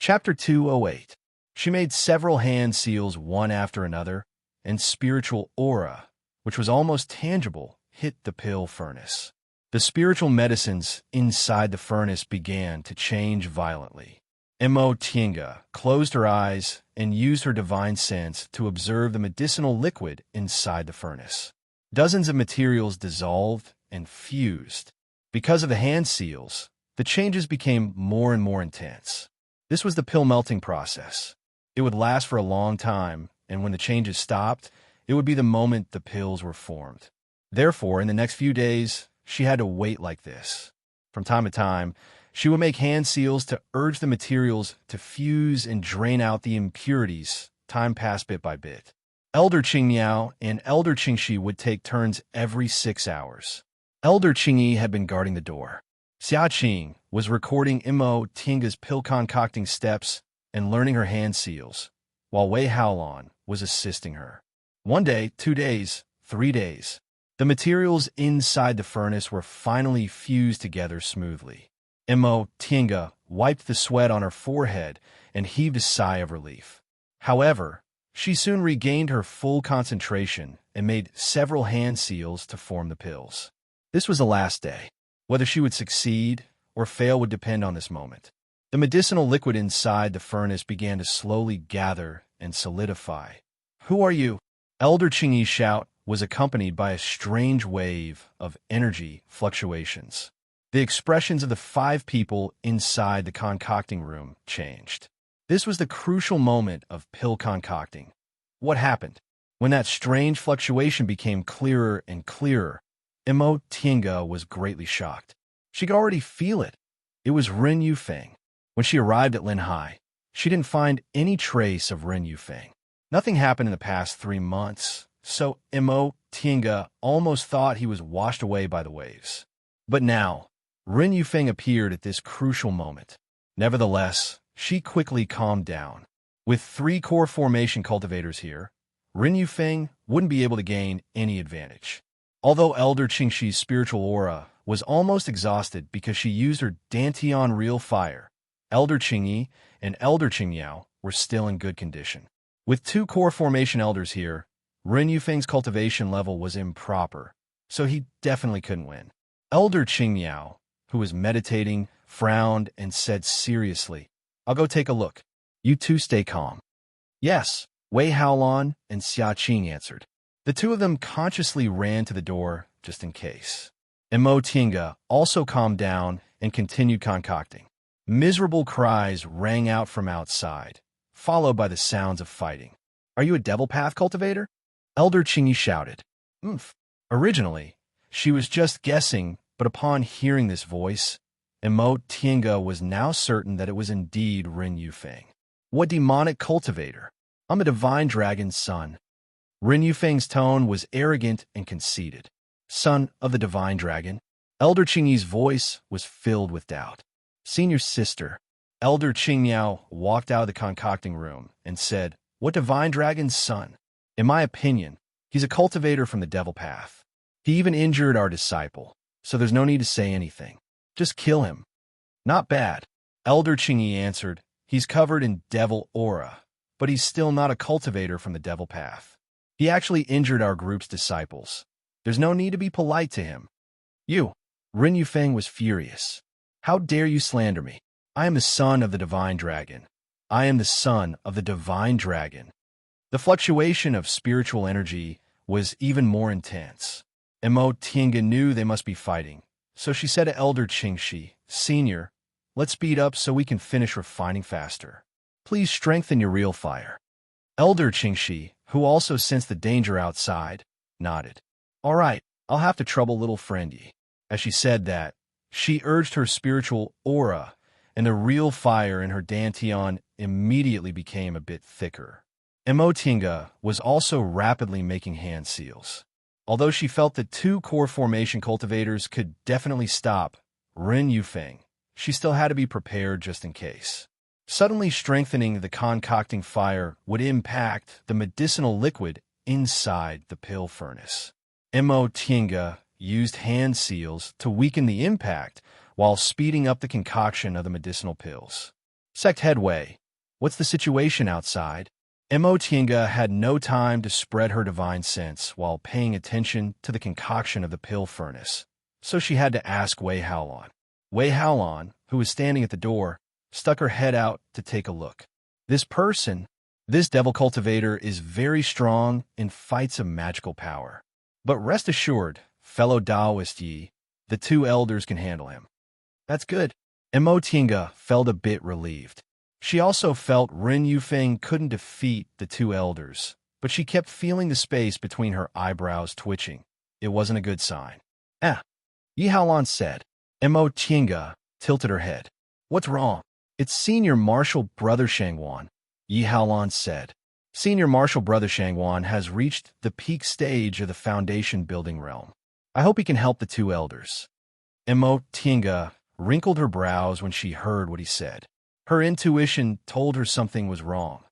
Chapter 208. She made several hand seals one after another, and spiritual aura, which was almost tangible, hit the pill furnace. The spiritual medicines inside the furnace began to change violently. Tinga closed her eyes and used her divine sense to observe the medicinal liquid inside the furnace. Dozens of materials dissolved and fused. Because of the hand seals, the changes became more and more intense. This was the pill melting process. It would last for a long time, and when the changes stopped, it would be the moment the pills were formed. Therefore, in the next few days, she had to wait like this. From time to time, she would make hand seals to urge the materials to fuse and drain out the impurities. Time passed bit by bit. Elder Qingmiao and Elder Qingxi would take turns every 6 hours. Elder Qingyi had been guarding the door. Xia Qing was recording Tinga's pill concocting steps and learning her hand seals, while Wei Haolan was assisting her. 1 day, 2 days, 3 days. The materials inside the furnace were finally fused together smoothly. Tinga wiped the sweat on her forehead and heaved a sigh of relief. However, she soon regained her full concentration and made several hand seals to form the pills. This was the last day. Whether she would succeed or fail would depend on this moment. The medicinal liquid inside the furnace began to slowly gather and solidify. "Who are you?" Elder Qingyi's shout was accompanied by a strange wave of energy fluctuations. The expressions of the 5 people inside the concocting room changed. This was the crucial moment of pill concocting. What happened? When that strange fluctuation became clearer and clearer, Tinga was greatly shocked. She could already feel it. It was Ren Yufeng. When she arrived at Linhai, she didn't find any trace of Ren Yufeng. Nothing happened in the past 3 months, so Tinga almost thought he was washed away by the waves. But now, Ren Yufeng appeared at this crucial moment. Nevertheless, she quickly calmed down. With 3 core formation cultivators here, Ren Yufeng wouldn't be able to gain any advantage. Although Elder Qingxi's spiritual aura was almost exhausted because she used her Dantian real fire, Elder Qingyi and Elder Qingmiao were still in good condition. With 2 core formation elders here, Ren Yufeng's cultivation level was improper, so he definitely couldn't win. Elder Qingmiao, who was meditating, frowned and said seriously, "I'll go take a look. You two stay calm." "Yes," Wei Haolan and Xia Qing answered. The 2 of them consciously ran to the door just in case. Tinga also calmed down and continued concocting. Miserable cries rang out from outside, followed by the sounds of fighting. "Are you a devil path cultivator?" Elder Qingyi shouted. Originally, she was just guessing, but upon hearing this voice, Tinga was now certain that it was indeed Ren Yufeng. "What demonic cultivator? I'm a divine dragon's son." Ren Yufeng's tone was arrogant and conceited. "Son of the divine dragon?" Elder Qingyi's voice was filled with doubt. "Senior sister." Elder Qingmiao walked out of the concocting room and said, "What divine dragon's son? In my opinion, he's a cultivator from the devil path. He even injured our disciple, so there's no need to say anything. Just kill him." "Not bad," Elder Qingyi answered. "He's covered in devil aura, but he's still not a cultivator from the devil path. He actually injured our group's disciples. There's no need to be polite to him." "You!" Ren Yufeng was furious. "How dare you slander me? I am the son of the divine dragon. I am the son of the divine dragon." The fluctuation of spiritual energy was even more intense. Tinga knew they must be fighting, so she said to Elder Qingxi, "Senior, let's speed up so we can finish refining faster. Please strengthen your real fire." Elder Qingxi, who also sensed the danger outside, nodded. "All right, I'll have to trouble little friendy." As she said that, she urged her spiritual aura, and the real fire in her Dantian immediately became a bit thicker. Tinga was also rapidly making hand seals. Although she felt that 2 core formation cultivators could definitely stop Ren Yufeng, she still had to be prepared just in case. Suddenly strengthening the concocting fire would impact the medicinal liquid inside the pill furnace. Tinga used hand seals to weaken the impact while speeding up the concoction of the medicinal pills. Sect headway. What's the situation outside? Emotinga had no time to spread her divine sense while paying attention to the concoction of the pill furnace, so she had to ask Wei Haolon. Wei Haolon, who was standing at the door, stuck her head out to take a look. This devil cultivator is very strong in fights of magical power. But rest assured, fellow Taoist Yi, the two elders can handle him. That's good. Emotinga felt a bit relieved. She also felt Ren Yufeng couldn't defeat the two elders, but she kept feeling the space between her eyebrows twitching. It wasn't a good sign. Yi Haolon said. Emotinga tilted her head. What's wrong? It's Senior Marshal Brother Shangwan, Yi Haolon said. Senior Marshal Brother Shangwan has reached the peak stage of the foundation building realm. I hope he can help the two elders. Emotinga wrinkled her brows when she heard what he said. Her intuition told her something was wrong.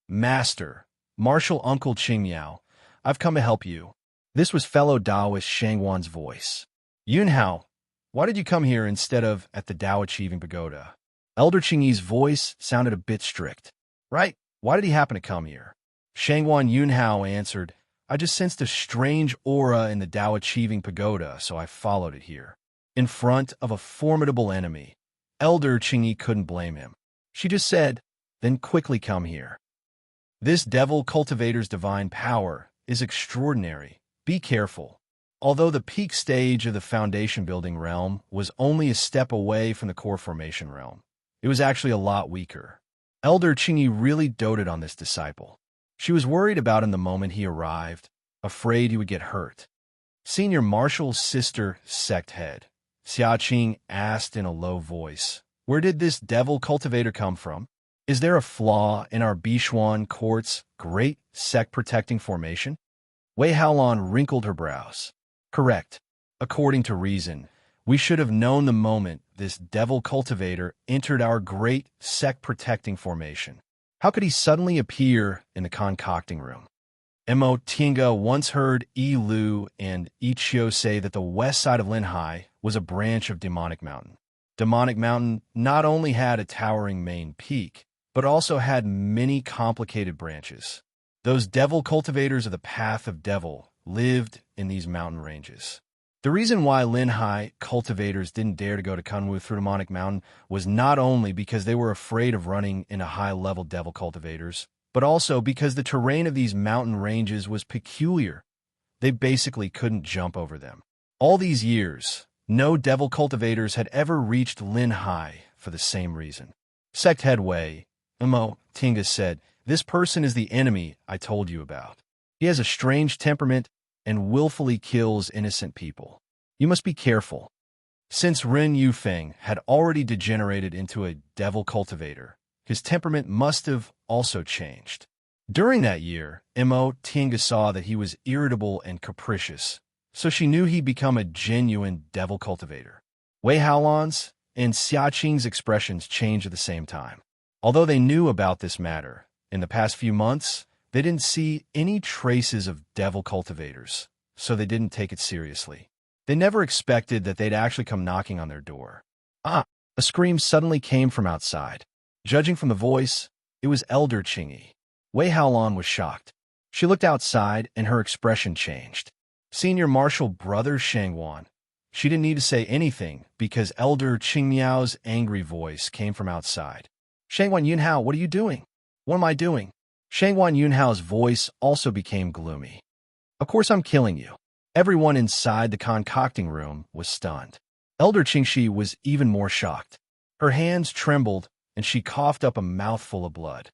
Master, Marshal Uncle Qingmiao, I've come to help you. This was fellow Taoist Shangwan's voice. Yunhao, why did you come here instead of at the Tao Achieving Pagoda? Elder Qingyi's voice sounded a bit strict. Right, why did he happen to come here? Shangwan Yunhao answered, I just sensed a strange aura in the Tao Achieving Pagoda, so I followed it here. In front of a formidable enemy, Elder Qingyi couldn't blame him. She just said, then quickly come here. This devil cultivator's divine power is extraordinary. Be careful. Although the peak stage of the foundation building realm was only a step away from the core formation realm, it was actually a lot weaker. Elder Qingyi really doted on this disciple. She was worried about him the moment he arrived, afraid he would get hurt. Senior Marshal's sister, sect head, Xiaqing asked in a low voice, where did this devil cultivator come from? Is there a flaw in our Bishuan court's great sect-protecting formation? Wei Haolon wrinkled her brows. Correct. According to reason, we should have known the moment this devil cultivator entered our great sect-protecting formation. How could he suddenly appear in the concocting room? Emotinga once heard Yi Lu and Ichio say that the west side of Linhai was a branch of Demonic Mountain. Demonic Mountain not only had a towering main peak, but also had many complicated branches. Those devil cultivators of the Path of Devil lived in these mountain ranges. The reason why Linhai cultivators didn't dare to go to Kunwu through Demonic Mountain was not only because they were afraid of running into high-level devil cultivators, but also because the terrain of these mountain ranges was peculiar. They basically couldn't jump over them. All these years, no devil cultivators had ever reached Linhai for the same reason. Sect headway, Tinga said, this person is the enemy I told you about. He has a strange temperament and willfully kills innocent people. You must be careful. Since Ren Yufeng had already degenerated into a devil cultivator, his temperament must have also changed. During that year, Tinga saw that he was irritable and capricious, so she knew he'd become a genuine devil cultivator. Wei Haolon's and Xiaqing's expressions changed at the same time. Although they knew about this matter, in the past few months, they didn't see any traces of devil cultivators, so they didn't take it seriously. They never expected that they'd actually come knocking on their door. A scream suddenly came from outside. Judging from the voice, it was Elder Qingyi. Wei Haolon was shocked. She looked outside and her expression changed. Senior Marshal Brother Shangwan. She didn't need to say anything because Elder Qingmiao's angry voice came from outside. Shangwan Yunhao, what are you doing? What am I doing? Shangwan Yunhao's voice also became gloomy. Of course I'm killing you. Everyone inside the concocting room was stunned. Elder Qingxi was even more shocked. Her hands trembled and she coughed up a mouthful of blood.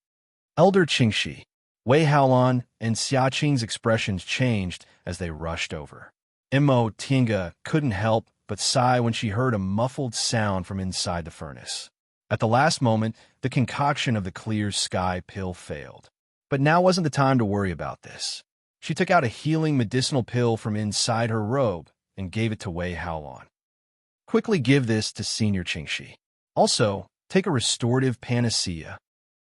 Elder Qingxi, Wei Haolon, and Xiaqing's expressions changed as they rushed over. Tinga couldn't help but sigh when she heard a muffled sound from inside the furnace. At the last moment, the concoction of the clear sky pill failed. But now wasn't the time to worry about this. She took out a healing medicinal pill from inside her robe and gave it to Wei Haolon. Quickly give this to Senior Qingxi. Also, take a restorative panacea.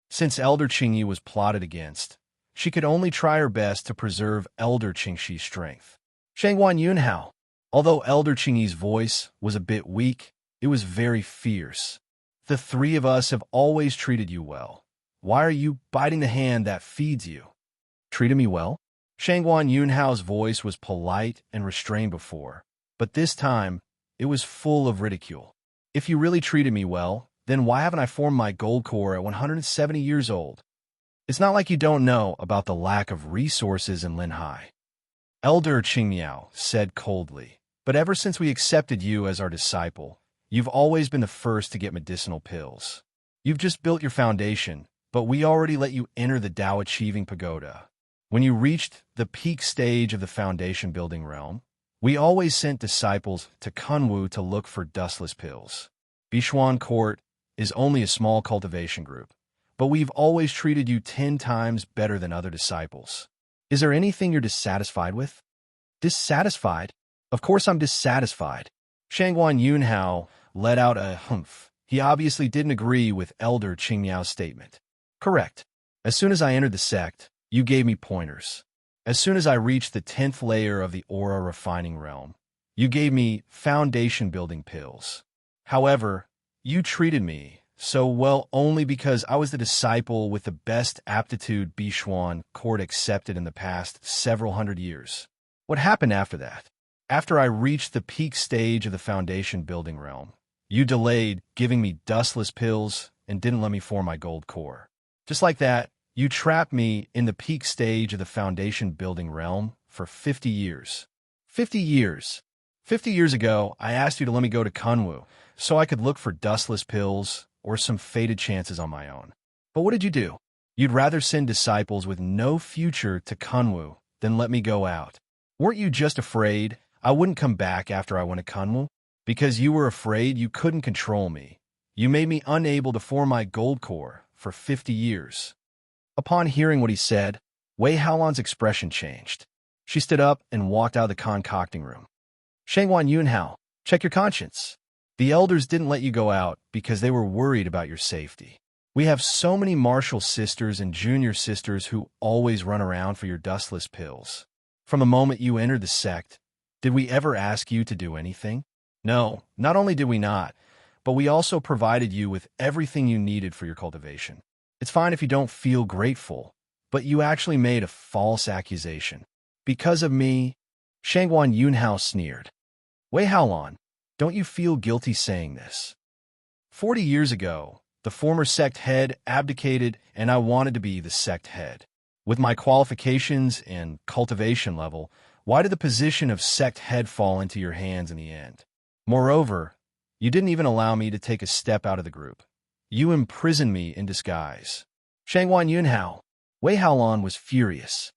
Since Elder Qingyi was plotted against, she could only try her best to preserve Elder Qingxi's strength. Shangwan Yunhao. Although Elder Qingyi's voice was a bit weak, it was very fierce. The three of us have always treated you well. Why are you biting the hand that feeds you? Treated me well? Shangguan Yunhao's voice was polite and restrained before, but this time, it was full of ridicule. If you really treated me well, then why haven't I formed my gold core at 170 years old? It's not like you don't know about the lack of resources in Linhai. Elder Qingmiao said coldly, but ever since we accepted you as our disciple, you've always been the first to get medicinal pills. You've just built your foundation, but we already let you enter the Tao Achieving Pagoda. When you reached the peak stage of the foundation building realm, we always sent disciples to Kunwu to look for dustless pills. Bishuan Court is only a small cultivation group, but we've always treated you 10 times better than other disciples. Is there anything you're dissatisfied with? Dissatisfied? Of course I'm dissatisfied. Shangguan Yunhao let out a humph. He obviously didn't agree with Elder Qingmiao's statement. Correct. As soon as I entered the sect, you gave me pointers. As soon as I reached the 10th layer of the aura refining realm, you gave me foundation building pills. However, you treated me so well only because I was the disciple with the best aptitude Bishuan Court accepted in the past several hundred years. What happened after that? After I reached the peak stage of the foundation building realm, you delayed giving me dustless pills and didn't let me form my gold core. Just like that, you trapped me in the peak stage of the foundation building realm for 50 years. 50 years. 50 years ago, I asked you to let me go to Kunwu so I could look for dustless pills or some fated chances on my own. But what did you do? You'd rather send disciples with no future to Kunwu than let me go out. Weren't you just afraid I wouldn't come back after I went to Kunwu? Because you were afraid you couldn't control me. You made me unable to form my gold core for 50 years. Upon hearing what he said, Wei Haolan's expression changed. She stood up and walked out of the concocting room. Shangguan Yunhao, check your conscience. The elders didn't let you go out because they were worried about your safety. We have so many martial sisters and junior sisters who always run around for your dustless pills. From the moment you entered the sect, did we ever ask you to do anything? No, not only did we not, but we also provided you with everything you needed for your cultivation. It's fine if you don't feel grateful, but you actually made a false accusation. Because of me, Shangguan Yunhao sneered. Wei Haolan, don't you feel guilty saying this? 40 years ago, the former sect head abdicated and I wanted to be the sect head. With my qualifications and cultivation level, why did the position of sect head fall into your hands in the end? Moreover, you didn't even allow me to take a step out of the group. You imprisoned me in disguise. Shangguan Yunhao, Wei Haolan was furious.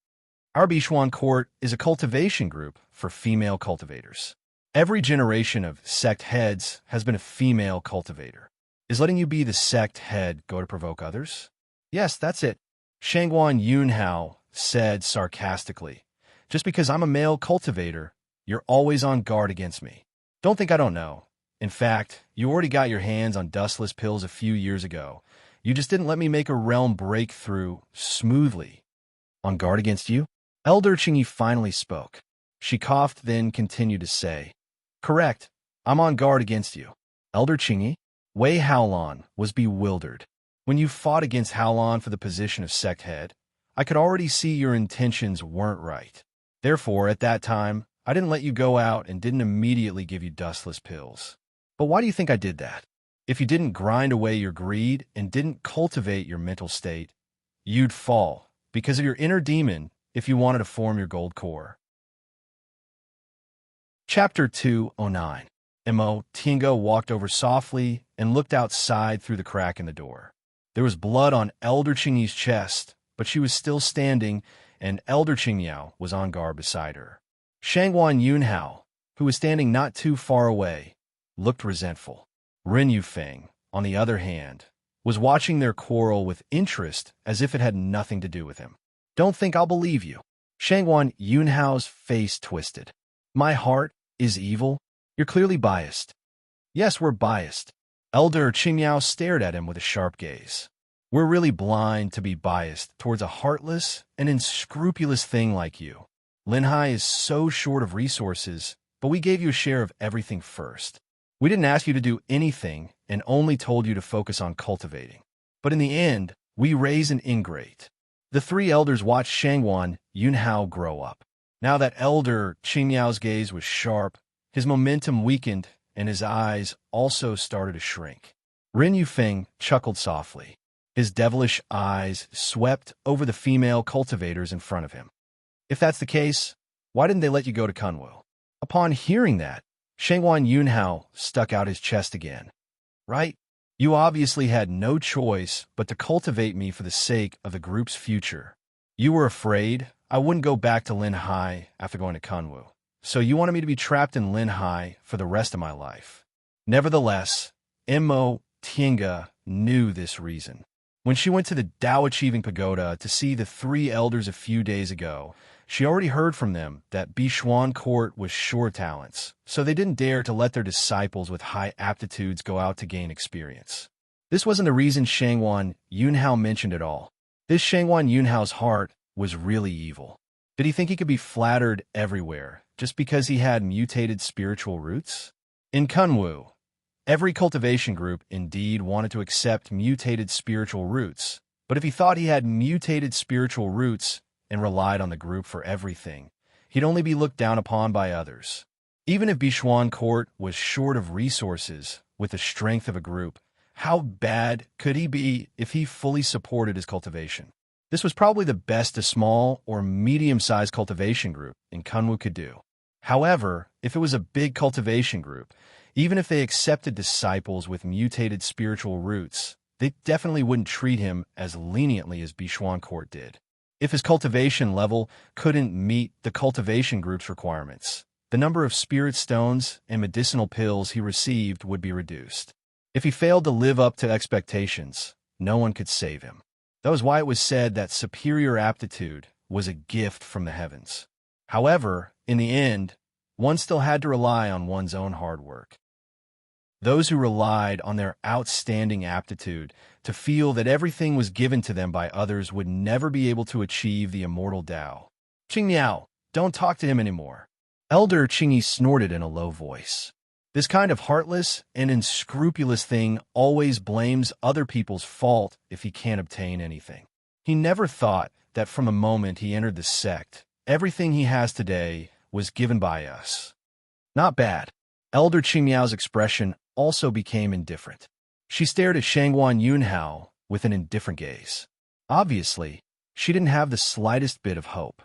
Our Bishuan Court is a cultivation group for female cultivators. Every generation of sect heads has been a female cultivator. Is letting you be the sect head go to provoke others? Yes, that's it. Shangguan Yunhao said sarcastically. Just because I'm a male cultivator, you're always on guard against me. Don't think I don't know. In fact, you already got your hands on dustless pills a few years ago. You just didn't let me make a realm breakthrough smoothly. On guard against you? Elder Qingyi finally spoke. She coughed, then continued to say, Correct. I'm on guard against you. Elder Qingyi? Wei Haolan was bewildered. When you fought against Haolan for the position of sect head, I could already see your intentions weren't right. Therefore, at that time, I didn't let you go out and didn't immediately give you dustless pills. But why do you think I did that? If you didn't grind away your greed and didn't cultivate your mental state, you'd fall because of your inner demon if you wanted to form your gold core. Chapter 209. Mo Tingo walked over softly and looked outside through the crack in the door. There was blood on Elder Qingyi's chest, but she was still standing, and Elder Qingmiao was on guard beside her. Shangguan Yunhao, who was standing not too far away, looked resentful. Ren Yufeng, on the other hand, was watching their quarrel with interest as if it had nothing to do with him. Don't think I'll believe you. Shangguan Yunhao's face twisted. My heart is evil? You're clearly biased. Yes, we're biased. Elder Qingmiao stared at him with a sharp gaze. We're really blind to be biased towards a heartless and unscrupulous thing like you. Linhai is so short of resources, but we gave you a share of everything first. We didn't ask you to do anything and only told you to focus on cultivating. But in the end, we raise an ingrate." The three elders watched Shangwan Yunhao grow up. Now that elder Qingyao's gaze was sharp, his momentum weakened, and his eyes also started to shrink. Ren Yufeng chuckled softly. His devilish eyes swept over the female cultivators in front of him. "If that's the case, why didn't they let you go to Kunwu?" Upon hearing that, Shangwan Yunhao stuck out his chest again. "Right? You obviously had no choice but to cultivate me for the sake of the group's future. You were afraid I wouldn't go back to Linhai after going to Kunwu, so you wanted me to be trapped in Linhai for the rest of my life." Nevertheless, Mo Tiange knew this reason. When she went to the Dao Achieving Pagoda to see the three elders a few days ago, she already heard from them that Bishuan Court was short talents, so they didn't dare to let their disciples with high aptitudes go out to gain experience. This wasn't the reason Shangwan Yunhao mentioned at all. This Shangwan Yunhao's heart was really evil. Did he think he could be flattered everywhere just because he had mutated spiritual roots? In Kunwu, every cultivation group indeed wanted to accept mutated spiritual roots, but if he thought he had mutated spiritual roots and relied on the group for everything, he'd only be looked down upon by others. Even if Bishuan Court was short of resources with the strength of a group, how bad could he be if he fully supported his cultivation? This was probably the best a small or medium-sized cultivation group in Kunwu could do. However, if it was a big cultivation group, even if they accepted disciples with mutated spiritual roots, they definitely wouldn't treat him as leniently as Bishuan Court did. If his cultivation level couldn't meet the cultivation group's requirements, the number of spirit stones and medicinal pills he received would be reduced. If he failed to live up to expectations, no one could save him. That was why it was said that superior aptitude was a gift from the heavens. However, in the end, one still had to rely on one's own hard work. Those who relied on their outstanding aptitude to feel that everything was given to them by others would never be able to achieve the immortal Tao. "Qingmiao, don't talk to him anymore." Elder Qingyi snorted in a low voice. This kind of heartless and unscrupulous thing always blames other people's fault if he can't obtain anything. He never thought that from the moment he entered the sect, everything he has today was given by us. Not bad. Elder Qingmiao's expression also became indifferent. She stared at Shangwan Yunhao with an indifferent gaze. Obviously, she didn't have the slightest bit of hope.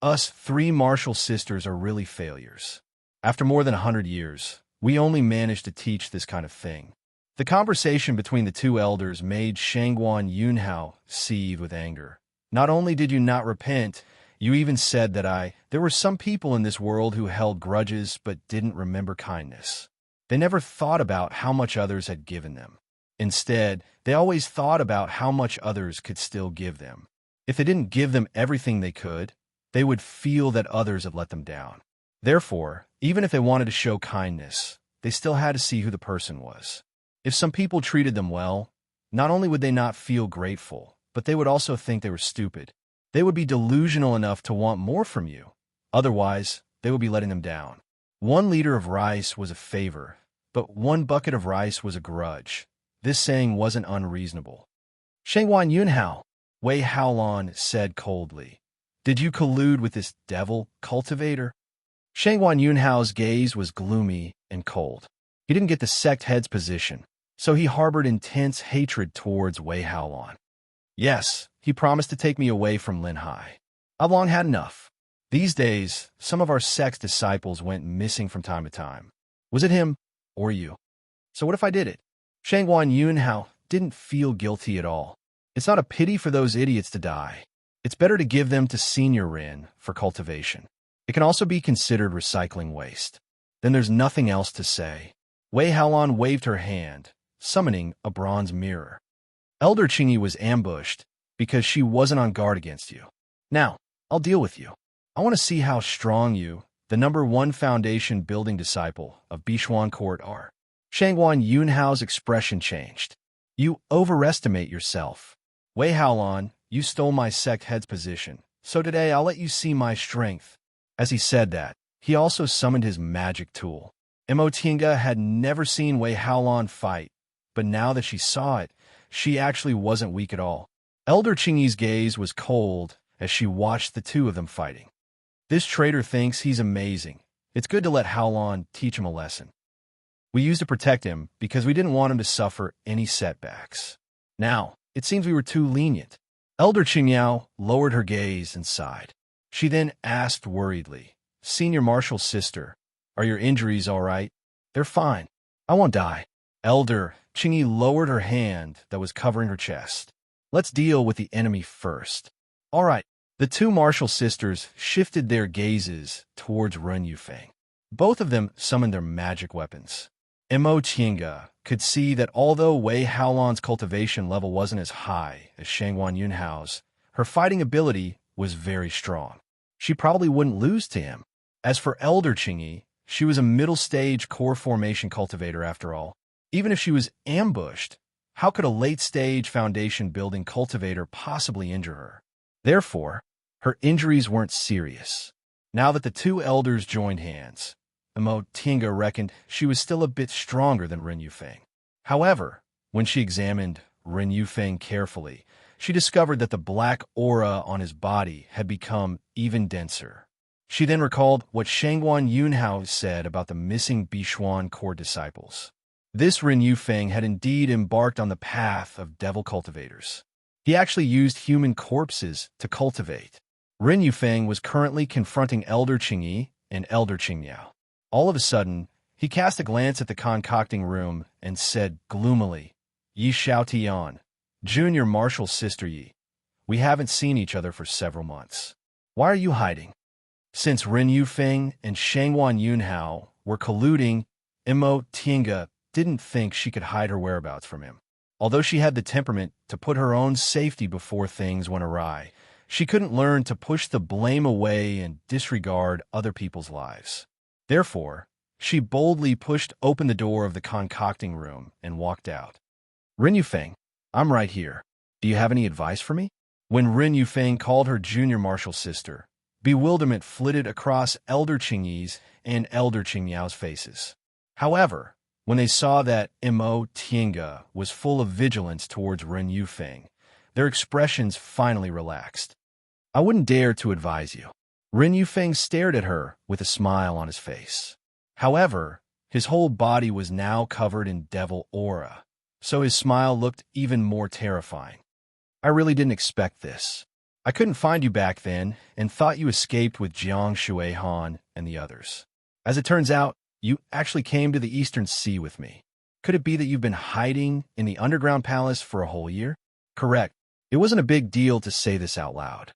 Us three martial sisters are really failures. After more than 100 years, we only managed to teach this kind of thing. The conversation between the two elders made Shangwan Yunhao seethe with anger. "Not only did you not repent, you even said that there were some people in this world who held grudges but didn't remember kindness. They never thought about how much others had given them. Instead, they always thought about how much others could still give them. If they didn't give them everything they could, they would feel that others had let them down. Therefore, even if they wanted to show kindness, they still had to see who the person was. If some people treated them well, not only would they not feel grateful, but they would also think they were stupid. They would be delusional enough to want more from you. Otherwise, they would be letting them down. One liter of rice was a favor, but 1 bucket of rice was a grudge. This saying wasn't unreasonable. "Shangwan Yunhao," Wei Haolon said coldly, "did you collude with this devil cultivator?" Shangwan Yunhao's gaze was gloomy and cold. He didn't get the sect head's position, so he harbored intense hatred towards Wei Haolon. "Yes, he promised to take me away from Linhai. I've long had enough. These days, some of our sect's disciples went missing from time to time. Was it him or you? So what if I did it?" Shangwan Yunhao didn't feel guilty at all. It's not a pity for those idiots to die. It's better to give them to Senior Rin for cultivation. It can also be considered recycling waste. Then there's nothing else to say. Wei Haolon waved her hand, summoning a bronze mirror. Elder Qingyi was ambushed because she wasn't on guard against you. "Now, I'll deal with you. I want to see how strong you, the #1 foundation building disciple of Bishuan Court, are." Shangwan Yunhao's expression changed. "You overestimate yourself. Wei Haolon, you stole my sect head's position, so today I'll let you see my strength." As he said that, he also summoned his magic tool. Tinga had never seen Wei Haolan fight, but now that she saw it, she actually wasn't weak at all. Elder Qingyi's gaze was cold as she watched the two of them fighting. This traitor thinks he's amazing. It's good to let Haolan teach him a lesson. We used to protect him because we didn't want him to suffer any setbacks. Now, it seems we were too lenient. Elder Qingyao lowered her gaze and sighed. She then asked worriedly, Senior Marshal's sister, are your injuries all right? They're fine. I won't die. Elder Qingyi lowered her hand that was covering her chest. Let's deal with the enemy first. All right. The two Marshal sisters shifted their gazes towards Ren Yufeng. Both of them summoned their magic weapons. Tinga could see that although Wei Haolan's cultivation level wasn't as high as Shangguan Yunhao's, her fighting ability was very strong. She probably wouldn't lose to him. As for Elder Qingyi, she was a middle-stage core formation cultivator after all. Even if she was ambushed, how could a late-stage foundation-building cultivator possibly injure her? Therefore, her injuries weren't serious. Now that the two elders joined hands, Tinga reckoned she was still a bit stronger than Ren Yufeng. However, when she examined Ren Yufeng carefully, she discovered that the black aura on his body had become even denser. She then recalled what Shangguan Yunhao said about the missing Bishuan core disciples. This Ren Yufeng had indeed embarked on the path of devil cultivators. He actually used human corpses to cultivate. Ren Yufeng was currently confronting Elder Qingyi and Elder Qingyao. All of a sudden, he cast a glance at the concocting room and said gloomily, Yi Xiaotian, Junior Marshal Sister Yi, we haven't seen each other for several months. Why are you hiding? Since Ren Yufeng and Shangguan Yunhao were colluding, Tinga didn't think she could hide her whereabouts from him. Although she had the temperament to put her own safety before things went awry, she couldn't learn to push the blame away and disregard other people's lives. Therefore, she boldly pushed open the door of the concocting room and walked out. Ren Yufeng, I'm right here. Do you have any advice for me? When Ren Yufeng called her junior marshal sister, bewilderment flitted across Elder Qingyi's and Elder Qingyao's faces. However, when they saw that Tinga was full of vigilance towards Ren Yufeng, their expressions finally relaxed. I wouldn't dare to advise you. Ren Yufeng stared at her with a smile on his face. However, his whole body was now covered in devil aura, so his smile looked even more terrifying. I really didn't expect this. I couldn't find you back then and thought you escaped with Jiang Shuihan and the others. As it turns out, you actually came to the Eastern Sea with me. Could it be that you've been hiding in the underground palace for a whole year? Correct. It wasn't a big deal to say this out loud.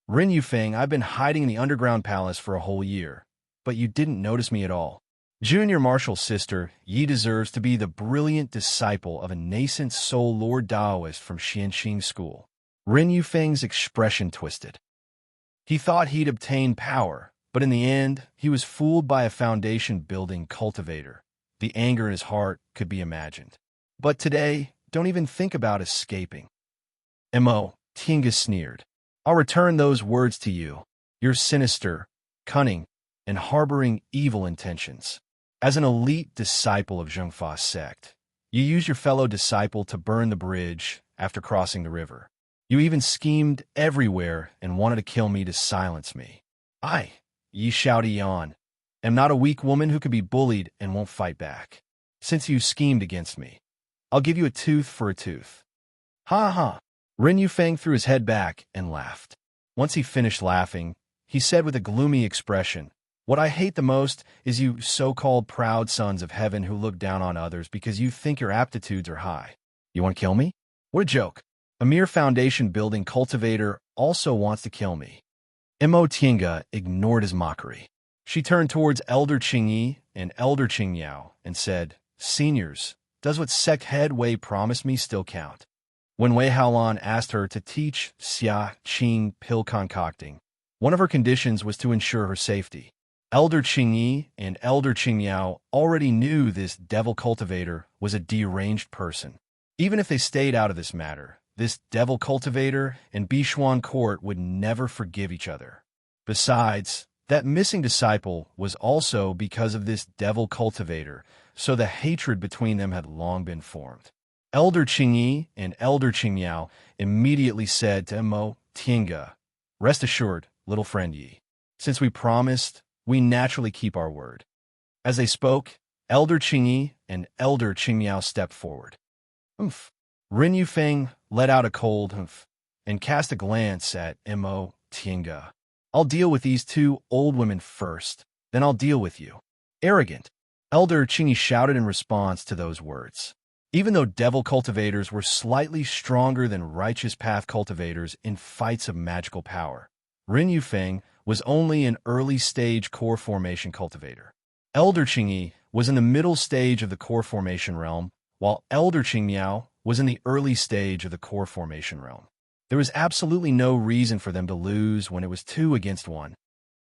Ren Yufeng, I've been hiding in the underground palace for a whole year, but you didn't notice me at all. Junior Marshal Sister Yi deserves to be the brilliant disciple of a nascent soul Lord Taoist from Xianxing School. Ren Yufeng's expression twisted. He thought he'd obtained power, but in the end, he was fooled by a foundation-building cultivator. The anger in his heart could be imagined. But today, don't even think about escaping. Tinga sneered. I'll return those words to you. You're sinister, cunning, and harboring evil intentions. As an elite disciple of Zhengfa's sect, you used your fellow disciple to burn the bridge after crossing the river. You even schemed everywhere and wanted to kill me to silence me. I, Yi Xiaotian, am not a weak woman who can be bullied and won't fight back. Since you schemed against me, I'll give you a tooth for a tooth. Ha ha! Ren Yufeng threw his head back and laughed. Once he finished laughing, he said with a gloomy expression, What I hate the most is you so-called proud sons of heaven who look down on others because you think your aptitudes are high. You want to kill me? What a joke. A mere foundation-building cultivator also wants to kill me. Tinga ignored his mockery. She turned towards Elder Qingyi and Elder Qingyao and said, Seniors, does what sect head Wei promised me still count? When Wei Haolan asked her to teach Xia Qing pill concocting, one of her conditions was to ensure her safety. Elder Qingyi and Elder Qingyao already knew this devil cultivator was a deranged person. Even if they stayed out of this matter, this devil cultivator and Bishuan court would never forgive each other. Besides, That missing disciple was also because of this devil cultivator, so the hatred between them had long been formed. Elder Qingyi and Elder Qingmiao immediately said to Mo Tiange, "Rest assured, little friend Yi. Since we promised, we naturally keep our word." As they spoke, Elder Qingyi and Elder Qingmiao stepped forward. Humph. Ren Yufeng let out a cold humph and cast a glance at Mo Tiange. "I'll deal with these two old women first, then I'll deal with you." Arrogant. Elder Qingyi shouted in response to those words. Even though devil cultivators were slightly stronger than righteous path cultivators in fights of magical power, Ren Yufeng was only an early-stage core formation cultivator. Elder Qingyi was in the middle stage of the core formation realm, while Elder Qingmiao was in the early stage of the core formation realm. There was absolutely no reason for them to lose when it was 2 against 1.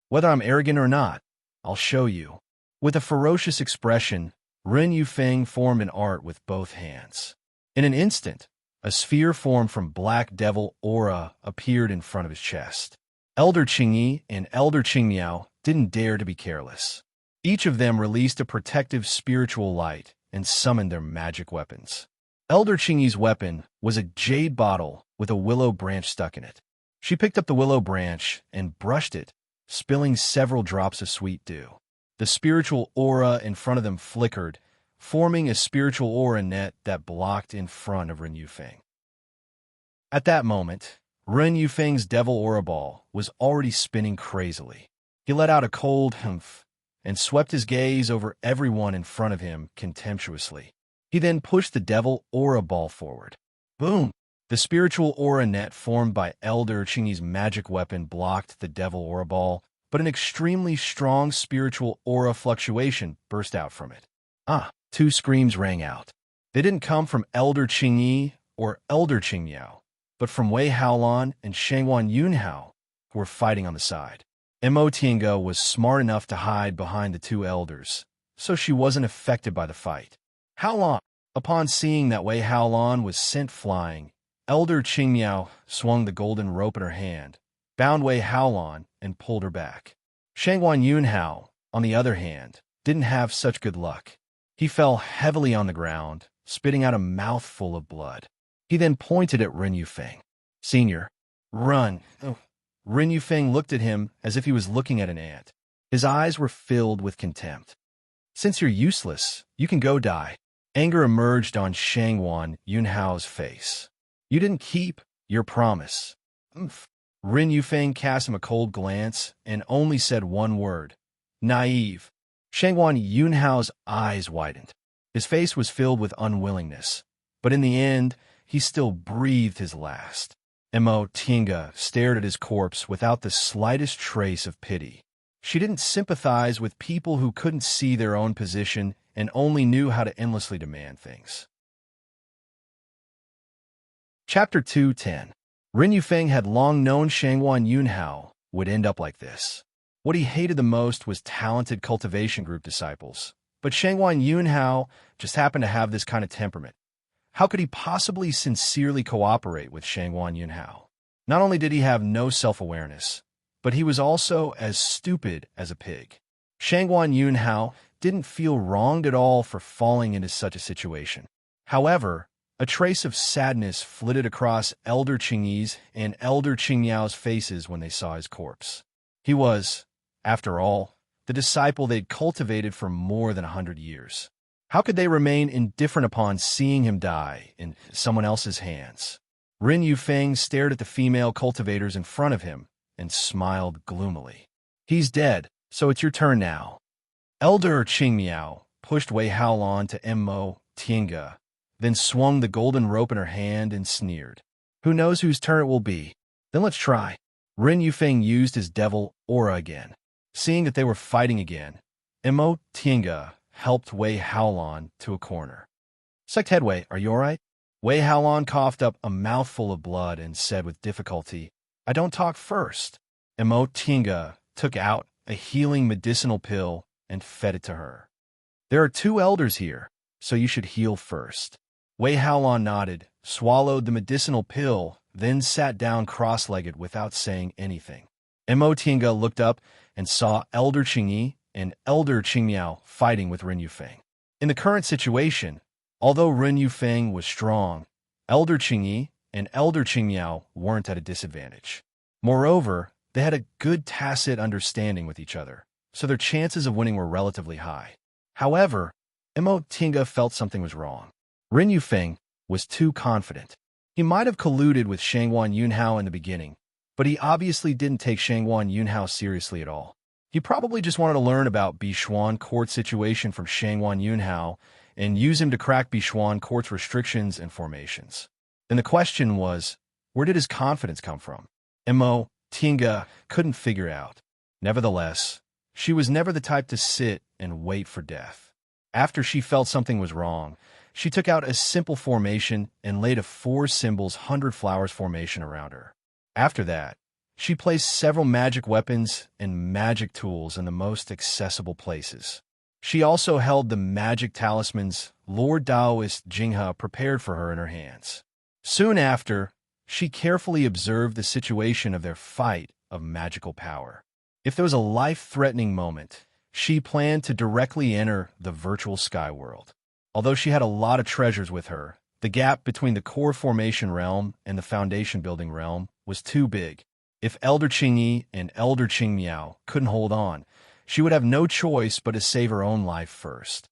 "Whether I'm arrogant or not, I'll show you." With a ferocious expression, Ren Yufeng formed an art with both hands. In an instant, a sphere formed from black devil aura appeared in front of his chest. Elder Qingyi and Elder Qingmiao didn't dare to be careless. Each of them released a protective spiritual light and summoned their magic weapons. Elder Qingyi's weapon was a jade bottle with a willow branch stuck in it. She picked up the willow branch and brushed it, spilling several drops of sweet dew. The spiritual aura in front of them flickered, forming a spiritual aura net that blocked in front of Ren Yufeng. At that moment, Ren Yufeng's devil aura ball was already spinning crazily. He let out a cold humph and swept his gaze over everyone in front of him contemptuously. He then pushed the devil aura ball forward. Boom! The spiritual aura net formed by Elder Qingyi's magic weapon blocked the devil aura ball, but an extremely strong spiritual aura fluctuation burst out from it. Ah! 2 screams rang out. They didn't come from Elder Qingyi or Elder Qingmiao, but from Wei Haolan and Shangwan Yunhao, who were fighting on the side. Mo Tiange was smart enough to hide behind the 2 elders, so she wasn't affected by the fight. Haolan! Upon seeing that Wei Haolan was sent flying, Elder Qingmiao swung the golden rope in her hand, bound Wei Haolan, and pulled her back. Shangwan Yunhao, on the other hand, didn't have such good luck. He fell heavily on the ground, spitting out a mouthful of blood. He then pointed at Ren Yufeng. "Senior, run!" Ren Yufeng looked at him as if he was looking at an ant. His eyes were filled with contempt. "Since you're useless, you can go die." Anger emerged on Shangwan Yunhao's face. "You didn't keep your promise." Ren Yufeng cast him a cold glance and only said one word: "Naive." Shangwan Yunhao's eyes widened. His face was filled with unwillingness, but in the end, he still breathed his last. Mo Tiange stared at his corpse without the slightest trace of pity. She didn't sympathize with people who couldn't see their own position and only knew how to endlessly demand things. Chapter 2:10. Ren Yufeng had long known Shangwan Yunhao would end up like this. What he hated the most was talented cultivation group disciples, but Shangwan Yunhao just happened to have this kind of temperament. How could he possibly sincerely cooperate with Shangwan Yunhao? Not only did he have no self-awareness, but he was also as stupid as a pig. Shangwan Yunhao didn't feel wronged at all for falling into such a situation. However, a trace of sadness flitted across Elder Qingyi's and Elder Qingmiao's faces when they saw his corpse. He was, after all, the disciple they'd cultivated for more than 100 years. How could they remain indifferent upon seeing him die in someone else's hands? Ren Yufeng stared at the female cultivators in front of him and smiled gloomily. "He's dead, so it's your turn now." Elder Qingmiao pushed Wei Haolan to Mo Tiange, then swung the golden rope in her hand and sneered. "Who knows whose turn it will be? Then let's try." Ren Yufeng used his devil aura again. Seeing that they were fighting again, Mo Tiange helped Wei Haolan to a corner. "Sect Headway, are you all right?" Wei Haolan coughed up a mouthful of blood and said with difficulty, "I don't talk first." Mo Tiange took out a healing medicinal pill and fed it to her. "There are 2 elders here, so you should heal first." Wei Haolan nodded, swallowed the medicinal pill, then sat down cross-legged without saying anything. Mo Tinga looked up and saw Elder Qingyi and Elder Qingmiao fighting with Ren Yufeng. In the current situation, although Ren Yufeng was strong, Elder Qingyi and Elder Qingmiao weren't at a disadvantage. Moreover, they had a good tacit understanding with each other, so their chances of winning were relatively high. However, Mo Tinga felt something was wrong. Ren Yufeng was too confident. He might have colluded with Shangguan Yunhao in the beginning, but he obviously didn't take Shangguan Yunhao seriously at all. He probably just wanted to learn about Bishuan Court's situation from Shangguan Yunhao and use him to crack Bishuan Court's restrictions and formations. And the question was, where did his confidence come from? Mo Tinga couldn't figure out. Nevertheless, she was never the type to sit and wait for death. After she felt something was wrong, she took out a simple formation and laid a 4 symbols 100 flowers formation around her. After that, she placed several magic weapons and magic tools in the most accessible places. She also held the magic talismans Lord Taoist Jinghe prepared for her in her hands. Soon after, she carefully observed the situation of their fight of magical power. If there was a life-threatening moment, she planned to directly enter the virtual sky world. Although she had a lot of treasures with her, the gap between the core formation realm and the foundation building realm was too big. If Elder Qingyi and Elder Qingmiao couldn't hold on, she would have no choice but to save her own life first.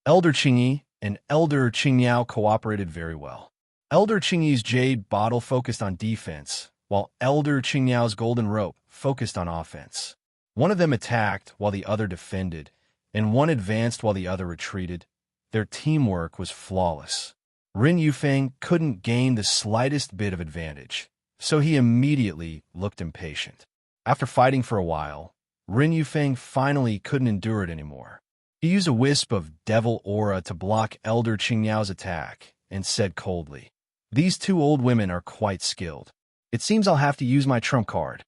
Elder Qingyi and Elder Qingmiao cooperated very well. Elder Qingyi's jade bottle focused on defense, while Elder Qingmiao's golden rope focused on offense. One of them attacked while the other defended, and one advanced while the other retreated. Their teamwork was flawless. Ren Yufeng couldn't gain the slightest bit of advantage, so he immediately looked impatient. After fighting for a while, Ren Yufeng finally couldn't endure it anymore. He used a wisp of devil aura to block Elder Qingmiao's attack and said coldly, "These 2 old women are quite skilled. It seems I'll have to use my trump card."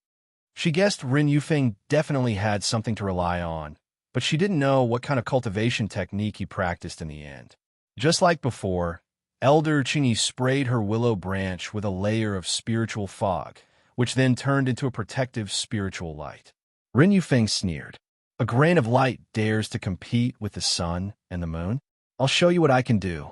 She guessed Ren Yufeng definitely had something to rely on, but she didn't know what kind of cultivation technique he practiced in the end. Just like before, Elder Qingyi sprayed her willow branch with a layer of spiritual fog, which then turned into a protective spiritual light. Ren Yufeng sneered. "A grain of light dares to compete with the sun and the moon? I'll show you what I can do."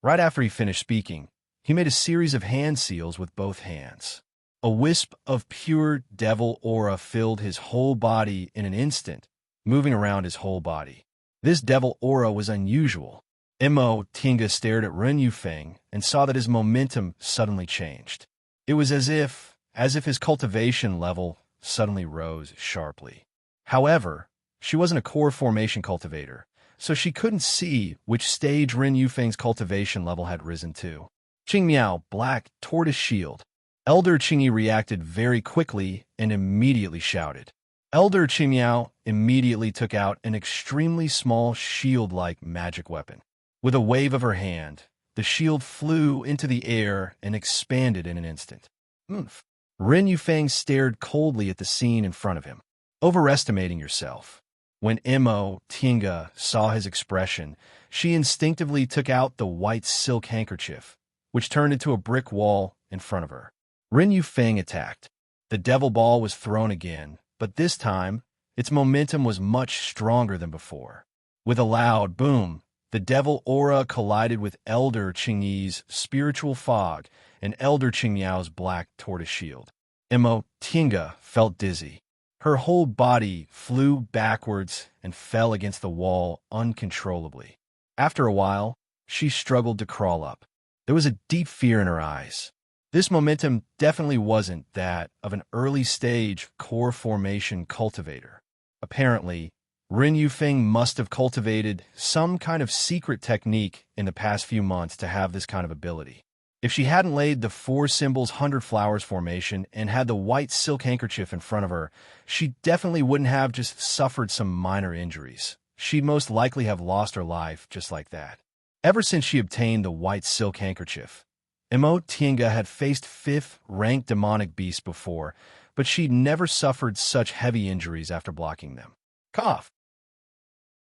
Right after he finished speaking, he made a series of hand seals with both hands. A wisp of pure devil aura filled his whole body in an instant, moving around his whole body. This devil aura was unusual. Mo Tinga stared at Ren Yufeng and saw that his momentum suddenly changed. It was as if his cultivation level suddenly rose sharply. However, she wasn't a core formation cultivator, so she couldn't see which stage Ren Yufeng's cultivation level had risen to. Qingmiao, black tortoise shield. Elder Qingyi reacted very quickly and immediately shouted. Elder Qingmiao immediately took out an extremely small shield-like magic weapon. With a wave of her hand, the shield flew into the air and expanded in an instant. Oomph! Ren Yufeng stared coldly at the scene in front of him. Overestimating yourself. When Mo Tinga saw his expression, she instinctively took out the white silk handkerchief, which turned into a brick wall in front of her. Ren Yufeng attacked. The devil ball was thrown again, but this time, its momentum was much stronger than before. With a loud boom, the devil aura collided with Elder Qingyi's spiritual fog and Elder Qingmiao's black tortoise shield. Mo Tinga felt dizzy. Her whole body flew backwards and fell against the wall uncontrollably. After a while, she struggled to crawl up. There was a deep fear in her eyes. This momentum definitely wasn't that of an early-stage core formation cultivator. Apparently, Ren Yufeng must have cultivated some kind of secret technique in the past few months to have this kind of ability. If she hadn't laid the 4 symbols 100 flowers formation and had the white silk handkerchief in front of her, she definitely wouldn't have just suffered some minor injuries. She'd most likely have lost her life just like that. Ever since she obtained the white silk handkerchief, Mo Tinga had faced 5th-ranked demonic beasts before, but she'd never suffered such heavy injuries after blocking them. Cough!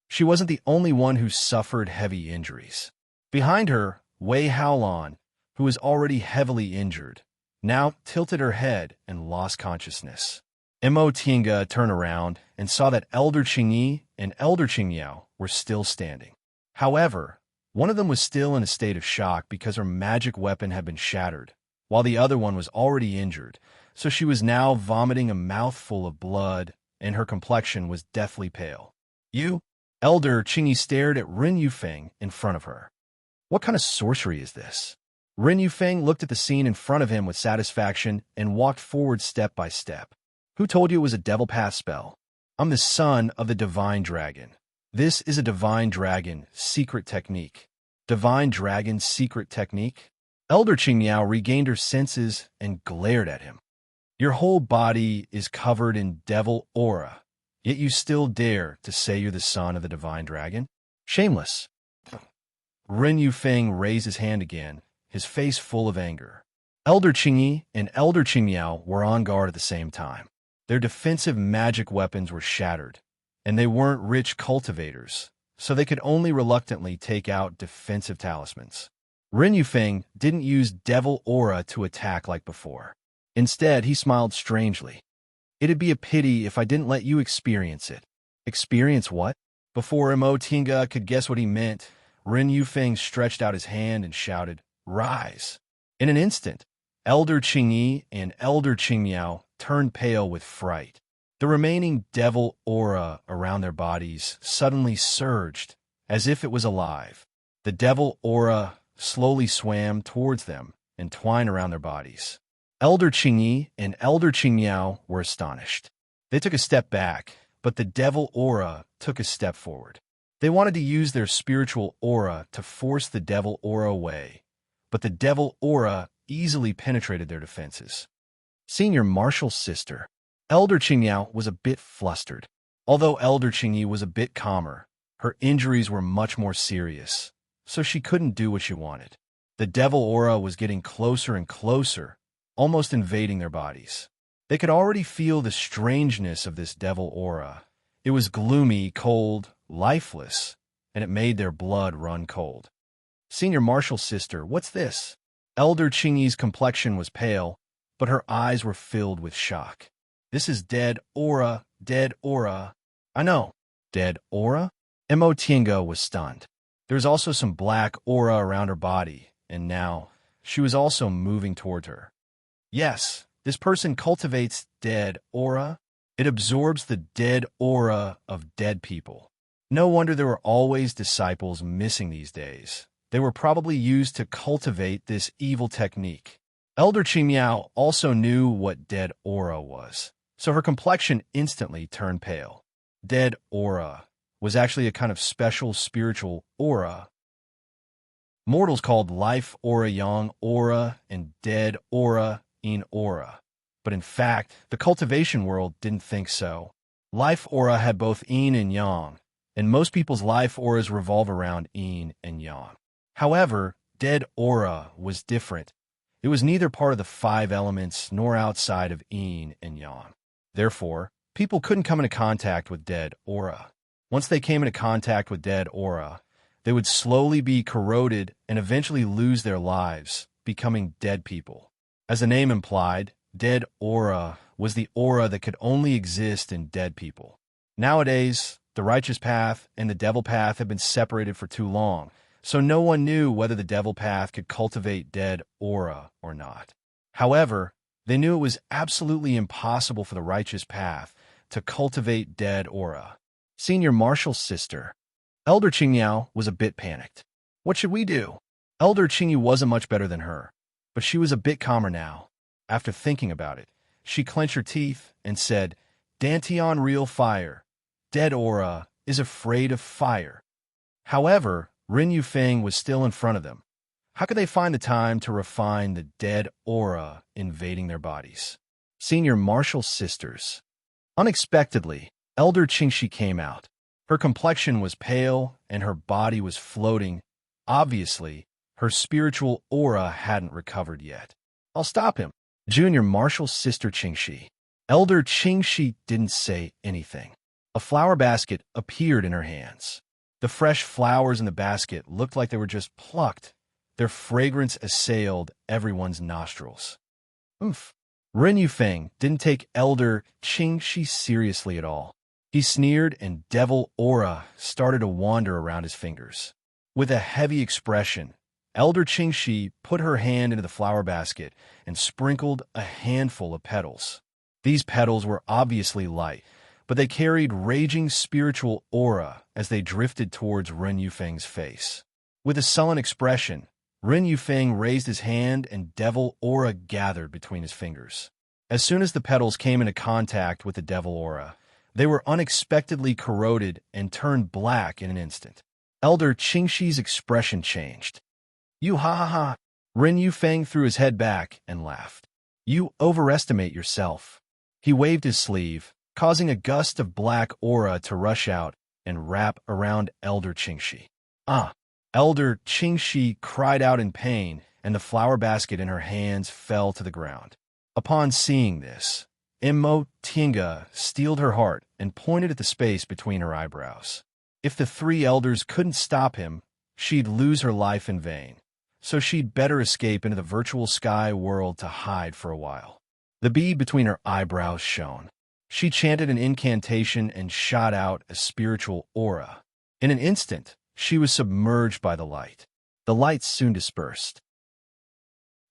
She wasn't the only one who suffered heavy injuries. Behind her, Wei Haolan, who was already heavily injured, now tilted her head and lost consciousness. Mo Tinga turned around and saw that Elder Qingyi and Elder Qingyao were still standing. However, one of them was still in a state of shock because her magic weapon had been shattered, while the other one was already injured, so she was now vomiting a mouthful of blood, and her complexion was deathly pale. You? Elder Qingyi stared at Ren Yufeng in front of her. What kind of sorcery is this? Ren Yufeng looked at the scene in front of him with satisfaction and walked forward step by step. Who told you it was a devil path spell? I'm the son of the divine dragon. This is a divine dragon secret technique. Divine dragon secret technique? Elder Qingyao regained her senses and glared at him. Your whole body is covered in devil aura, yet you still dare to say you're the son of the divine dragon? Shameless. Ren Yufeng raised his hand again, his face full of anger. Elder Qingyi and Elder Qingyao were on guard at the same time. Their defensive magic weapons were shattered, and they weren't rich cultivators, so they could only reluctantly take out defensive talismans. Ren Yufeng didn't use devil aura to attack like before. Instead, he smiled strangely. It'd be a pity if I didn't let you experience it. Experience what? Before Mo Tinga could guess what he meant, Ren Yufeng stretched out his hand and shouted, "Rise!" In an instant, Elder Qingyi and Elder Qingyao turned pale with fright. The remaining devil aura around their bodies suddenly surged, as if it was alive. The devil aura slowly swam towards them and twined around their bodies. Elder Qingyi and Elder Qingyao were astonished. They took a step back, but the devil aura took a step forward. They wanted to use their spiritual aura to force the devil aura away, but the devil aura easily penetrated their defenses. Senior Marshal's sister, Elder Qingyao, was a bit flustered. Although Elder Qingyi was a bit calmer, her injuries were much more serious, so she couldn't do what she wanted. The devil aura was getting closer and closer, almost invading their bodies. They could already feel the strangeness of this devil aura. It was gloomy, cold, lifeless, and it made their blood run cold. Senior Marshal's sister, what's this? Elder Qingyi's complexion was pale, but her eyes were filled with shock. This is dead aura, dead aura. I know. Dead aura? Mo Tinga was stunned. There was also some black aura around her body, and now she was also moving toward her. Yes, this person cultivates dead aura. It absorbs the dead aura of dead people. No wonder there were always disciples missing these days. They were probably used to cultivate this evil technique. Elder Qingyao also knew what dead aura was, so her complexion instantly turned pale. Dead aura was actually a kind of special spiritual aura. Mortals called life aura yang aura and dead aura yin aura. But in fact, the cultivation world didn't think so. Life aura had both yin and yang, and most people's life auras revolve around yin and yang. However, dead aura was different. It was neither part of the 5 elements nor outside of yin and yang. Therefore, people couldn't come into contact with dead aura. Once they came into contact with dead aura, they would slowly be corroded and eventually lose their lives, becoming dead people. As the name implied, dead aura was the aura that could only exist in dead people. Nowadays, the righteous path and the devil path have been separated for too long, so no one knew whether the devil path could cultivate dead aura or not. However, they knew it was absolutely impossible for the righteous path to cultivate dead aura. Senior Marshal's sister, Elder Qingyao, was a bit panicked. What should we do? Elder Qingyi wasn't much better than her, but she was a bit calmer now. After thinking about it, she clenched her teeth and said, Dantian real fire. Dead aura is afraid of fire. However, Ren Yufeng was still in front of them. How could they find the time to refine the dead aura invading their bodies? Senior Marshal's sisters. Unexpectedly, Elder Qingxi came out. Her complexion was pale and her body was floating. Obviously, her spiritual aura hadn't recovered yet. I'll stop him. Junior Marshal's sister Qingxi. Elder Qingxi didn't say anything. A flower basket appeared in her hands. The fresh flowers in the basket looked like they were just plucked. Their fragrance assailed everyone's nostrils. Oomph. Ren Yufeng didn't take Elder Qingxi seriously at all. He sneered, and devil aura started to wander around his fingers. With a heavy expression, Elder Qingxi put her hand into the flower basket and sprinkled a handful of petals. These petals were obviously light, but they carried raging spiritual aura as they drifted towards Ren Yufeng's face. With a sullen expression, Ren Yufeng raised his hand and devil aura gathered between his fingers. As soon as the petals came into contact with the devil aura, they were unexpectedly corroded and turned black in an instant. Elder Qingxi's expression changed. You ha ha ha! Ren Yufeng threw his head back and laughed. You overestimate yourself. He waved his sleeve, causing a gust of black aura to rush out and wrap around Elder Qingxi. Ah! Elder Qingxi cried out in pain, and the flower basket in her hands fell to the ground. Upon seeing this, Immo Tinga steeled her heart and pointed at the space between her eyebrows. If the three elders couldn't stop him, she'd lose her life in vain, so she'd better escape into the virtual sky world to hide for a while. The bead between her eyebrows shone. She chanted an incantation and shot out a spiritual aura. In an instant, she was submerged by the light. The light soon dispersed.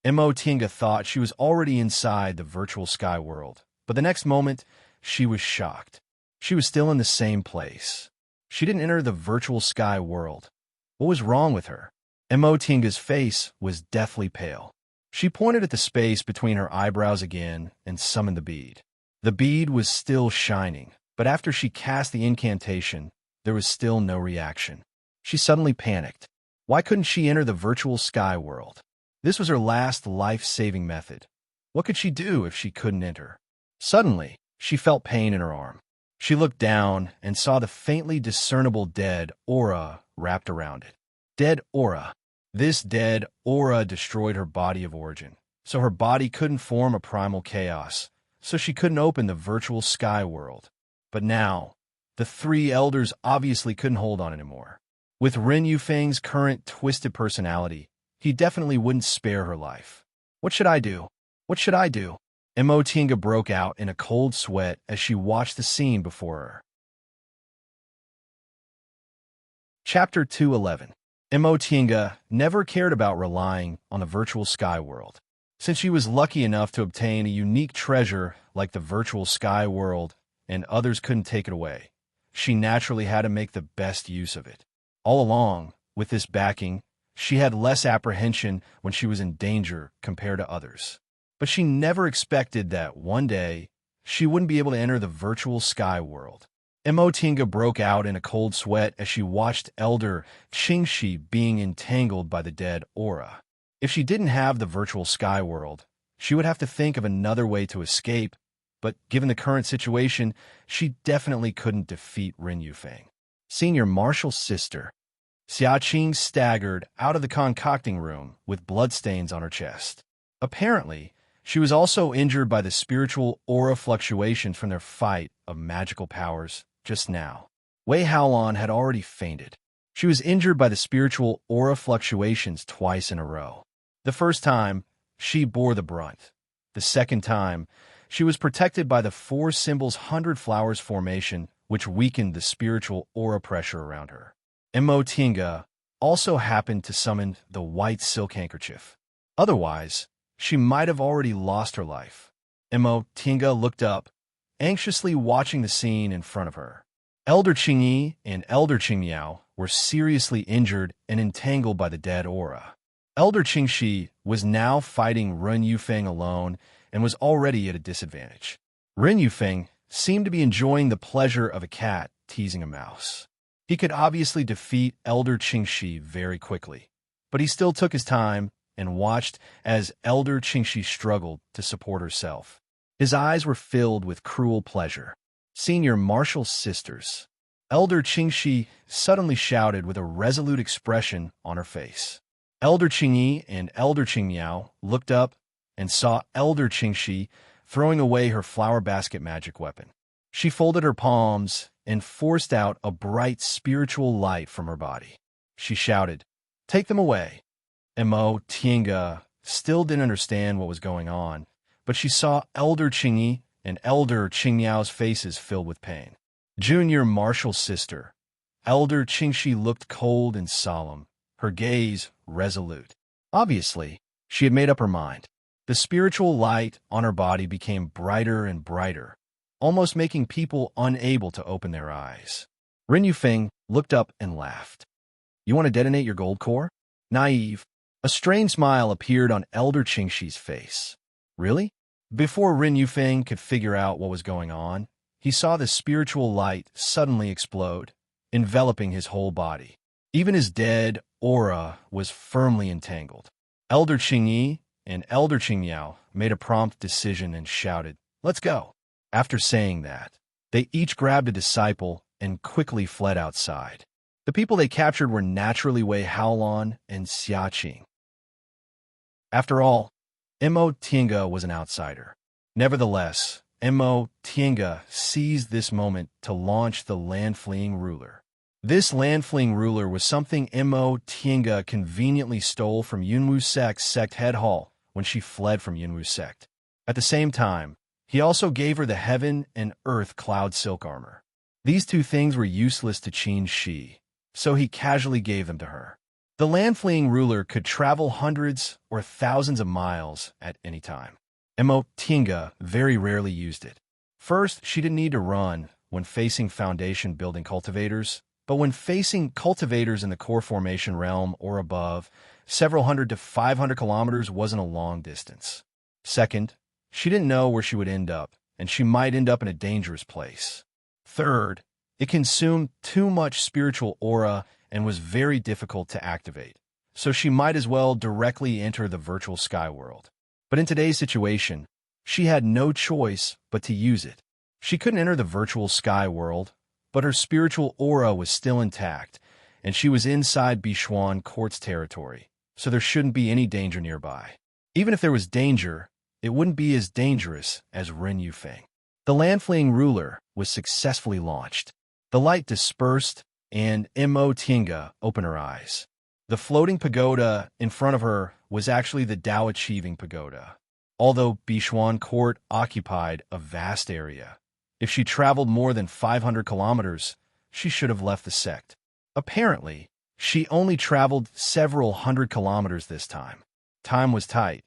Immo Tinga thought she was already inside the virtual sky world, but the next moment, she was shocked. She was still in the same place. She didn't enter the virtual sky world. What was wrong with her? Immo Tinga's face was deathly pale. She pointed at the space between her eyebrows again and summoned the bead. The bead was still shining, but after she cast the incantation, there was still no reaction. She suddenly panicked. Why couldn't she enter the virtual sky world? This was her last life-saving method. What could she do if she couldn't enter? Suddenly, she felt pain in her arm. She looked down and saw the faintly discernible dead aura wrapped around it. Dead aura. This dead aura destroyed her body of origin, so her body couldn't form a primal chaos, so she couldn't open the virtual sky world. But now, the three elders obviously couldn't hold on anymore. With Ren Yufeng's current twisted personality, he definitely wouldn't spare her life. What should I do? What should I do? Immo Tinga broke out in a cold sweat as she watched the scene before her. Chapter 211. Immo Tinga never cared about relying on the virtual sky world. Since she was lucky enough to obtain a unique treasure like the virtual sky world and others couldn't take it away, she naturally had to make the best use of it. All along, with this backing, she had less apprehension when she was in danger compared to others. But she never expected that one day she wouldn't be able to enter the virtual sky world. Immo Tinga broke out in a cold sweat as she watched Elder Qingxi being entangled by the dead aura. If she didn't have the virtual sky world, she would have to think of another way to escape, but given the current situation, she definitely couldn't defeat Ren Yufeng. Senior Marshal's sister. Xiaqing staggered out of the concocting room with bloodstains on her chest. Apparently, she was also injured by the spiritual aura fluctuations from their fight of magical powers just now. Wei Haolon had already fainted. She was injured by the spiritual aura fluctuations twice in a row. The first time, she bore the brunt. The second time, she was protected by the four symbols 100 flowers formation, which weakened the spiritual aura pressure around her. Immo Tinga also happened to summon the white silk handkerchief. Otherwise, she might have already lost her life. Immo Tinga looked up, anxiously watching the scene in front of her. Elder Qingyi and Elder Qingmiao were seriously injured and entangled by the dead aura. Elder Qingxi was now fighting Ren Yufeng alone and was already at a disadvantage. Ren Yufeng seemed to be enjoying the pleasure of a cat teasing a mouse. He could obviously defeat Elder Qingxi very quickly, but he still took his time and watched as Elder Qingxi struggled to support herself. His eyes were filled with cruel pleasure. Senior Marshal's sisters. Elder Qingxi suddenly shouted with a resolute expression on her face. Elder Qingyi and Elder Qingmiao looked up and saw Elder Qingxi throwing away her flower basket magic weapon. She folded her palms and forced out a bright spiritual light from her body. She shouted, "Take them away." Immo Tinga still didn't understand what was going on, but she saw Elder Qingyi and Elder Qingmiao's faces filled with pain. Junior Marshall's sister, Elder Qingxi, looked cold and solemn, her gaze resolute. Obviously, she had made up her mind. The spiritual light on her body became brighter and brighter, almost making people unable to open their eyes. Ren Yufeng looked up and laughed. "You want to detonate your gold core?" Naive. A strange smile appeared on Elder Qingxi's face. "Really?" Before Ren Yufeng could figure out what was going on, he saw the spiritual light suddenly explode, enveloping his whole body. Even his dead aura was firmly entangled. Elder Qingyi and Elder Qingmiao made a prompt decision and shouted, "Let's go!" After saying that, they each grabbed a disciple and quickly fled outside. The people they captured were naturally Wei Haolan and Xia Qing. After all, Mo Tiange was an outsider. Nevertheless, Mo Tiange seized this moment to launch the land-fleeing ruler. This land-fleeing ruler was something Mo Tiange conveniently stole from Yunwu Sect's sect head hall when she fled from Yunwu Sect. At the same time, he also gave her the heaven and earth cloud silk armor. These two things were useless to Qin Shi, so he casually gave them to her. The land-fleeing ruler could travel hundreds or thousands of miles at any time. Mo Tiange very rarely used it. First, she didn't need to run when facing foundation-building cultivators, but when facing cultivators in the core formation realm or above, several hundred to 500 kilometers wasn't a long distance. Second, she didn't know where she would end up, and she might end up in a dangerous place. Third, it consumed too much spiritual aura and was very difficult to activate, so she might as well directly enter the virtual sky world. But in today's situation, she had no choice but to use it. She couldn't enter the virtual sky world, but her spiritual aura was still intact, and she was inside Bishuan Court's territory, so there shouldn't be any danger nearby. Even if there was danger, it wouldn't be as dangerous as Ren Yufeng. The land-fleeing ruler was successfully launched. The light dispersed, and Mo Tiange opened her eyes. The floating pagoda in front of her was actually the Dao-achieving pagoda. Although Bishuan Court occupied a vast area, if she traveled more than 500 kilometers, she should have left the sect. Apparently, she only traveled several hundred kilometers this time. Time was tight,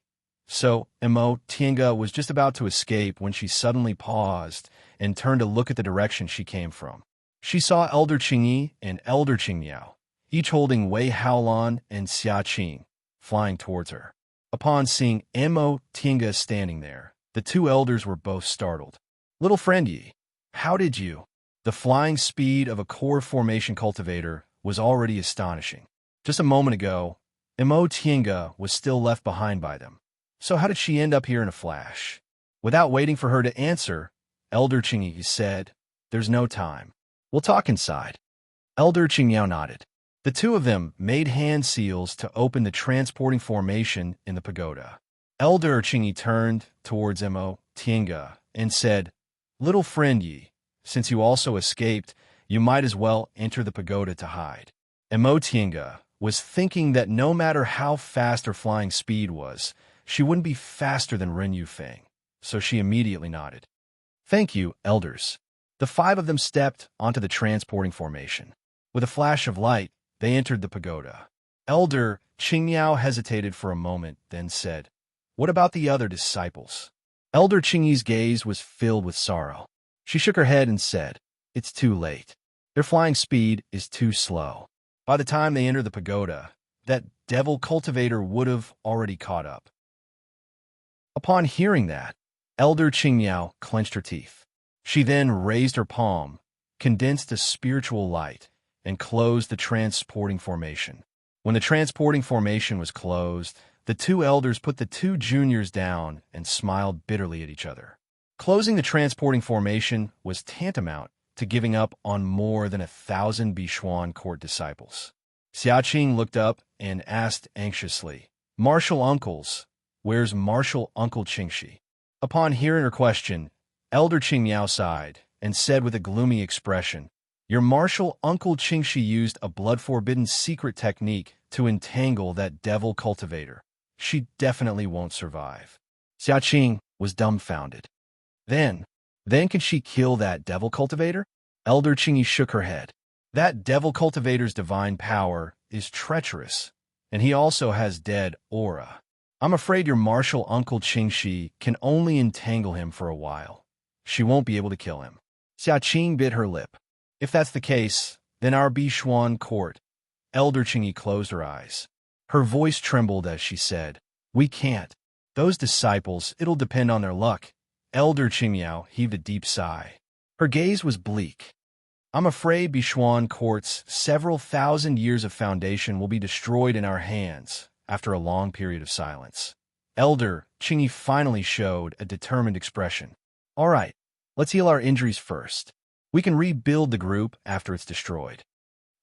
so Mo Tiange was just about to escape when she suddenly paused and turned to look at the direction she came from. She saw Elder Qingyi and Elder Qingmiao, each holding Wei Haolan and Xia Qing, flying towards her. Upon seeing Mo Tiange standing there, the two elders were both startled. "Little friend Yi, how did you?" The flying speed of a core formation cultivator was already astonishing. Just a moment ago, Mo Tiange was still left behind by them. So how did she end up here in a flash? Without waiting for her to answer, Elder Qingyi said, "There's no time. We'll talk inside." Elder Qingmiao nodded. The two of them made hand seals to open the transporting formation in the pagoda. Elder Qingyi turned towards Mo Tiange and said, "Little friend Yi, since you also escaped, you might as well enter the pagoda to hide." Mo Tiange was thinking that no matter how fast her flying speed was, she wouldn't be faster than Ren Yufeng, so she immediately nodded. "Thank you, elders." The five of them stepped onto the transporting formation. With a flash of light, they entered the pagoda. Elder Qingmiao hesitated for a moment, then said, "What about the other disciples?" Elder Qingyi's gaze was filled with sorrow. She shook her head and said, "It's too late. Their flying speed is too slow. By the time they enter the pagoda, that devil cultivator would have already caught up." Upon hearing that, Elder Qingmiao clenched her teeth. She then raised her palm, condensed a spiritual light, and closed the transporting formation. When the transporting formation was closed, the two elders put the two juniors down and smiled bitterly at each other. Closing the transporting formation was tantamount to giving up on more than 1,000 Bishuan Court disciples. Xia Qing looked up and asked anxiously, "Martial uncles, where's Martial Uncle Qingxi?" Upon hearing her question, Elder Qingmiao sighed and said with a gloomy expression, "Your martial Uncle Qingxi used a blood-forbidden secret technique to entangle that devil cultivator. She definitely won't survive." Xia Qing was dumbfounded. Then can she kill that devil cultivator? Elder Qingyi shook her head. That devil cultivator's divine power is treacherous, and he also has dead aura. I'm afraid your martial uncle Qingxi can only entangle him for a while. She won't be able to kill him. Xia Qing bit her lip. If that's the case, then our Bishuan court. Elder Qingyi closed her eyes. Her voice trembled as she said, "We can't. Those disciples, it'll depend on their luck." Elder Qingmiao heaved a deep sigh. Her gaze was bleak. I'm afraid Bishuan court's several thousand years of foundation will be destroyed in our hands after a long period of silence. Elder Qingyi finally showed a determined expression. All right, let's heal our injuries first. We can rebuild the group after it's destroyed.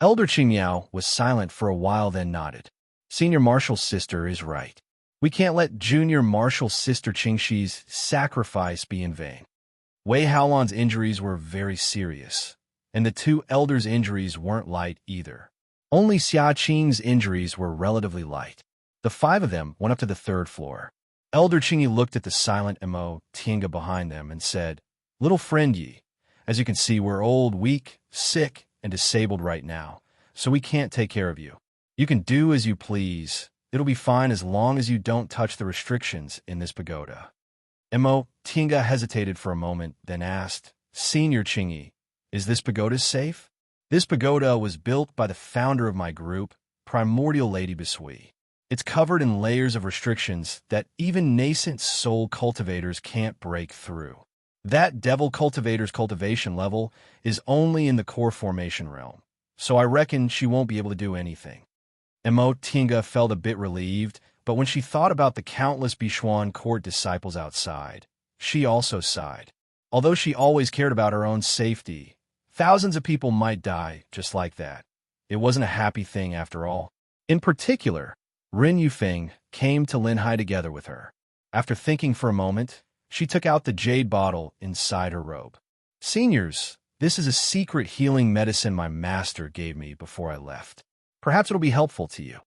Elder Qingmiao was silent for a while, then nodded. Senior Marshal's sister is right. We can't let Junior Marshal's sister Qingxi's sacrifice be in vain. Wei Haolan's injuries were very serious, and the two elders' injuries weren't light either. Only Xia Qing's injuries were relatively light. The five of them went up to the third floor. Elder Qingyi looked at the silent Mo Tinga behind them and said, "Little friend Yi, as you can see, we're old, weak, sick, and disabled right now, so we can't take care of you. You can do as you please. It'll be fine as long as you don't touch the restrictions in this pagoda." Mo Tinga hesitated for a moment, then asked, "Senior Qingyi, is this pagoda safe?" This pagoda was built by the founder of my group, Primordial Lady Bisui. It's covered in layers of restrictions that even nascent soul cultivators can't break through. That devil cultivator's cultivation level is only in the core formation realm, so I reckon she won't be able to do anything. Mo Tinga felt a bit relieved, but when she thought about the countless Bishuan court disciples outside, she also sighed. Although she always cared about her own safety, thousands of people might die just like that. It wasn't a happy thing after all. In particular, Rin Yufeng came to Linhai together with her. After thinking for a moment, she took out the jade bottle inside her robe. "Seniors, this is a secret healing medicine my master gave me before I left. Perhaps it'll be helpful to you.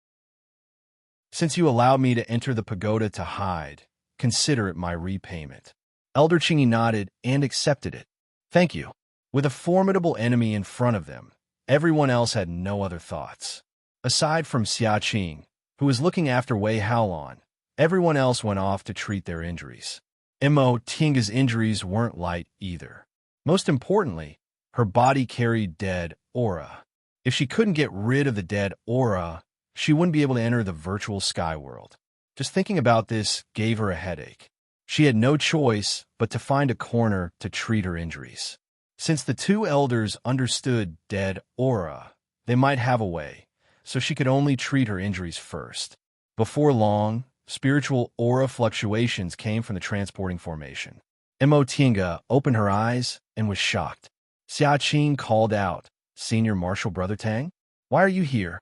Since you allowed me to enter the pagoda to hide, consider it my repayment." Elder Qingyi nodded and accepted it. "Thank you." With a formidable enemy in front of them, everyone else had no other thoughts. Aside from Xia Qing, who was looking after Wei Haolan, everyone else went off to treat their injuries. Mo Tinga's injuries weren't light either. Most importantly, her body carried dead aura. If she couldn't get rid of the dead aura, she wouldn't be able to enter the virtual sky world. Just thinking about this gave her a headache. She had no choice but to find a corner to treat her injuries. Since the two elders understood dead aura, they might have a way, so she could only treat her injuries first. Before long, spiritual aura fluctuations came from the transporting formation. Mo Tinga opened her eyes and was shocked. Xia Qing called out, "Senior Marshal Brother Tang, why are you here?"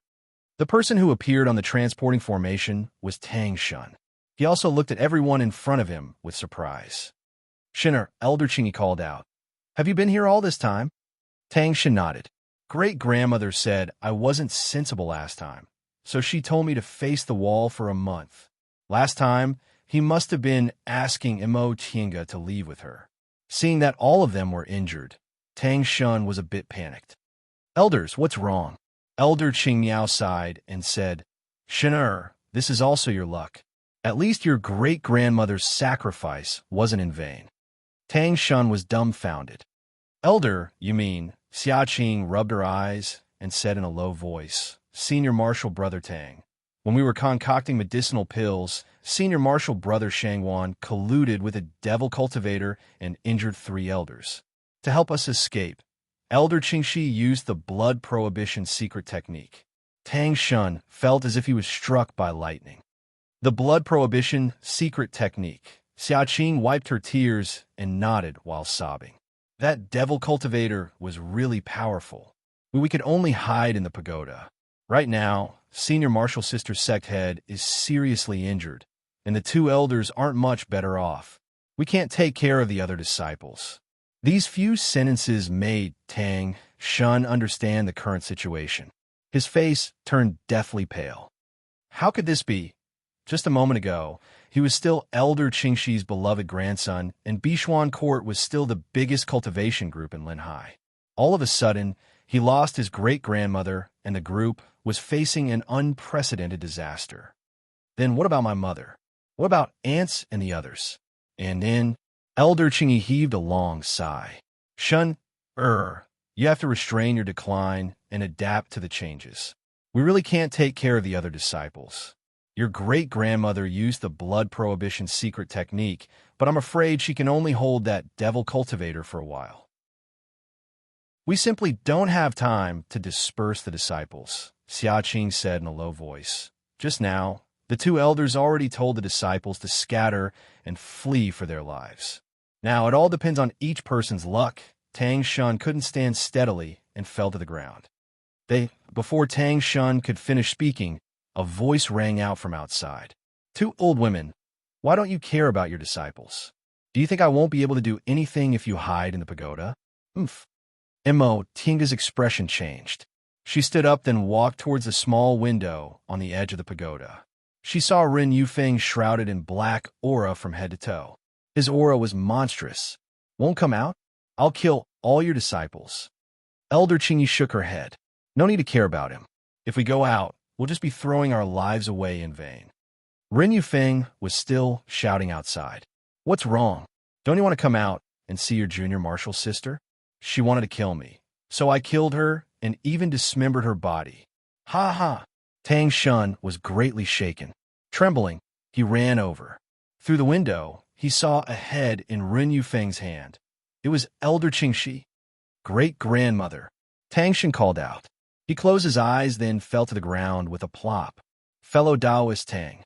The person who appeared on the transporting formation was Tang Shun. He also looked at everyone in front of him with surprise. "Shinner," Elder Qingyi called out, "have you been here all this time?" Tang Shun nodded. "Great-grandmother said I wasn't sensible last time, so she told me to face the wall for a month. Last time, he must have been asking Mo Tinga to leave with her." Seeing that all of them were injured, Tang Shun was a bit panicked. "Elders, what's wrong?" Elder Qingmiao sighed and said, "Shinner, this is also your luck. At least your great-grandmother's sacrifice wasn't in vain." Tang Shun was dumbfounded. "Elder, you mean?" Xia Qing rubbed her eyes and said in a low voice, "Senior Marshal Brother Tang, when we were concocting medicinal pills, Senior Marshal Brother Shangwan colluded with a devil cultivator and injured 3 elders. To help us escape, Elder Qingxi used the blood prohibition secret technique." Tang Shun felt as if he was struck by lightning. The blood prohibition secret technique. Xia Qing wiped her tears and nodded while sobbing. That devil cultivator was really powerful. We could only hide in the pagoda. Right now, Senior Marshal Sister Sect Head is seriously injured, and the 2 elders aren't much better off. We can't take care of the other disciples. These few sentences made Tang Shun understand the current situation. His face turned deathly pale. How could this be? Just a moment ago, he was still Elder Qingxi's beloved grandson, and Bishuan Court was still the biggest cultivation group in Linhai. All of a sudden, he lost his great-grandmother, and the group was facing an unprecedented disaster. Then what about my mother? What about aunts and the others? And then, Elder Qingyi heaved a long sigh. Shun, you have to restrain your decline and adapt to the changes. We really can't take care of the other disciples. Your great-grandmother used the blood prohibition secret technique, but I'm afraid she can only hold that devil cultivator for a while. We simply don't have time to disperse the disciples, Xiaqing said in a low voice. Just now, the two elders already told the disciples to scatter and flee for their lives. Now, it all depends on each person's luck. Tang Shun couldn't stand steadily and fell to the ground. Before Tang Shun could finish speaking, a voice rang out from outside. Two old women, why don't you care about your disciples? Do you think I won't be able to do anything if you hide in the pagoda? Mo Tinga's expression changed. She stood up, then walked towards a small window on the edge of the pagoda. She saw Ren Yufeng shrouded in black aura from head to toe. His aura was monstrous. Won't come out? I'll kill all your disciples. Elder Qingyi shook her head. No need to care about him. If we go out, we'll just be throwing our lives away in vain. Ren Yufeng was still shouting outside. What's wrong? Don't you want to come out and see your junior martial sister? She wanted to kill me, so I killed her and even dismembered her body. Ha ha! Tang Shun was greatly shaken. Trembling, he ran over. Through the window, he saw a head in Ren Yufeng's hand. It was Elder Qingxi, great-grandmother. Tang Shun called out. He closed his eyes, then fell to the ground with a plop. Fellow Taoist Tang.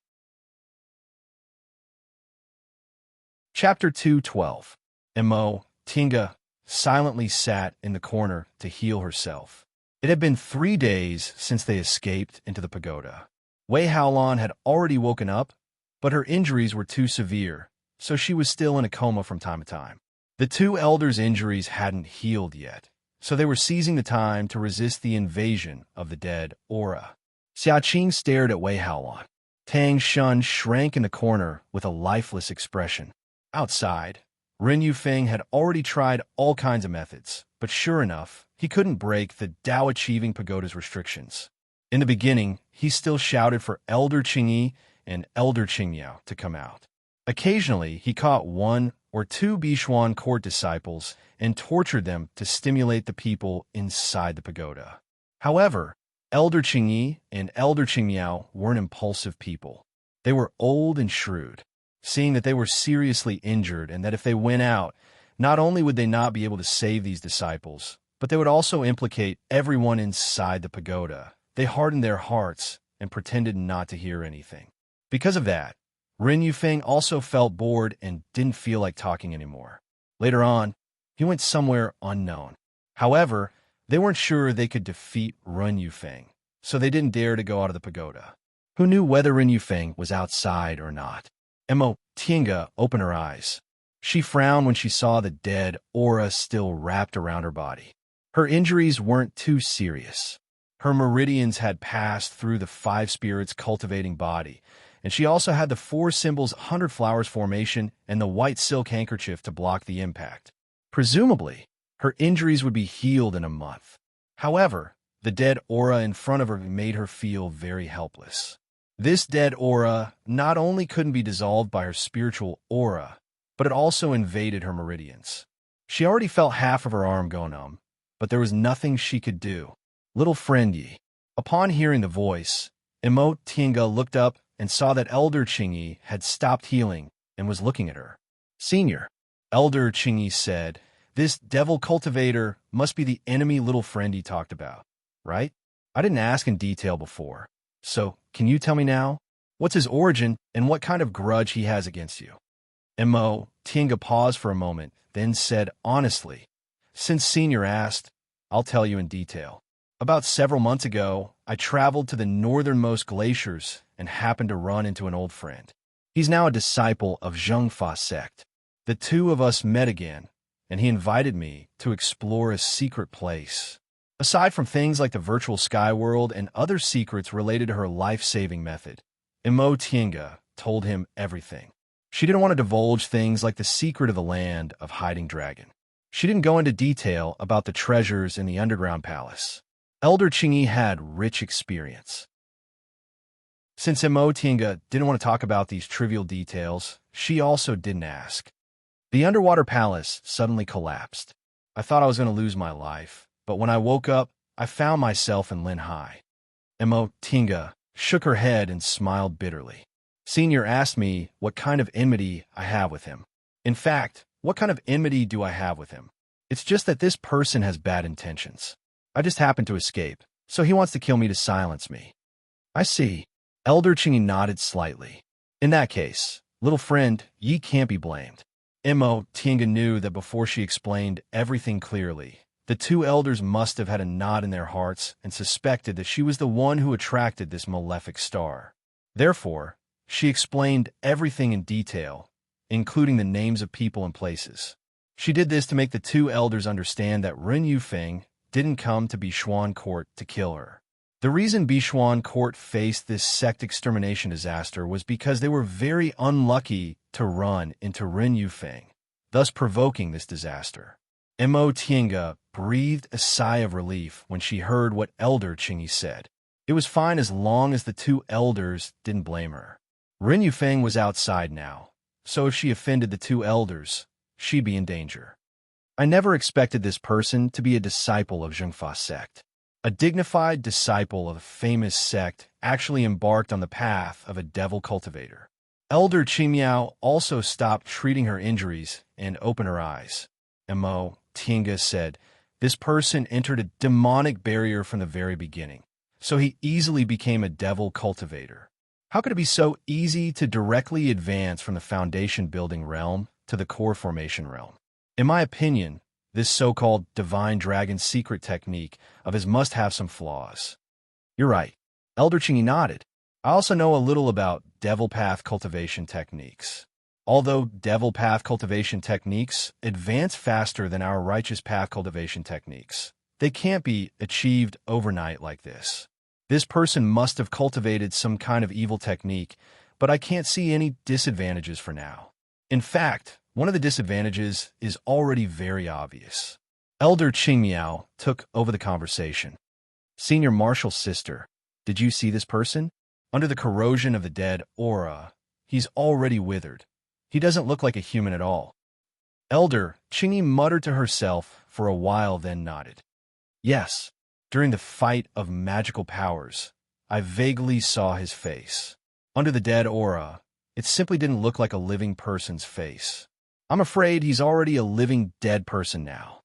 Chapter 2:12. Mo Tinga silently sat in the corner to heal herself. It had been 3 days since they escaped into the pagoda. Wei Haolan had already woken up, but her injuries were too severe, so she was still in a coma from time to time. The two elders' injuries hadn't healed yet, so they were seizing the time to resist the invasion of the dead aura. Xiaqing stared at Wei Haolan. Tang Shun shrank in the corner with a lifeless expression. Outside, Ren Yufeng had already tried all kinds of methods, but sure enough, he couldn't break the Tao-achieving pagoda's restrictions. In the beginning, he still shouted for Elder Qingyi and Elder Qingyao to come out. Occasionally, he caught 1 or 2 Bishuan court disciples and tortured them to stimulate the people inside the pagoda. However, Elder Qingyi and Elder Qingyao weren't impulsive people. They were old and shrewd, seeing that they were seriously injured and that if they went out, not only would they not be able to save these disciples, but they would also implicate everyone inside the pagoda. They hardened their hearts and pretended not to hear anything. Because of that, Ren Yufeng also felt bored and didn't feel like talking anymore. Later on, he went somewhere unknown. However, they weren't sure they could defeat Ren Yufeng, so they didn't dare to go out of the pagoda. Who knew whether Ren Yufeng was outside or not? Mo Tinga opened her eyes. She frowned when she saw the dead aura still wrapped around her body. Her injuries weren't too serious. Her meridians had passed through the 5 spirits cultivating body, and she also had the 4 symbols 100 flowers formation and the white silk handkerchief to block the impact. Presumably, her injuries would be healed in a month. However, the dead aura in front of her made her feel very helpless. This dead aura not only couldn't be dissolved by her spiritual aura, but it also invaded her meridians. She already felt half of her arm go numb, but there was nothing she could do. Little friend Yi. Upon hearing the voice, Mo Tinga looked up and saw that Elder Qingyi had stopped healing and was looking at her. Senior, Elder Qingyi said, this devil cultivator must be the enemy little friend he talked about, right? I didn't ask in detail before. So, can you tell me now? What's his origin and what kind of grudge he has against you? Mo Tinga paused for a moment, then said honestly, since Senior asked, I'll tell you in detail. About several months ago, I traveled to the northernmost glaciers and happened to run into an old friend. He's now a disciple of Zhengfa sect. The two of us met again, and he invited me to explore a secret place. Aside from things like the virtual sky world and other secrets related to her life-saving method, Imo Tienga told him everything. She didn't want to divulge things like the secret of the land of hiding dragon. She didn't go into detail about the treasures in the underground palace. Elder Qingyi had rich experience. Since Imo Tienga didn't want to talk about these trivial details, she also didn't ask. The underwater palace suddenly collapsed. I thought I was going to lose my life, but when I woke up, I found myself in Linhai. Imo Tienga shook her head and smiled bitterly. Senior asked me what kind of enmity I have with him. In fact, what kind of enmity do I have with him? It's just that this person has bad intentions. I just happened to escape, so he wants to kill me to silence me. I see. Elder Qingyi nodded slightly. In that case, little friend, ye can't be blamed. Imo Tienga knew that before she explained everything clearly, the two elders must have had a knot in their hearts and suspected that she was the one who attracted this malefic star. Therefore, she explained everything in detail, including the names of people and places. She did this to make the two elders understand that Ren Yufeng didn't come to Bishuan Court to kill her. The reason Bishuan Court faced this sect extermination disaster was because they were very unlucky to run into Ren Yufeng, thus provoking this disaster. Imo Tienga breathed a sigh of relief when she heard what Elder Qingyi said. It was fine as long as the two elders didn't blame her. Ren Yufeng was outside now, so if she offended the two elders, she'd be in danger. I never expected this person to be a disciple of Zhengfa sect. A dignified disciple of a famous sect actually embarked on the path of a devil cultivator. Elder Qimiao also stopped treating her injuries and opened her eyes. Imo Tienga said, this person entered a demonic barrier from the very beginning, so he easily became a devil cultivator. How could it be so easy to directly advance from the foundation building realm to the core formation realm? In my opinion, this so-called divine dragon secret technique of his must have some flaws. You're right. Elder Qingyi nodded. I also know a little about devil path cultivation techniques. Although devil path cultivation techniques advance faster than our righteous path cultivation techniques, they can't be achieved overnight like this. This person must have cultivated some kind of evil technique, but I can't see any disadvantages for now. In fact, one of the disadvantages is already very obvious. Elder Qingmiao took over the conversation. Senior Marshal's sister, did you see this person? Under the corrosion of the dead aura, he's already withered. He doesn't look like a human at all. Elder Qingyi muttered to herself for a while, then nodded. Yes, during the fight of magical powers, I vaguely saw his face. Under the dead aura, it simply didn't look like a living person's face. I'm afraid he's already a living dead person now.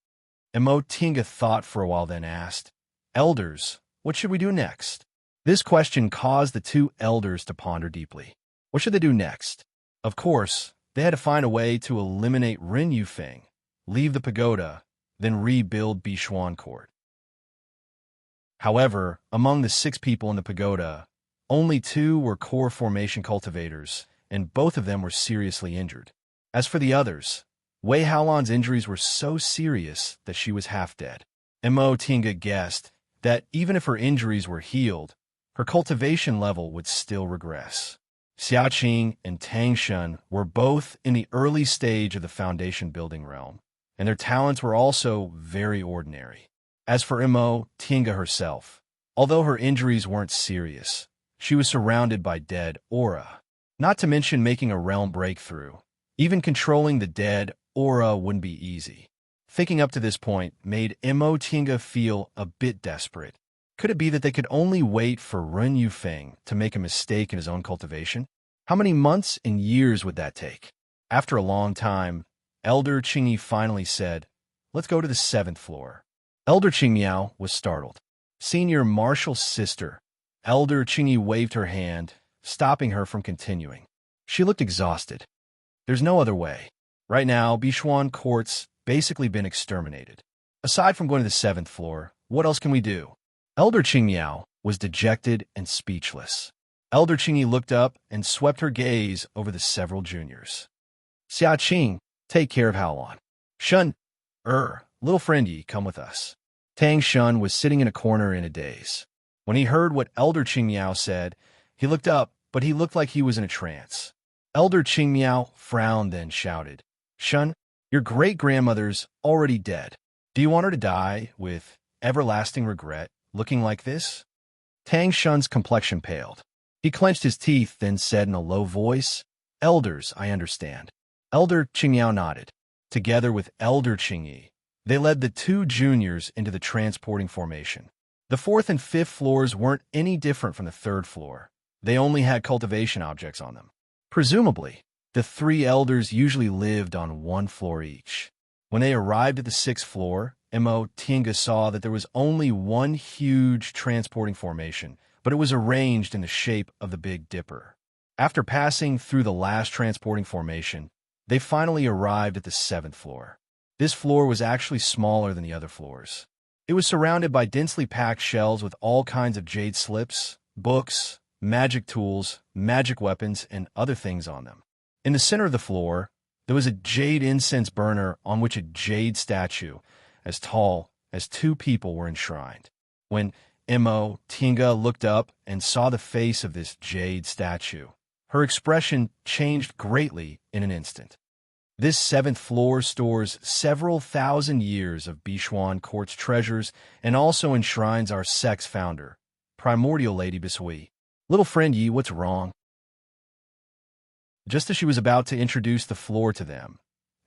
Imo Tienga thought for a while, then asked, Elders, what should we do next? This question caused the two elders to ponder deeply. What should they do next? Of course, they had to find a way to eliminate Ren Yufeng, leave the pagoda, then rebuild Bishuan Court. However, among the 6 people in the pagoda, only 2 were core formation cultivators, and both of them were seriously injured. As for the others, Wei Haolan's injuries were so serious that she was half dead. Imo Tienga guessed that even if her injuries were healed, her cultivation level would still regress. Xiaqing and Tang Shun were both in the early stage of the foundation building realm, and their talents were also very ordinary. As for Imo Tienga herself, although her injuries weren't serious, she was surrounded by dead aura. Not to mention making a realm breakthrough. Even controlling the dead aura wouldn't be easy. Thinking up to this point made Imo Tienga feel a bit desperate. Could it be that they could only wait for Ren Yufeng to make a mistake in his own cultivation? How many months and years would that take? After a long time, Elder Qingyi finally said, let's go to the 7th floor. Elder Qingmiao was startled. Senior Marshal's sister, Elder Qingyi waved her hand, stopping her from continuing. She looked exhausted. There's no other way. Right now, Bishuan Court's basically been exterminated. Aside from going to the 7th floor, what else can we do? Elder Qingmiao was dejected and speechless. Elder Qingyi looked up and swept her gaze over the several juniors. Xiaqing, take care of Haolan. Shun, little friendy, come with us. Tang Shun was sitting in a corner in a daze. When he heard what Elder Qingmiao said, he looked up but he looked like he was in a trance. Elder Qingmiao frowned, then shouted, "Shun, your great-grandmother's already dead. Do you want her to die with everlasting regret, looking like this?" Tang Shun's complexion paled. He clenched his teeth, then said in a low voice, "Elders, I understand." Elder Qingmiao nodded. Together with Elder Qingyi, they led the two juniors into the transporting formation. The fourth and fifth floors weren't any different from the third floor. They only had cultivation objects on them. Presumably, the three elders usually lived on one floor each. When they arrived at the sixth floor, Mo Tiange saw that there was only one huge transporting formation, but it was arranged in the shape of the Big Dipper. After passing through the last transporting formation, they finally arrived at the seventh floor. This floor was actually smaller than the other floors. It was surrounded by densely packed shelves with all kinds of jade slips, books, magic tools, magic weapons, and other things on them. In the center of the floor, there was a jade incense burner on which a jade statue, as tall as two people, were enshrined. When Mo Tiange looked up and saw the face of this jade statue, her expression changed greatly in an instant. This seventh floor stores several thousand years of Bishuan Court's treasures and also enshrines our sect's founder, Primordial Lady Bisui. "Little friend Yi, what's wrong?" Just as she was about to introduce the floor to them,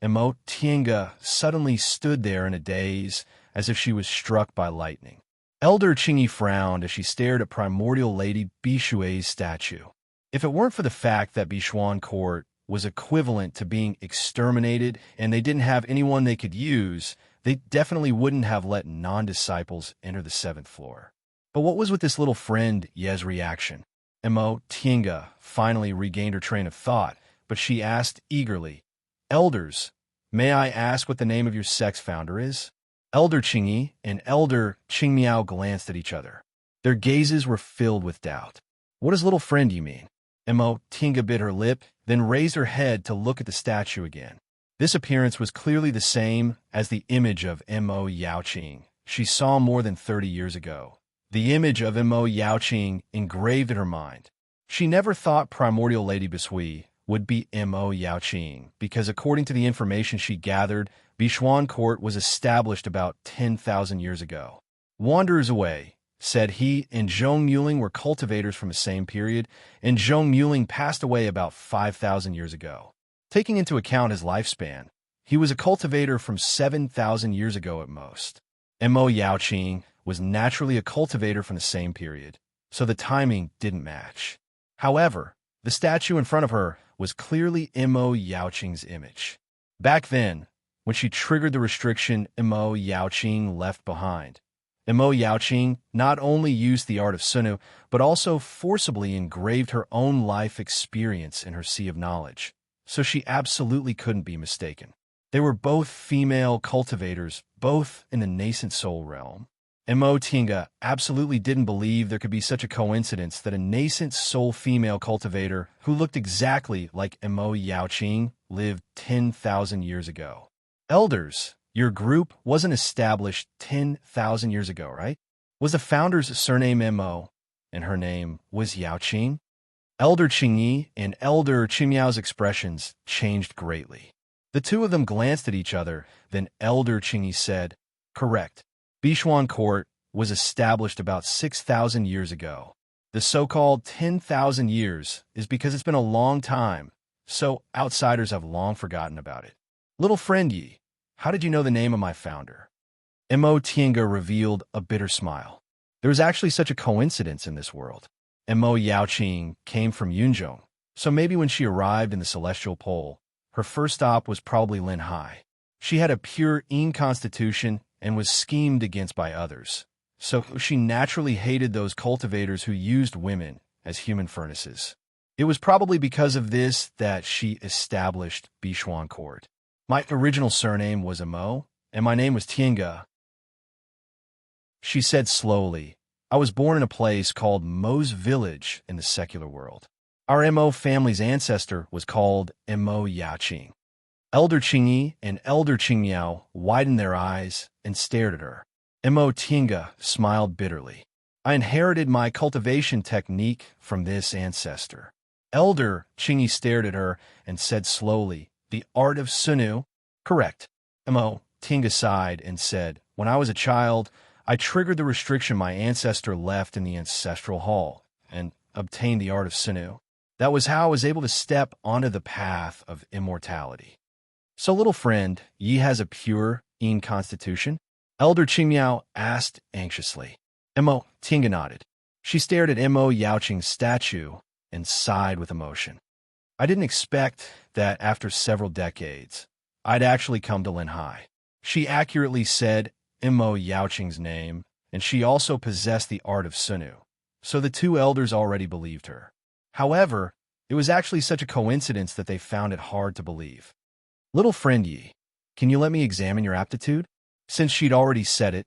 Mo Tiange suddenly stood there in a daze, as if she was struck by lightning. Elder Qingyi frowned as she stared at Primordial Lady Bishui's statue. If it weren't for the fact that Bishuan Court was equivalent to being exterminated and they didn't have anyone they could use, they definitely wouldn't have let non-disciples enter the seventh floor. But what was with this little friend Ye's reaction? Mo Tiange finally regained her train of thought, but she asked eagerly, "Elders, may I ask what the name of your sect's founder is?" Elder Qingyi and Elder Qingmiao glanced at each other. Their gazes were filled with doubt. "What does little friend you mean?" Mo Tiange bit her lip, then raised her head to look at the statue again. This appearance was clearly the same as the image of Mo Yaoqing she saw more than 30 years ago. The image of Mo Yaoqing engraved in her mind. She never thought Primordial Lady Bisui would be Mo Yaoqing, because according to the information she gathered, Bishuan Court was established about 10,000 years ago. "Wanderers away," said he, and Zhong Muling were cultivators from the same period, and Zhong Muling passed away about 5,000 years ago. Taking into account his lifespan, he was a cultivator from 7,000 years ago at most. Mo Yaoqing was naturally a cultivator from the same period, so the timing didn't match. However, the statue in front of her was clearly Mo Yaoqing's image. Back then, when she triggered the restriction Mo Yaoqing left behind, Mo Yaoqing not only used the art of Sunu, but also forcibly engraved her own life experience in her sea of knowledge, so she absolutely couldn't be mistaken. They were both female cultivators, both in the nascent soul realm. Mo Tiange absolutely didn't believe there could be such a coincidence that a nascent soul female cultivator who looked exactly like Mo Yaoqing lived 10,000 years ago. "Elders, your group wasn't established 10,000 years ago, right? Was the founder's surname Mo, and her name was Yaoqing?" Elder Qingyi and Elder Qingmiao's expressions changed greatly. The two of them glanced at each other, then Elder Qingyi said, "Correct. Bishuan Court was established about 6,000 years ago. The so-called 10,000 years is because it's been a long time, so outsiders have long forgotten about it. Little friend Yi, how did you know the name of my founder?" Mo Tiange revealed a bitter smile. There was actually such a coincidence in this world. Mo Yaoqing came from Yunzhong, so maybe when she arrived in the Celestial Pole, her first stop was probably Linhai. She had a pure Yin constitution and was schemed against by others, so she naturally hated those cultivators who used women as human furnaces. It was probably because of this that she established Bishuan Court. "My original surname was Mo, and my name was Tiange," she said slowly. "I was born in a place called Mo's Village in the secular world. Our Mo family's ancestor was called Mo Yaoqing." Elder Qingyi and Elder Qingmiao widened their eyes and stared at her. Mo Tiange smiled bitterly. "I inherited my cultivation technique from this ancestor. Elder Qingyi stared at her and said slowly, "The art of Sunu?" "Correct." Mo Tinga sighed and said, "When I was a child, I triggered the restriction my ancestor left in the ancestral hall and obtained the art of Sunu. That was how I was able to step onto the path of immortality." "So, little friend, Yi has a pure Yin constitution?" Elder Qingmiao asked anxiously. Mo Tinga nodded. She stared at Mo Yaoqing's statue and sighed with emotion. "I didn't expect that after several decades, I'd actually come to Linhai." She accurately said Mo Yaoqing's name, and she also possessed the art of Sunu, so the two elders already believed her. However, it was actually such a coincidence that they found it hard to believe. "Little friend Yi, can you let me examine your aptitude?" Since she'd already said it,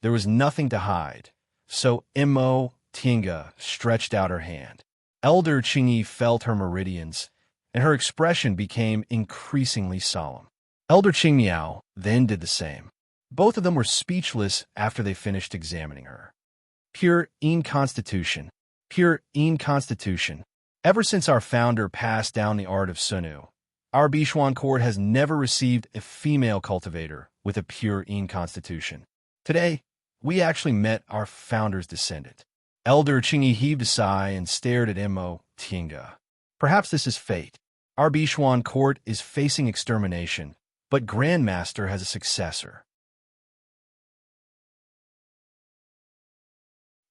there was nothing to hide, so Mo Tinga stretched out her hand. Elder Qingyi felt her meridians, and her expression became increasingly solemn. Elder Qingmiao then did the same. Both of them were speechless after they finished examining her. "Pure Yin constitution. Pure Yin constitution. Ever since our founder passed down the art of Sunu, our Bishuan court has never received a female cultivator with a pure Yin constitution. Today, we actually met our founder's descendant." Elder Qingyi heaved a sigh and stared at Mo Tinga. "Perhaps this is fate. Our Bishuan court is facing extermination, but Grandmaster has a successor."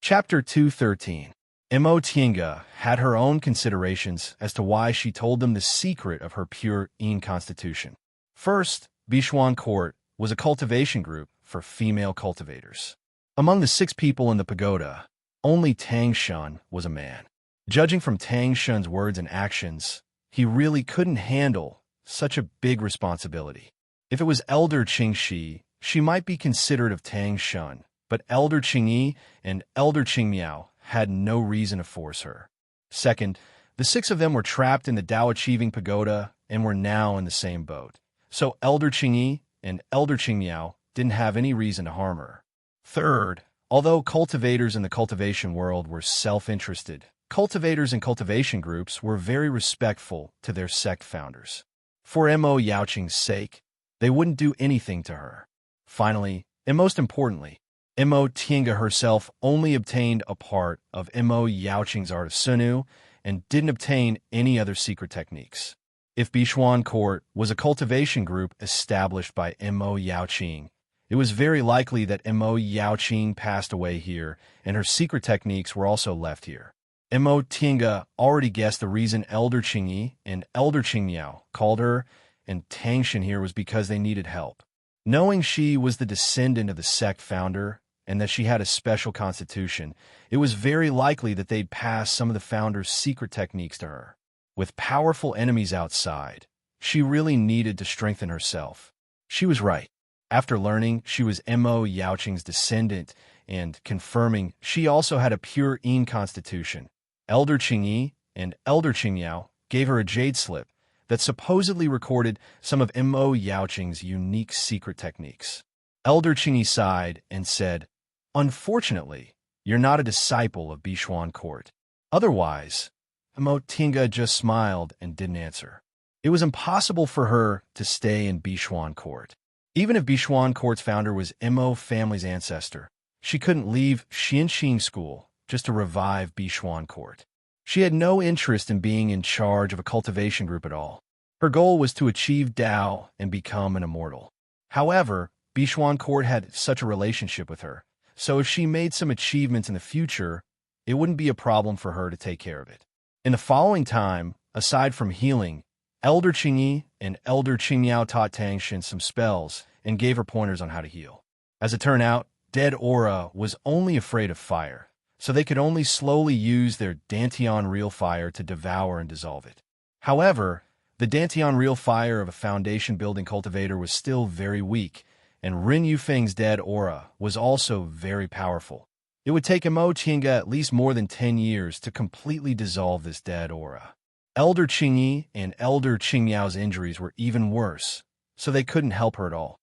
Chapter 213. Mo Tinga had her own considerations as to why she told them the secret of her pure Yin constitution. First, Bishuan court was a cultivation group for female cultivators. Among the 6 people in the pagoda, only Tang Shun was a man. Judging from Tang Shun's words and actions, he really couldn't handle such a big responsibility. If it was Elder Qingxi, she might be considerate of Tang Shun, but Elder Qingyi and Elder Qingmiao had no reason to force her. Second, the 6 of them were trapped in the Dao Achieving Pagoda and were now in the same boat, so Elder Qingyi and Elder Qingmiao didn't have any reason to harm her. Third, although cultivators in the cultivation world were self-interested, cultivators and cultivation groups were very respectful to their sect founders. For Mo Yaoqing's sake, they wouldn't do anything to her. Finally, and most importantly, Mo Tinga herself only obtained a part of Mo Yaoqing's art of Sunu and didn't obtain any other secret techniques. If Bishuan court was a cultivation group established by Mo Yaoqing, it was very likely that Mo Yaoqing passed away here, and her secret techniques were also left here. Mo Tinga already guessed the reason Elder Qingyi and Elder Qingmiao called her, and Tangshan here was because they needed help. Knowing she was the descendant of the sect founder, and that she had a special constitution, it was very likely that they'd pass some of the founder's secret techniques to her. With powerful enemies outside, she really needed to strengthen herself. She was right. After learning she was Mo Yaoqing's descendant and confirming she also had a pure Yin constitution, Elder Qingyi and Elder Qingmiao gave her a jade slip that supposedly recorded some of Mo Yaoqing's unique secret techniques. Elder Qingyi sighed and said, "Unfortunately, you're not a disciple of Bishuan court. Otherwise," Mo Tinga just smiled and didn't answer. It was impossible for her to stay in Bishuan court. Even if Bishuan court's founder was Mo family's ancestor, she couldn't leave Xianxing school just to revive Bishuan court. She had no interest in being in charge of a cultivation group at all. Her goal was to achieve Dao and become an immortal. However, Bishuan court had such a relationship with her, so if she made some achievements in the future, it wouldn't be a problem for her to take care of it. In the following time, aside from healing, Elder Qingyi and Elder Qingmiao taught Tangshan some spells and gave her pointers on how to heal. As it turned out, Dead Aura was only afraid of fire, so they could only slowly use their Dantian real fire to devour and dissolve it. However, the Dantian real fire of a foundation-building cultivator was still very weak, and Rin Yufeng's Dead Aura was also very powerful. It would take Mo Tinga at least more than 10 years to completely dissolve this Dead Aura. Elder Qingyi and Elder Qingmiao's injuries were even worse, so they couldn't help her at all.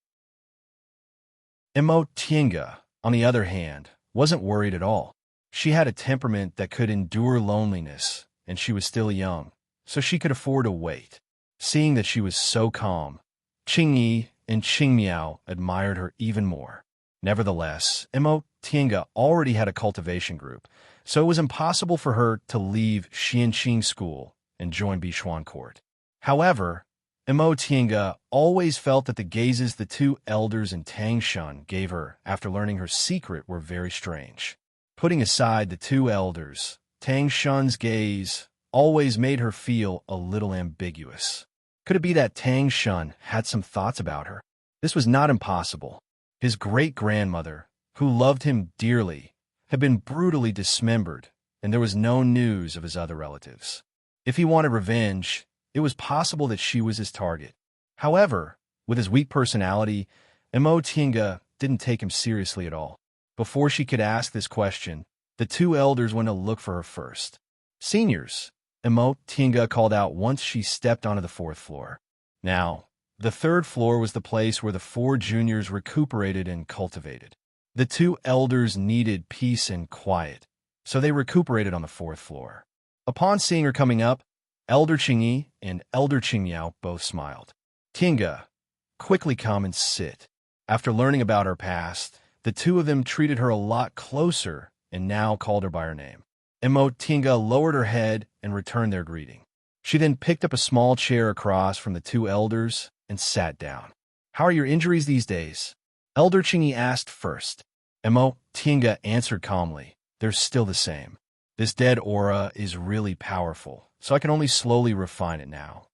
Mo Tinga, on the other hand, wasn't worried at all. She had a temperament that could endure loneliness, and she was still young, so she could afford to wait. Seeing that she was so calm, Qingyi and Qingmiao admired her even more. Nevertheless, Mo Tiange already had a cultivation group, so it was impossible for her to leave Xianqing School and join Bishuan Court. However, Mo Tiange always felt that the gazes the two elders in Tangshan gave her after learning her secret were very strange. Putting aside the two elders, Tangshan's gaze always made her feel a little ambiguous. Could it be that Tangshan had some thoughts about her? This was not impossible. His great-grandmother, who loved him dearly, had been brutally dismembered, and there was no news of his other relatives. If he wanted revenge, it was possible that she was his target. However, with his weak personality, Mo Tiange didn't take him seriously at all. Before she could ask this question, the two elders went to look for her first. Seniors, Mo Tiange called out once she stepped onto the fourth floor. Now, the third floor was the place where the four juniors recuperated and cultivated. The two elders needed peace and quiet, so they recuperated on the fourth floor. Upon seeing her coming up, Elder Qingyi and Elder Qingmiao both smiled. Tiange, quickly come and sit. After learning about her past, the two of them treated her a lot closer and now called her by her name. Mo Tiange lowered her head and returned their greeting. She then picked up a small chair across from the two elders and sat down. How are your injuries these days? Elder Qingyi asked first. Mo Tiange answered calmly. They're still the same. This dead aura is really powerful, so I can only slowly refine it now.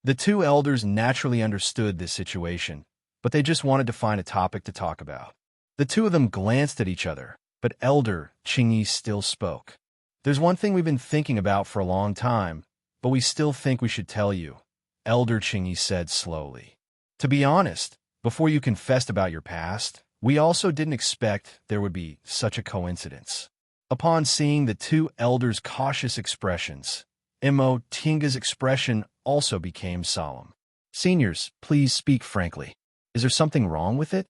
The two elders naturally understood this situation, but they just wanted to find a topic to talk about. The two of them glanced at each other, but Elder Qingyi still spoke. There's one thing we've been thinking about for a long time, but we still think we should tell you, Elder Qingyi said slowly. To be honest, before you confessed about your past, we also didn't expect there would be such a coincidence. Upon seeing the two elders' cautious expressions, Mo Tiange's expression also became solemn. Seniors, please speak frankly. Is there something wrong with it?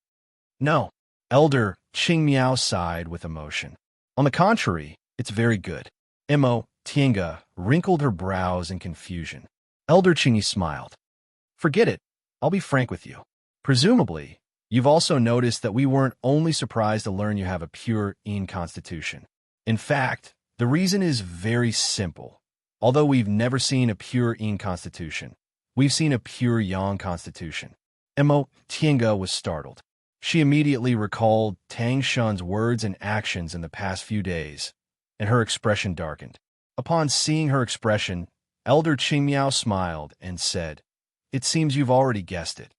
No. Elder Qingmiao sighed with emotion. On the contrary, it's very good. Mo Tiange wrinkled her brows in confusion. Elder Qingyi smiled. Forget it. I'll be frank with you. Presumably, you've also noticed that we weren't only surprised to learn you have a pure Yin constitution. In fact, the reason is very simple. Although we've never seen a pure Yin constitution, we've seen a pure Yang constitution. Mo Tiange was startled. She immediately recalled Tangshan's words and actions in the past few days, and her expression darkened. Upon seeing her expression, Elder Qingmiao smiled and said, It seems you've already guessed it.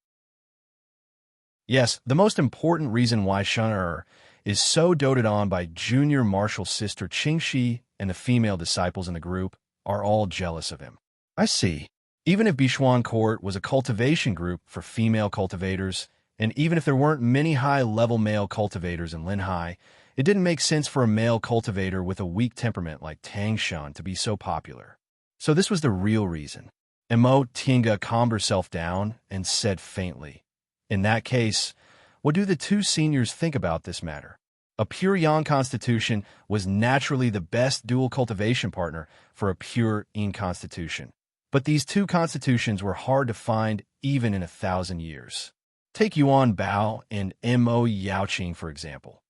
Yes, the most important reason why Shen is so doted on by junior martial sister Qingxi and the female disciples in the group are all jealous of him. I see. Even if Bishuan Court was a cultivation group for female cultivators, and even if there weren't many high-level male cultivators in Linhai, it didn't make sense for a male cultivator with a weak temperament like Tangshan to be so popular. So this was the real reason. Mo Tiange calmed herself down and said faintly, In that case, what do the two seniors think about this matter? A pure Yang constitution was naturally the best dual cultivation partner for a pure Yin constitution. But these two constitutions were hard to find even in 1,000 years. Take Yuan Bao and Mo Yaoqing, for example.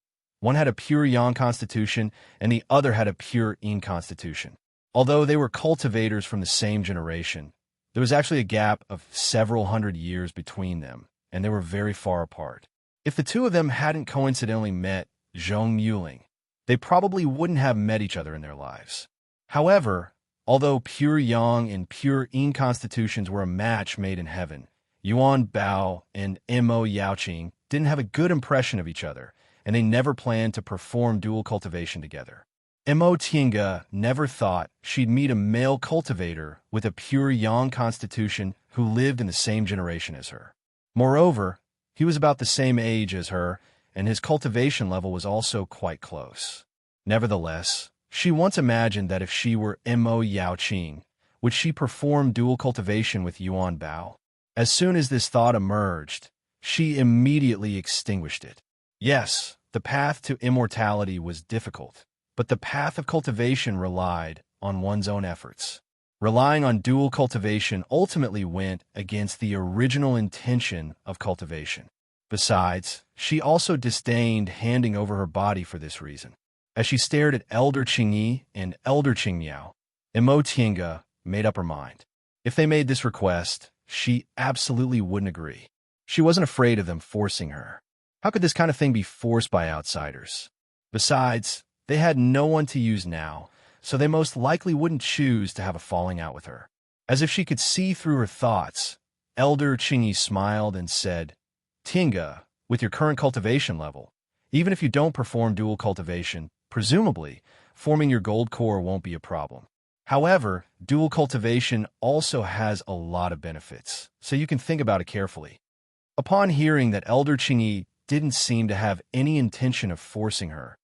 One had a pure Yang constitution, and the other had a pure Yin constitution. Although they were cultivators from the same generation, there was actually a gap of several hundred years between them, and they were very far apart. If the two of them hadn't coincidentally met Zhong Muling, they probably wouldn't have met each other in their lives. However, although pure Yang and pure Yin constitutions were a match made in heaven, Yuan Bao and Mo Yaoqing didn't have a good impression of each other, and they never planned to perform dual cultivation together. Mo Tiange never thought she'd meet a male cultivator with a pure Yang constitution who lived in the same generation as her. Moreover, he was about the same age as her, and his cultivation level was also quite close. Nevertheless, she once imagined that if she were Mo Yaoqing, would she perform dual cultivation with Yuan Bao? As soon as this thought emerged, she immediately extinguished it. Yes, the path to immortality was difficult, but the path of cultivation relied on one's own efforts. Relying on dual cultivation ultimately went against the original intention of cultivation. Besides, she also disdained handing over her body for this reason. As she stared at Elder Qingyi and Elder Qingmiao, Imo Tiange made up her mind. If they made this request, she absolutely wouldn't agree. She wasn't afraid of them forcing her. How could this kind of thing be forced by outsiders? Besides, they had no one to use now, so they most likely wouldn't choose to have a falling out with her. As if she could see through her thoughts, Elder Qingyi smiled and said, Tiange, with your current cultivation level, even if you don't perform dual cultivation, presumably, forming your gold core won't be a problem. However, dual cultivation also has a lot of benefits, so you can think about it carefully. Upon hearing that Elder Qingyi didn't seem to have any intention of forcing her,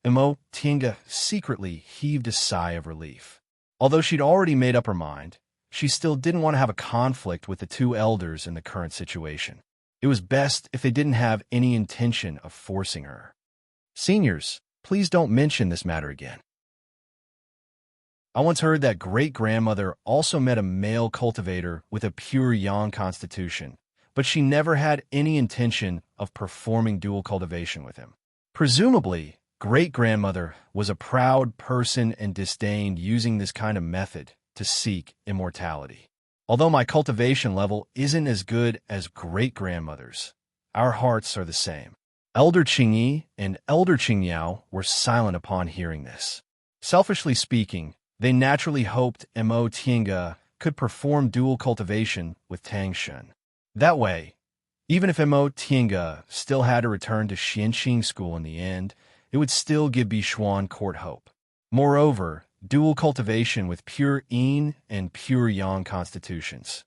Imo Tiange secretly heaved a sigh of relief. Although she'd already made up her mind, she still didn't want to have a conflict with the two elders in the current situation. It was best if they didn't have any intention of forcing her. Seniors, please don't mention this matter again. I once heard that great-grandmother also met a male cultivator with a pure yang constitution, but she never had any intention of performing dual cultivation with him. Presumably, great-grandmother was a proud person and disdained using this kind of method to seek immortality. Although my cultivation level isn't as good as great-grandmother's, our hearts are the same. Elder Qingyi and Elder Qingmiao were silent upon hearing this. Selfishly speaking, they naturally hoped Imo Tiange could perform dual cultivation with Tang Shen. That way, even if Imo Tiange still had to return to Xianqing School in the end, it would still give Bishuan Court hope. Moreover, dual cultivation with pure yin and pure yang constitutions.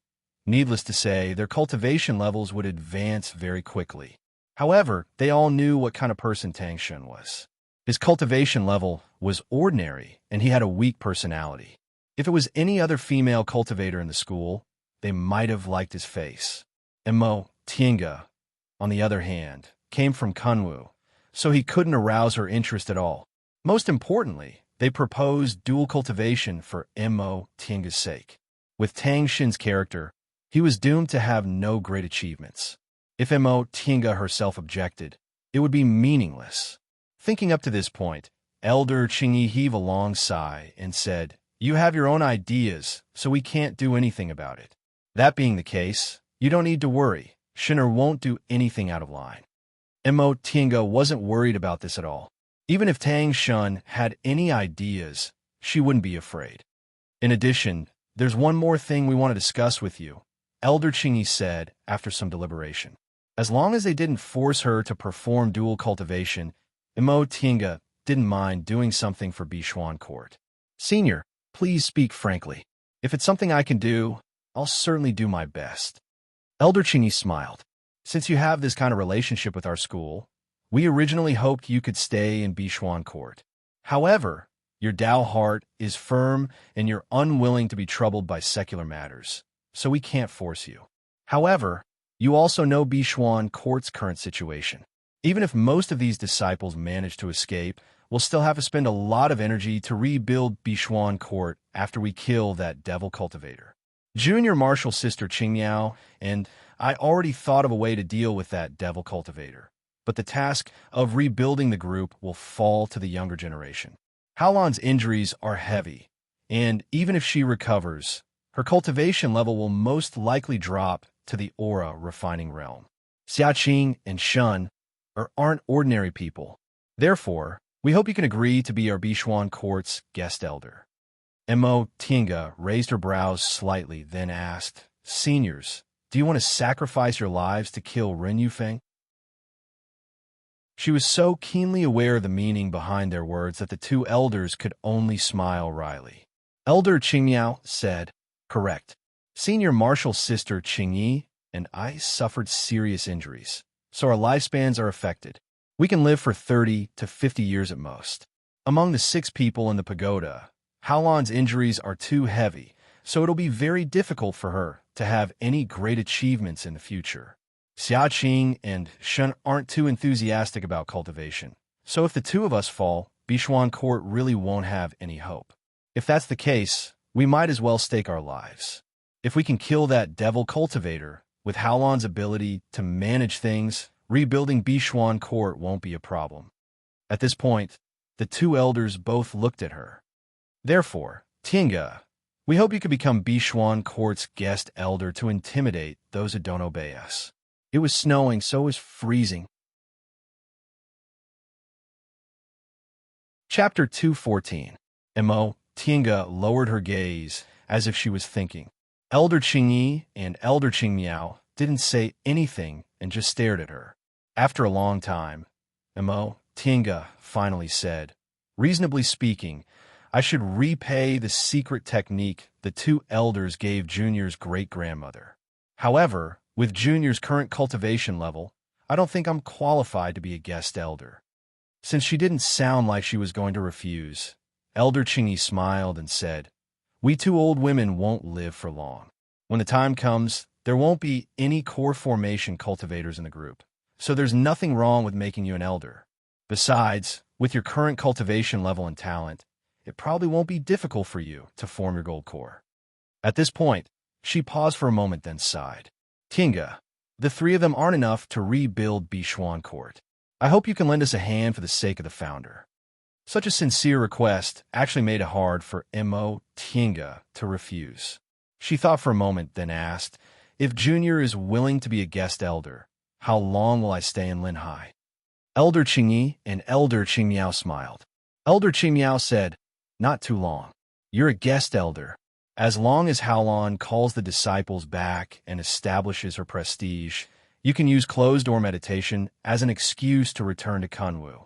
Needless to say, their cultivation levels would advance very quickly. However, they all knew what kind of person Tang Shen was. His cultivation level was ordinary, and he had a weak personality. If it was any other female cultivator in the school, they might have liked his face. Imo Tiange, on the other hand, came from Kunwu, so he couldn't arouse her interest at all. Most importantly, they proposed dual cultivation for Imo Tiange's sake. With Tang Shen's character, he was doomed to have no great achievements. If Imo Tiange herself objected, it would be meaningless. Thinking up to this point, Elder Qingyi heaved a long sigh and said, You have your own ideas, so we can't do anything about it. That being the case, you don't need to worry. Shinner won't do anything out of line. Imo Tiange wasn't worried about this at all. Even if Tang Shen had any ideas, she wouldn't be afraid. In addition, there's one more thing we want to discuss with you, Elder Qingyi said after some deliberation. As long as they didn't force her to perform dual cultivation, Imo Tiange didn't mind doing something for Bishuan Court. Senior, please speak frankly. If it's something I can do, I'll certainly do my best. Elder Qingyi smiled. Since you have this kind of relationship with our school, we originally hoped you could stay in Bishuan Court. However, your Dao heart is firm and you're unwilling to be troubled by secular matters, so we can't force you. However, you also know Bishuan Court's current situation. Even if most of these disciples manage to escape, we'll still have to spend a lot of energy to rebuild Bishuan Court after we kill that devil cultivator. Junior Marshal Sister Qingmiao and I already thought of a way to deal with that devil cultivator, but the task of rebuilding the group will fall to the younger generation. Haolan's injuries are heavy, and even if she recovers, her cultivation level will most likely drop to the aura refining realm. Xiaqing and Shun aren't ordinary people. Therefore, we hope you can agree to be our Bishuan Court's guest elder. Imo Tiange raised her brows slightly, then asked, Seniors, do you want to sacrifice your lives to kill Ren Yufeng? She was so keenly aware of the meaning behind their words that the two elders could only smile wryly. Elder Qingmiao said, Correct. Senior Marshal Sister Qingyi and I suffered serious injuries, so our lifespans are affected. We can live for 30 to 50 years at most. Among the 6 people in the pagoda, Haolan's injuries are too heavy, so it'll be very difficult for her to have any great achievements in the future. Xiaqing and Shun aren't too enthusiastic about cultivation, so if the two of us fall, Bishuan Court really won't have any hope. If that's the case, we might as well stake our lives. If we can kill that devil cultivator, with Howlon's ability to manage things, rebuilding Bishuan Court won't be a problem. At this point, the two elders both looked at her. Therefore, Tinga, we hope you can become Bishuan Court's guest elder to intimidate those who don't obey us. It was snowing, so it was freezing. Chapter 214. Mo, Tinga lowered her gaze as if she was thinking. Elder Qingyi and Elder Qingmiao didn't say anything and just stared at her. After a long time, Mo, Tinga finally said, reasonably speaking, I should repay the secret technique the two elders gave Junior's great-grandmother. However, with Junior's current cultivation level, I don't think I'm qualified to be a guest elder. Since she didn't sound like she was going to refuse, Elder Qingyi smiled and said, we two old women won't live for long. When the time comes, there won't be any core formation cultivators in the group, so there's nothing wrong with making you an elder. Besides, with your current cultivation level and talent, it probably won't be difficult for you to form your gold core. At this point, she paused for a moment, then sighed. Tinga, the three of them aren't enough to rebuild Bishuan Court. I hope you can lend us a hand for the sake of the founder. Such a sincere request actually made it hard for Mo, Tinga to refuse. She thought for a moment, then asked, if Junior is willing to be a guest elder, how long will I stay in Linhai? Elder Qingyi and Elder Qingmiao smiled. Elder Qingmiao said, not too long. You're a guest elder. As long as Howlon calls the disciples back and establishes her prestige, you can use closed-door meditation as an excuse to return to Kunwu.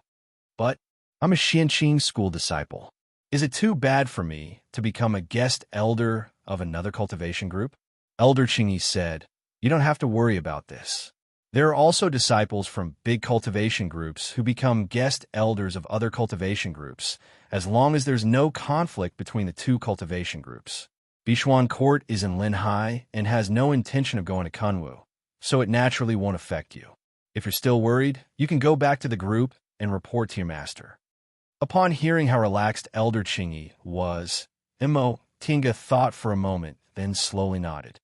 But I'm a Xianqing school disciple. Is it too bad for me to become a guest elder of another cultivation group? Elder Qingyi said, you don't have to worry about this. There are also disciples from big cultivation groups who become guest elders of other cultivation groups, as long as there's no conflict between the two cultivation groups. Bishuan Court is in Linhai and has no intention of going to Kunwu, so it naturally won't affect you. If you're still worried, you can go back to the group and report to your master. Upon hearing how relaxed Elder Qingyi was, Mo, Tinga thought for a moment, then slowly nodded.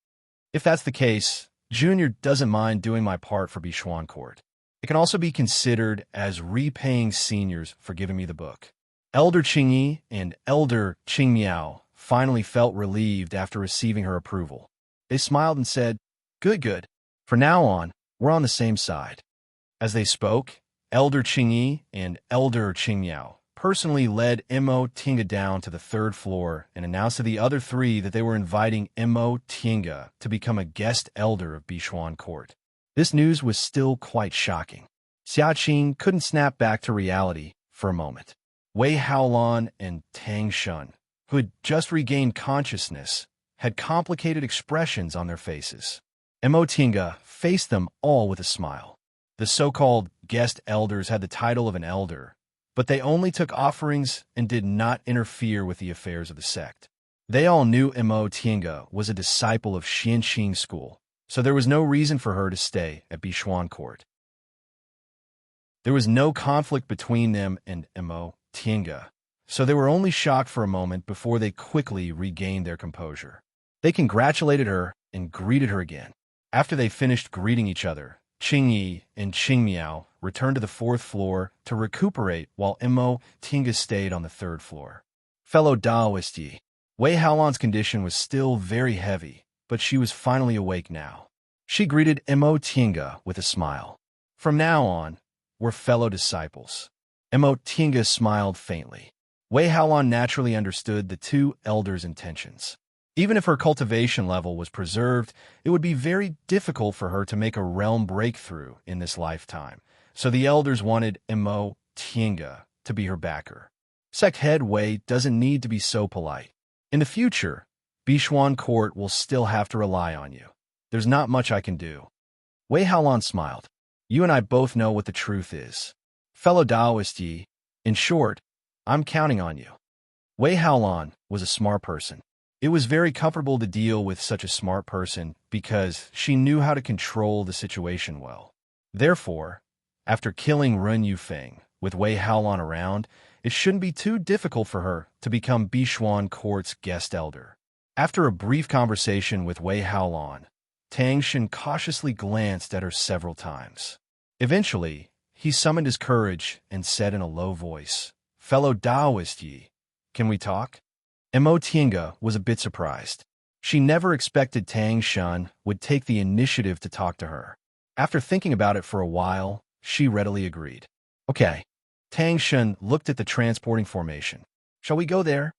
If that's the case, Junior doesn't mind doing my part for Bishuan Court. It can also be considered as repaying seniors for giving me the book. Elder Qingyi and Elder Qingmiao finally felt relieved after receiving her approval. They smiled and said, good. From now on, we're on the same side. As they spoke, Elder Qingyi and Elder Qingmiao personally led Mo Tinga down to the third floor and announced to the other three that they were inviting Mo Tinga to become a guest elder of Bishuan Court. This news was still quite shocking. Xiaqing couldn't snap back to reality for a moment. Wei Haolon and Tang Shun, who had just regained consciousness, had complicated expressions on their faces. Mo Tinga faced them all with a smile. The so-called guest elders had the title of an elder, but they only took offerings and did not interfere with the affairs of the sect. They all knew Mo Tinga was a disciple of Xianqing School, so there was no reason for her to stay at Bishuan Court. There was no conflict between them and Mo Tinga, so they were only shocked for a moment before they quickly regained their composure. They congratulated her and greeted her again. After they finished greeting each other, Qingyi and Qingmiao returned to the fourth floor to recuperate while Mo Tinga stayed on the third floor. Fellow Daoist Yi, Wei Haolon's condition was still very heavy, but she was finally awake now. She greeted Mo Tinga with a smile. From now on, we're fellow disciples. Mo Tinga smiled faintly. Wei Haolon naturally understood the two elders' intentions. Even if her cultivation level was preserved, it would be very difficult for her to make a realm breakthrough in this lifetime, so the elders wanted Mo Tinga to be her backer. Sect head Wei doesn't need to be so polite. In the future, Bishuan Court will still have to rely on you. There's not much I can do. Wei Haolon smiled. You and I both know what the truth is. Fellow Daoist Yi, in short, I'm counting on you. Wei Haolon was a smart person. It was very comfortable to deal with such a smart person because she knew how to control the situation well. Therefore, after killing Run Yufeng with Wei Haolon around, it shouldn't be too difficult for her to become Bishuan Court's guest elder. After a brief conversation with Wei Haolan, Tang Shen cautiously glanced at her several times. Eventually, he summoned his courage and said in a low voice, "Fellow Taoist Yi, can we talk?" Mo Tiange was a bit surprised. She never expected Tang Shen would take the initiative to talk to her. After thinking about it for a while, she readily agreed. "Okay." Tang Shen looked at the transporting formation. "Shall we go there?"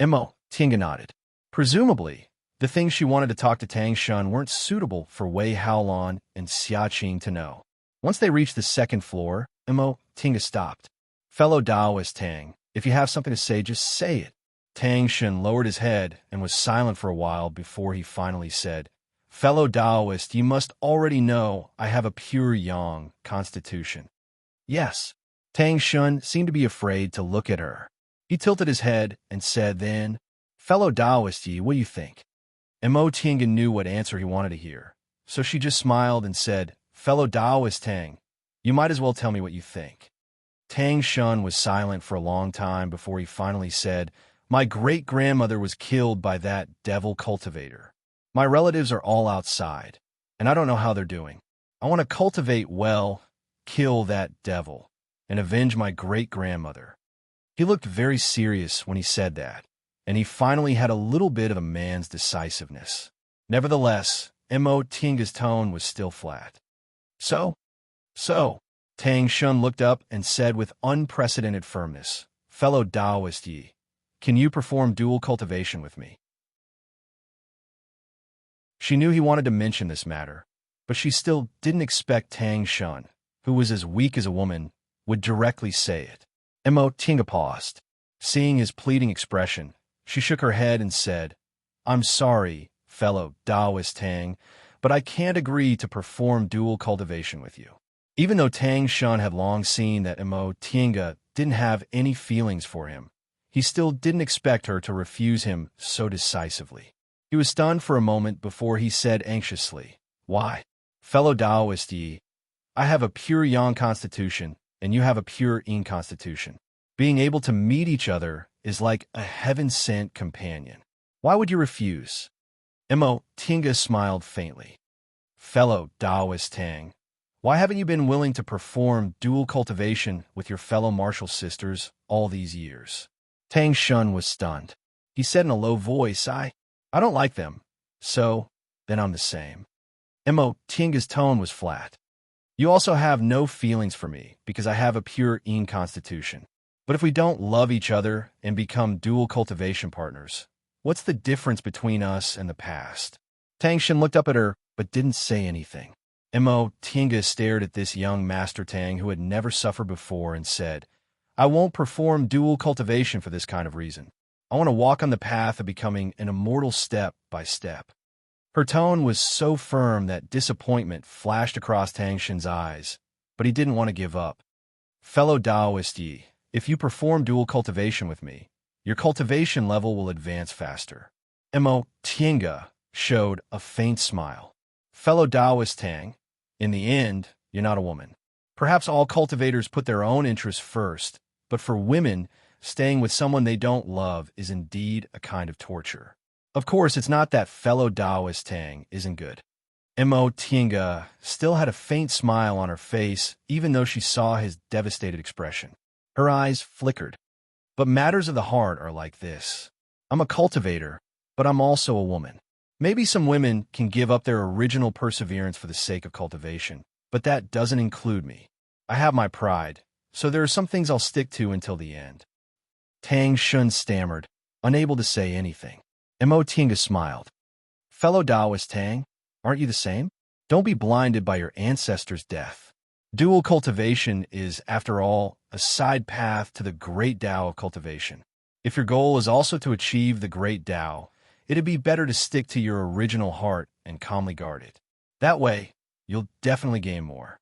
Mo Tiange nodded. Presumably, the things she wanted to talk to Tang Shen weren't suitable for Wei Haolan and Xia Qing to know. Once they reached the second floor, Mo Tiange stopped. "Fellow Taoist Tang, if you have something to say, just say it." Tang Shen lowered his head and was silent for a while before he finally said, "Fellow Taoist, you must already know I have a pure yang constitution." "Yes." Tang Shen seemed to be afraid to look at her. He tilted his head and said then, "Fellow Taoist Yi, what do you think?" Mo Tiange knew what answer he wanted to hear, so she just smiled and said, "Fellow Taoist Tang, you might as well tell me what you think." Tang Shen was silent for a long time before he finally said, "My great-grandmother was killed by that devil cultivator. My relatives are all outside, and I don't know how they're doing. I want to cultivate well, kill that devil, and avenge my great-grandmother." He looked very serious when he said that, and he finally had a little bit of a man's decisiveness. Nevertheless, Mo Tiange's tone was still flat. So, Tang Shen looked up and said with unprecedented firmness, "Fellow Taoist Yi, can you perform dual cultivation with me?" She knew he wanted to mention this matter, but she still didn't expect Tang Shen, who was as weak as a woman, would directly say it. Mo Tiange paused. Seeing his pleading expression, she shook her head and said, "I'm sorry, fellow Taoist Tang, but I can't agree to perform dual cultivation with you." Even though Tang Shen had long seen that Mo Tiange didn't have any feelings for him, he still didn't expect her to refuse him so decisively. He was stunned for a moment before he said anxiously, "Why? Fellow Taoist Yi, I have a pure yang constitution, and you have a pure yin constitution. Being able to meet each other is like a heaven-sent companion. Why would you refuse?" Mo Tiange smiled faintly. "Fellow Taoist Tang, why haven't you been willing to perform dual cultivation with your fellow martial sisters all these years?" Tang Shen was stunned. He said in a low voice, I don't like them, so then I'm the same." Mo Tiange's tone was flat. "You also have no feelings for me because I have a pure yin constitution. But if we don't love each other and become dual cultivation partners, what's the difference between us and the past?" Tang Shen looked up at her but didn't say anything. Mo Tiange stared at this young Master Tang who had never suffered before and said, "I won't perform dual cultivation for this kind of reason. I want to walk on the path of becoming an immortal step by step." Her tone was so firm that disappointment flashed across Tang Shen's eyes, but he didn't want to give up. "Fellow Taoist Yi, if you perform dual cultivation with me, your cultivation level will advance faster." Mo Tiange showed a faint smile. "Fellow Taoist Tang, in the end, you're not a woman. Perhaps all cultivators put their own interests first, but for women, staying with someone they don't love is indeed a kind of torture. Of course, it's not that fellow Taoist Tang isn't good." Mo Tiange still had a faint smile on her face, even though she saw his devastated expression. Her eyes flickered. "But matters of the heart are like this. I'm a cultivator, but I'm also a woman. Maybe some women can give up their original perseverance for the sake of cultivation, but that doesn't include me. I have my pride, so there are some things I'll stick to until the end." Tang Shen stammered, unable to say anything. Mo Tiange smiled. "Fellow Taoist Tang, aren't you the same? Don't be blinded by your ancestors' death. Dual cultivation is, after all, a side path to the great Tao of cultivation. If your goal is also to achieve the great Tao, it'd be better to stick to your original heart and calmly guard it. That way, you'll definitely gain more."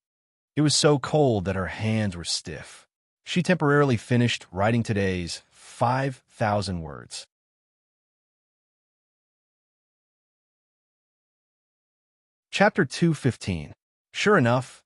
It was so cold that her hands were stiff. She temporarily finished writing today's 5,000 words. Chapter 215. Sure enough,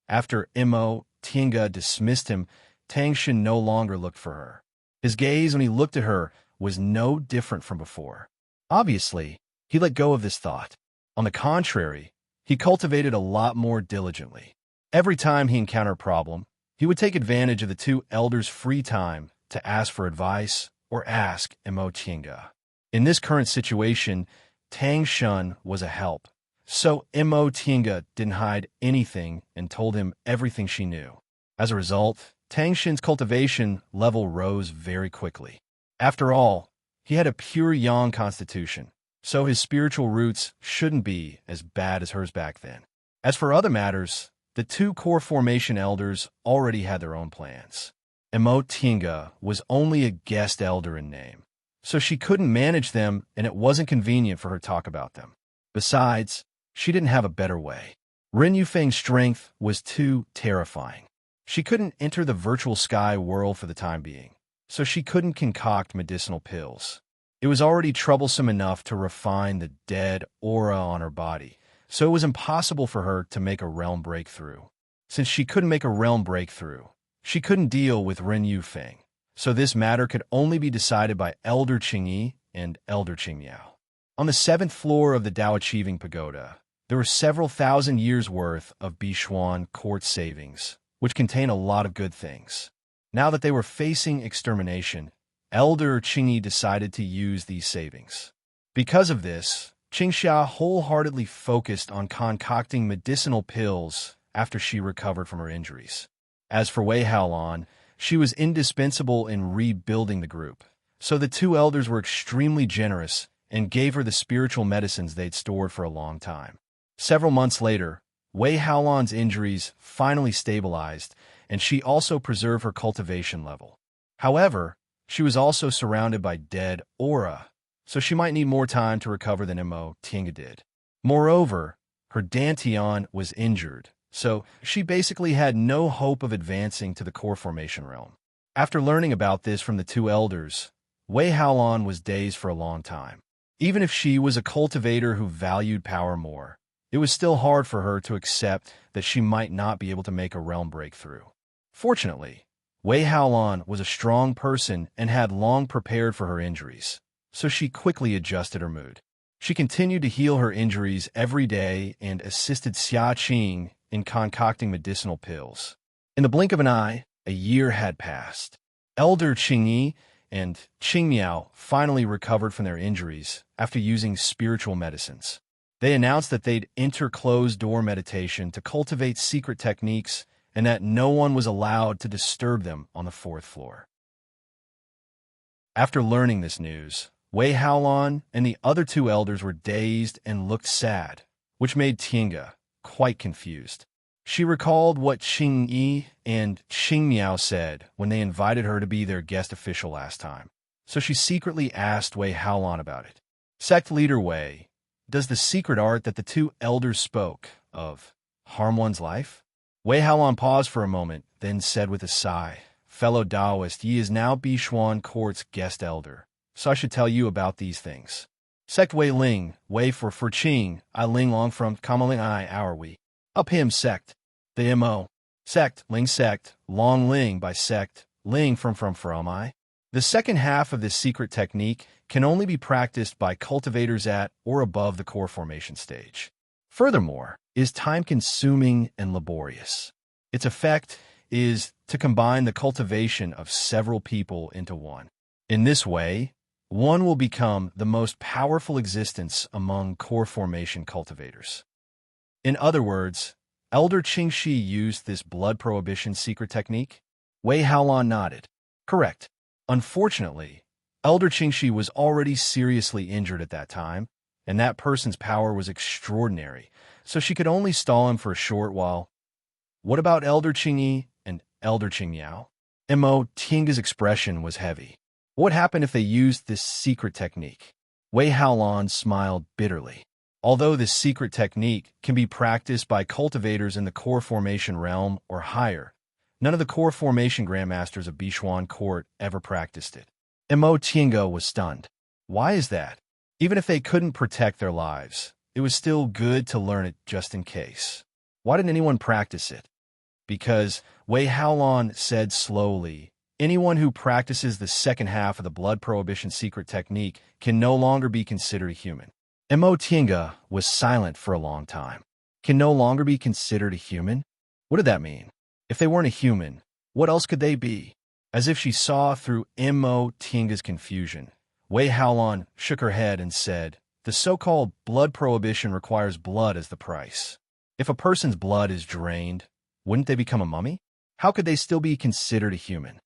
after Mo Tiange dismissed him, Tang Shin no longer looked for her. His gaze when he looked at her was no different from before. Obviously, he let go of this thought. On the contrary, he cultivated a lot more diligently. Every time he encountered a problem, he would take advantage of the two elders' free time to ask for advice or ask Imo Tinga. In this current situation, Tang Shun was a help, so Imo Tinga didn't hide anything and told him everything she knew. As a result, Tang Shin's cultivation level rose very quickly. After all, he had a pure yang constitution, so his spiritual roots shouldn't be as bad as hers back then. As for other matters, the two core formation elders already had their own plans. Imo Tinga was only a guest elder in name, so she couldn't manage them and it wasn't convenient for her to talk about them. Besides, she didn't have a better way. Ren Yufeng's strength was too terrifying. She couldn't enter the virtual sky world for the time being, so she couldn't concoct medicinal pills. It was already troublesome enough to refine the dead aura on her body, so it was impossible for her to make a realm breakthrough. Since she couldn't make a realm breakthrough, she couldn't deal with Ren Yufeng, so this matter could only be decided by Elder Qingyi and Elder Qingmiao. On the 7th floor of the Dao Achieving Pagoda, there were several thousand years' worth of Bishuan court savings, which contain a lot of good things. Now that they were facing extermination, Elder Qingyi decided to use these savings. Because of this, Qingxia wholeheartedly focused on concocting medicinal pills after she recovered from her injuries. As for Wei Haolan, she was indispensable in rebuilding the group, so the two elders were extremely generous and gave her the spiritual medicines they'd stored for a long time. Several months later, Wei Haolan's injuries finally stabilized, and she also preserved her cultivation level. However, she was also surrounded by dead aura, so she might need more time to recover than Imo Tinga did. Moreover, her Dantian was injured, so she basically had no hope of advancing to the core formation realm. After learning about this from the two elders, Wei Haolan was dazed for a long time. Even if she was a cultivator who valued power more, it was still hard for her to accept that she might not be able to make a realm breakthrough. Fortunately, Wei Haolan was a strong person and had long prepared for her injuries, so she quickly adjusted her mood. She continued to heal her injuries every day and assisted Xia Qing in concocting medicinal pills. In the blink of an eye, a year had passed. Elder Qingyi and Qingmiao finally recovered from their injuries after using spiritual medicines. They announced that they'd enter closed-door meditation to cultivate secret techniques and that no one was allowed to disturb them on the 4th floor. After learning this news, Wei Haolan and the other two elders were dazed and looked sad, which made Tinga quite confused. She recalled what Qingyi and Qingmiao said when they invited her to be their guest official last time, so she secretly asked Wei Haolan about it. Sect leader Wei, does the secret art that the two elders spoke of harm one's life? Wei Haolan paused for a moment, then said with a sigh, "Fellow Taoist, ye is now Bishuan Court's guest elder, so I should tell you about these things. Sect Wei Ling, Wei for Qing, I Ling Long from Kamaling I our we. Up him sect. The Mo. Sect, Ling sect, Long Ling by sect, Ling from I. The second half of this secret technique can only be practiced by cultivators at or above the core formation stage. Furthermore, it is time-consuming and laborious. Its effect is to combine the cultivation of several people into one. In this way, one will become the most powerful existence among core formation cultivators. In other words, Elder Qingxi used this blood prohibition secret technique? Wei Haolan nodded. Correct. Unfortunately, Elder Qingxi was already seriously injured at that time, and that person's power was extraordinary, so she could only stall him for a short while. What about Elder Qingyi and Elder Qingmiao? Imo Tinga's expression was heavy. What happened if they used this secret technique? Wei Haolan smiled bitterly. Although this secret technique can be practiced by cultivators in the core formation realm or higher, none of the core formation grandmasters of Bishuan Court ever practiced it. Imo Tinga was stunned. Why is that? Even if they couldn't protect their lives, it was still good to learn it just in case. Why didn't anyone practice it? because Wei Haolon said slowly, anyone who practices the second half of the blood prohibition secret technique can no longer be considered a human. Mo Tiange was silent for a long time. Can no longer be considered a human? What did that mean? If they weren't a human, what else could they be? As if she saw through Mo Tiange's confusion, Wei Haolon shook her head and said, the so-called blood prohibition requires blood as the price. If a person's blood is drained, wouldn't they become a mummy? How could they still be considered a human?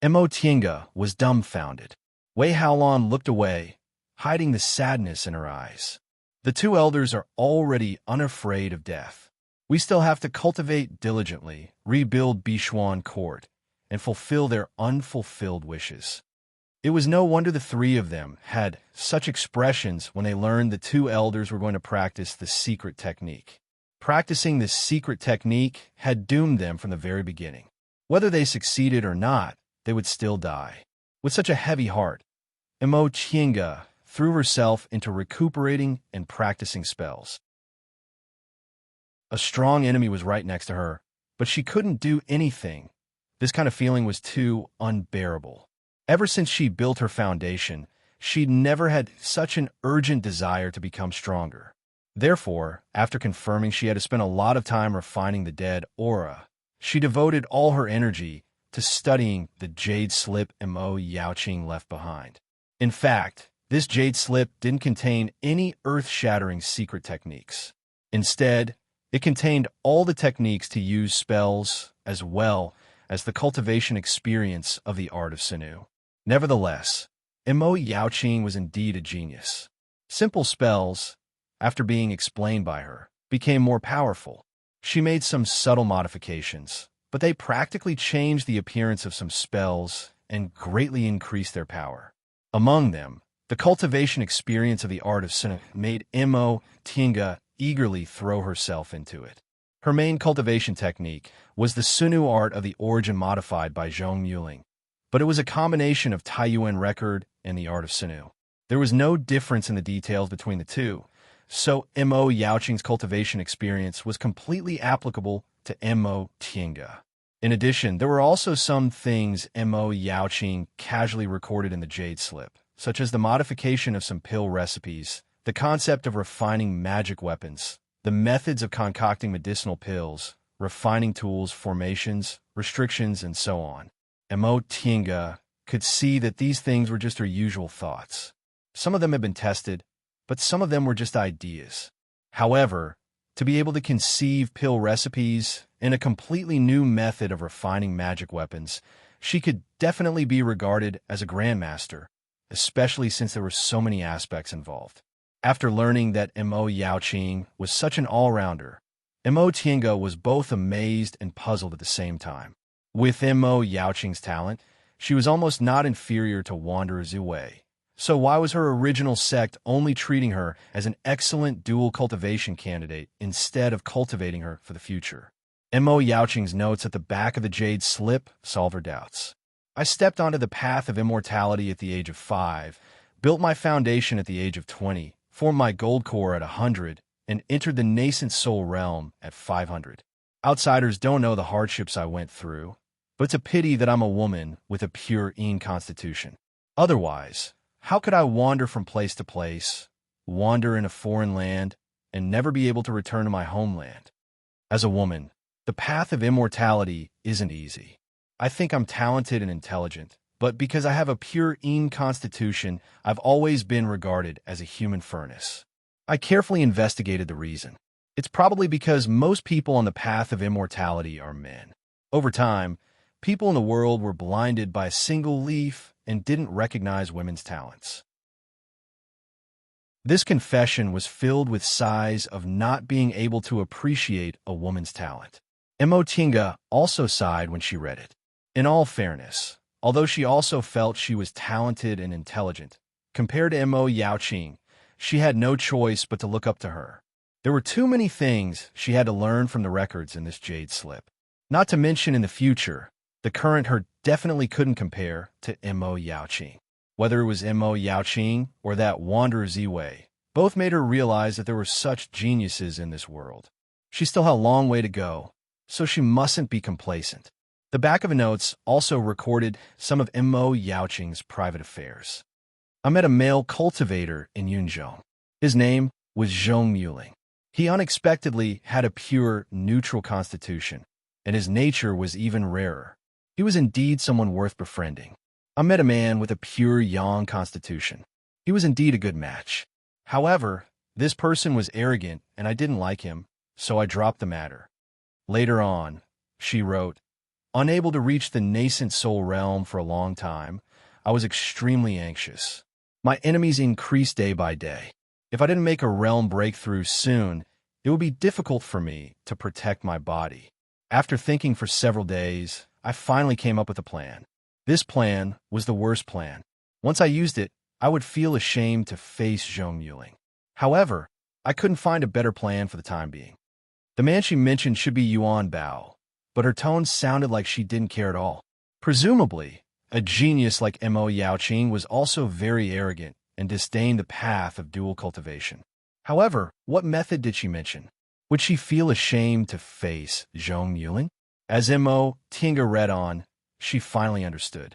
Mo Tiange was dumbfounded. Wei Haolon looked away, hiding the sadness in her eyes. The two elders are already unafraid of death. We still have to cultivate diligently, rebuild Bishuan Court, and fulfill their unfulfilled wishes. It was no wonder the three of them had such expressions when they learned the two elders were going to practice the secret technique. Practicing this secret technique had doomed them from the very beginning. Whether they succeeded or not, they would still die. With such a heavy heart, Mo Tiange threw herself into recuperating and practicing spells. A strong enemy was right next to her, but she couldn't do anything. This kind of feeling was too unbearable. Ever since she built her foundation, she'd never had such an urgent desire to become stronger. Therefore, after confirming she had to spend a lot of time refining the dead aura, she devoted all her energy to studying the jade slip Mo Yaoqing left behind. In fact, this jade slip didn't contain any earth-shattering secret techniques. Instead, it contained all the techniques to use spells as well as the cultivation experience of the art of Sinu. Nevertheless, Mo Yaoqing was indeed a genius. Simple spells, after being explained by her, became more powerful. She made some subtle modifications, but they practically changed the appearance of some spells and greatly increased their power. Among them, the cultivation experience of the art of Sinu made Mo Tiange eagerly throw herself into it. Her main cultivation technique was the Sinu art of the origin modified by Zhong Yuling, but it was a combination of Taiyuan record and the art of Sinu. There was no difference in the details between the two, so Mo Yaoqing's cultivation experience was completely applicable to Mo Tiange. In addition, there were also some things Mo Yaoqing casually recorded in the jade slip, such as the modification of some pill recipes, the concept of refining magic weapons, the methods of concocting medicinal pills, refining tools, formations, restrictions, and so on. Mo Tiange could see that these things were just her usual thoughts. Some of them had been tested, but some of them were just ideas. However, to be able to conceive pill recipes and a completely new method of refining magic weapons, she could definitely be regarded as a grandmaster, especially since there were so many aspects involved. After learning that Mo Yaoqing was such an all-rounder, Mo Tiange was both amazed and puzzled at the same time. With Mo Yaoqing's talent, she was almost not inferior to Wanderer Ziwei. So why was her original sect only treating her as an excellent dual cultivation candidate instead of cultivating her for the future? Mo Yaoqing's notes at the back of the jade slip solved her doubts. I stepped onto the path of immortality at the age of 5, built my foundation at the age of 20, formed my gold core at 100, and entered the nascent soul realm at 500. Outsiders don't know the hardships I went through, but it's a pity that I'm a woman with a pure Yin constitution. Otherwise, how could I wander from place to place, wander in a foreign land, and never be able to return to my homeland? As a woman, the path of immortality isn't easy. I think I'm talented and intelligent, but because I have a pure Yin constitution, I've always been regarded as a human furnace. I carefully investigated the reason. It's probably because most people on the path of immortality are men. Over time, people in the world were blinded by a single leaf and didn't recognize women's talents. This confession was filled with sighs of not being able to appreciate a woman's talent. Mo Tiange also sighed when she read it. In all fairness, although she also felt she was talented and intelligent, compared to Mo Yaoqing, she had no choice but to look up to her. There were too many things she had to learn from the records in this jade slip. Not to mention in the future, the current her definitely couldn't compare to Mo Yaoqing. Whether it was Mo Yaoqing or that Wanderer Ziwei, both made her realize that there were such geniuses in this world. She still had a long way to go, so she mustn't be complacent. The back of the notes also recorded some of Mo Yaoqing's private affairs. I met a male cultivator in Yunzhou. His name was Zhong Muling. He unexpectedly had a pure, neutral constitution, and his nature was even rarer. He was indeed someone worth befriending. I met a man with a pure yang constitution. He was indeed a good match. However, this person was arrogant, and I didn't like him, so I dropped the matter. Later on, she wrote, unable to reach the nascent soul realm for a long time, I was extremely anxious. My enemies increased day by day. If I didn't make a realm breakthrough soon, it would be difficult for me to protect my body. After thinking for several days, I finally came up with a plan. This plan was the worst plan. Once I used it, I would feel ashamed to face Zhong Muling. However, I couldn't find a better plan for the time being. The man she mentioned should be Yuan Bao, but her tone sounded like she didn't care at all. Presumably, a genius like Mo Yaoqing was also very arrogant and disdained the path of dual cultivation. However, what method did she mention? Would she feel ashamed to face Zhong Muling? As Mo Tinga read on, she finally understood.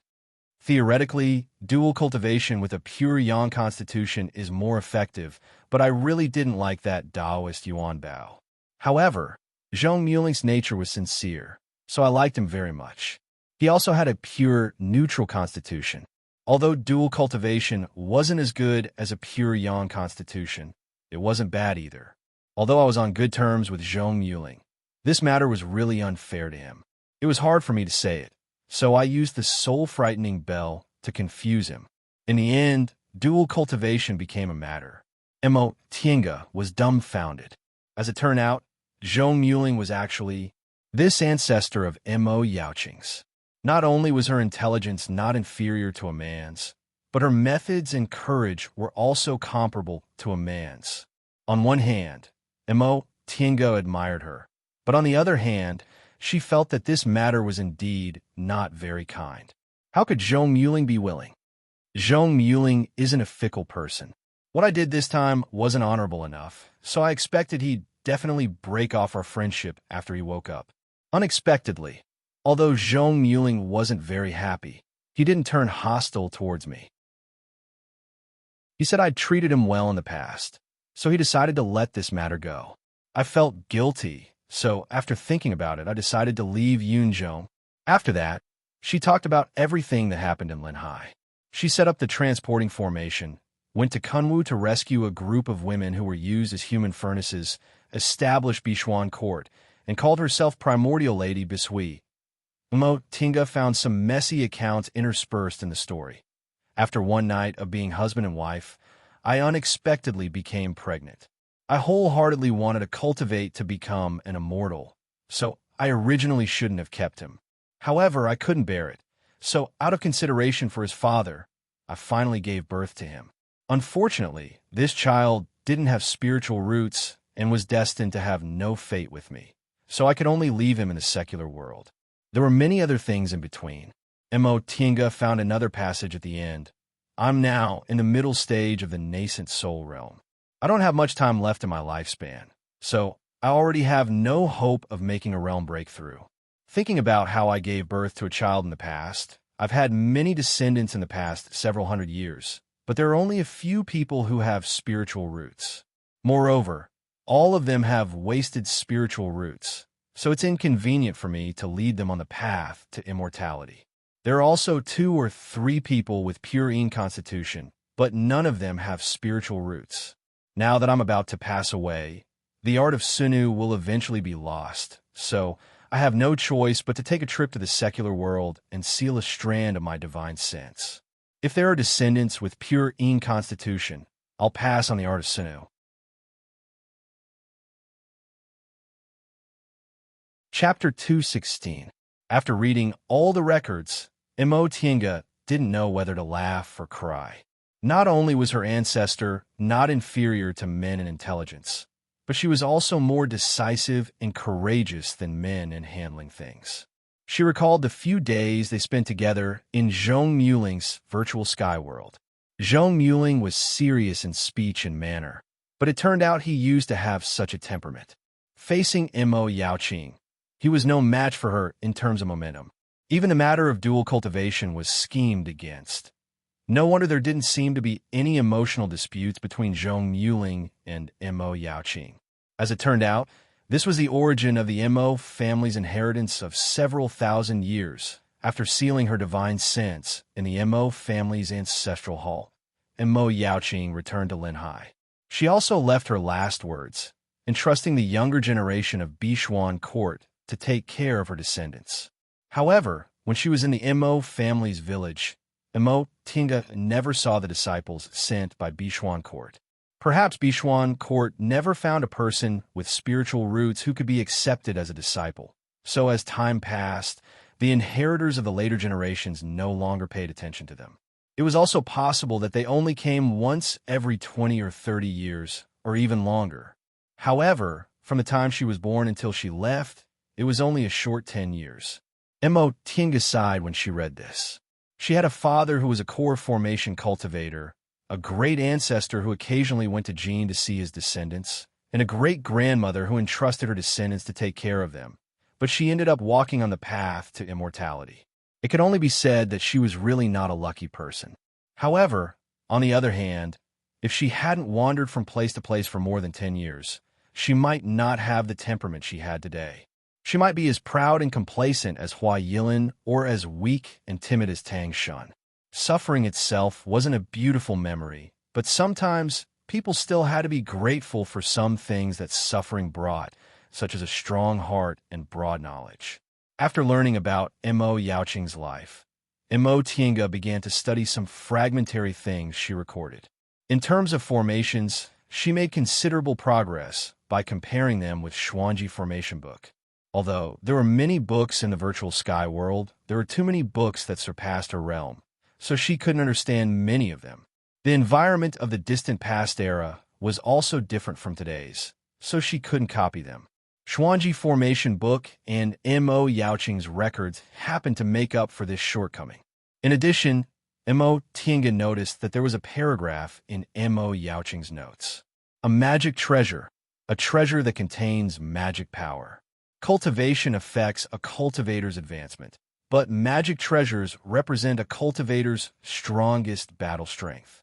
Theoretically, dual cultivation with a pure yang constitution is more effective, but I really didn't like that Taoist Yuan Bao. However, Zhong Muling's nature was sincere, so I liked him very much. He also had a pure, neutral constitution. Although dual cultivation wasn't as good as a pure yang constitution, it wasn't bad either. Although I was on good terms with Zhong Muling, this matter was really unfair to him. It was hard for me to say it, so I used the soul-frightening bell to confuse him. In the end, dual cultivation became a matter. Mo Tinga was dumbfounded. As it turned out, Zhong Muling was actually this ancestor of Mo Yaoqing's. Not only was her intelligence not inferior to a man's, but her methods and courage were also comparable to a man's. On one hand, Mo Tinga admired her, but on the other hand, she felt that this matter was indeed not very kind. How could Zhong Muling be willing? Zhong Muling isn't a fickle person. What I did this time wasn't honorable enough, so I expected he'd definitely break off our friendship after he woke up. Unexpectedly, although Zhong Muling wasn't very happy, he didn't turn hostile towards me. He said I'd treated him well in the past, so he decided to let this matter go. I felt guilty, so after thinking about it, I decided to leave Yunzhou. After that, she talked about everything that happened in Linhai. She set up the transporting formation, went to Kunwu to rescue a group of women who were used as human furnaces, established Bishuan Court, and called herself Primordial Lady Bishui. Mo Tinga found some messy accounts interspersed in the story. After one night of being husband and wife, I unexpectedly became pregnant. I wholeheartedly wanted to cultivate to become an immortal, so I originally shouldn't have kept him. However, I couldn't bear it, so out of consideration for his father, I finally gave birth to him. Unfortunately, this child didn't have spiritual roots and was destined to have no fate with me, so I could only leave him in the secular world. There were many other things in between. Mo Tinga found another passage at the end. I'm now in the middle stage of the nascent soul realm. I don't have much time left in my lifespan, so I already have no hope of making a realm breakthrough. Thinking about how I gave birth to a child in the past, I've had many descendants in the past several hundred years, but there are only a few people who have spiritual roots. Moreover, all of them have wasted spiritual roots, so it's inconvenient for me to lead them on the path to immortality. There are also 2 or 3 people with pure Yin constitution, but none of them have spiritual roots. Now that I'm about to pass away, the art of Sunu will eventually be lost, so I have no choice but to take a trip to the secular world and seal a strand of my divine sense. If there are descendants with pure Yin constitution, I'll pass on the art of Sunu. Chapter 216. After reading all the records, Mo Tinga didn't know whether to laugh or cry. Not only was her ancestor not inferior to men in intelligence, but she was also more decisive and courageous than men in handling things. She recalled the few days they spent together in Zhong Muling's virtual sky world. Zhong Muling was serious in speech and manner, but it turned out he used to have such a temperament. Facing Mo Yaoqing, He was no match for her in terms of momentum. Even the matter of dual cultivation was schemed against. No wonder there didn't seem to be any emotional disputes between Zhong Muling and Mo Yaoqing. As it turned out, this was the origin of the Mo family's inheritance of several thousand years after sealing her divine sense in the Mo family's ancestral hall. Mo Yaoqing returned to Linhai. She also left her last words, entrusting the younger generation of Bishuan court to take care of her descendants. However, when she was in the Mo family's village, Mo Tinga never saw the disciples sent by Bishuan court. Perhaps Bishuan court never found a person with spiritual roots who could be accepted as a disciple. So as time passed, the inheritors of the later generations no longer paid attention to them. It was also possible that they only came once every 20 or 30 years, or even longer. However, from the time she was born until she left, it was only a short 10 years. Mo Tinga sighed when she read this. She had a father who was a core formation cultivator, a great ancestor who occasionally went to Jin to see his descendants, and a great-grandmother who entrusted her descendants to take care of them. But she ended up walking on the path to immortality. It could only be said that she was really not a lucky person. However, on the other hand, if she hadn't wandered from place to place for more than 10 years, she might not have the temperament she had today. She might be as proud and complacent as Hua Yilin or as weak and timid as Tang Shun. Suffering itself wasn't a beautiful memory, but sometimes people still had to be grateful for some things that suffering brought, such as a strong heart and broad knowledge. After learning about Mo Yaoqing's life, Mo Tinga began to study some fragmentary things she recorded. In terms of formations, she made considerable progress by comparing them with Xuanji Formation Book. Although there were many books in the virtual sky world, there were too many books that surpassed her realm, so she couldn't understand many of them. The environment of the distant past era was also different from today's, so she couldn't copy them. Xuanji Formation Book and Mo Yaoqing's records happened to make up for this shortcoming. In addition, Mo Tinga noticed that there was a paragraph in Mo Yaoqing's notes. A magic treasure, a treasure that contains magic power. Cultivation affects a cultivator's advancement, but magic treasures represent a cultivator's strongest battle strength.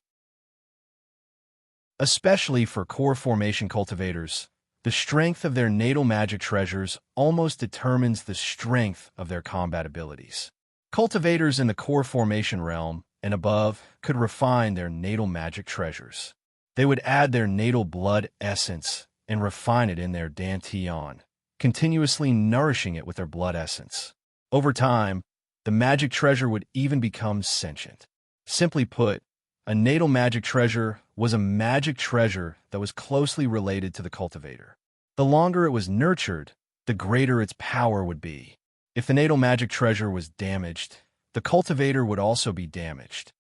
Especially for core formation cultivators, the strength of their natal magic treasures almost determines the strength of their combat abilities. Cultivators in the core formation realm and above could refine their natal magic treasures. They would add their natal blood essence and refine it in their dantian, continuously nourishing it with their blood essence. Over time, the magic treasure would even become sentient. Simply put, a natal magic treasure was a magic treasure that was closely related to the cultivator. The longer it was nurtured, the greater its power would be. If the natal magic treasure was damaged, the cultivator would also be damaged.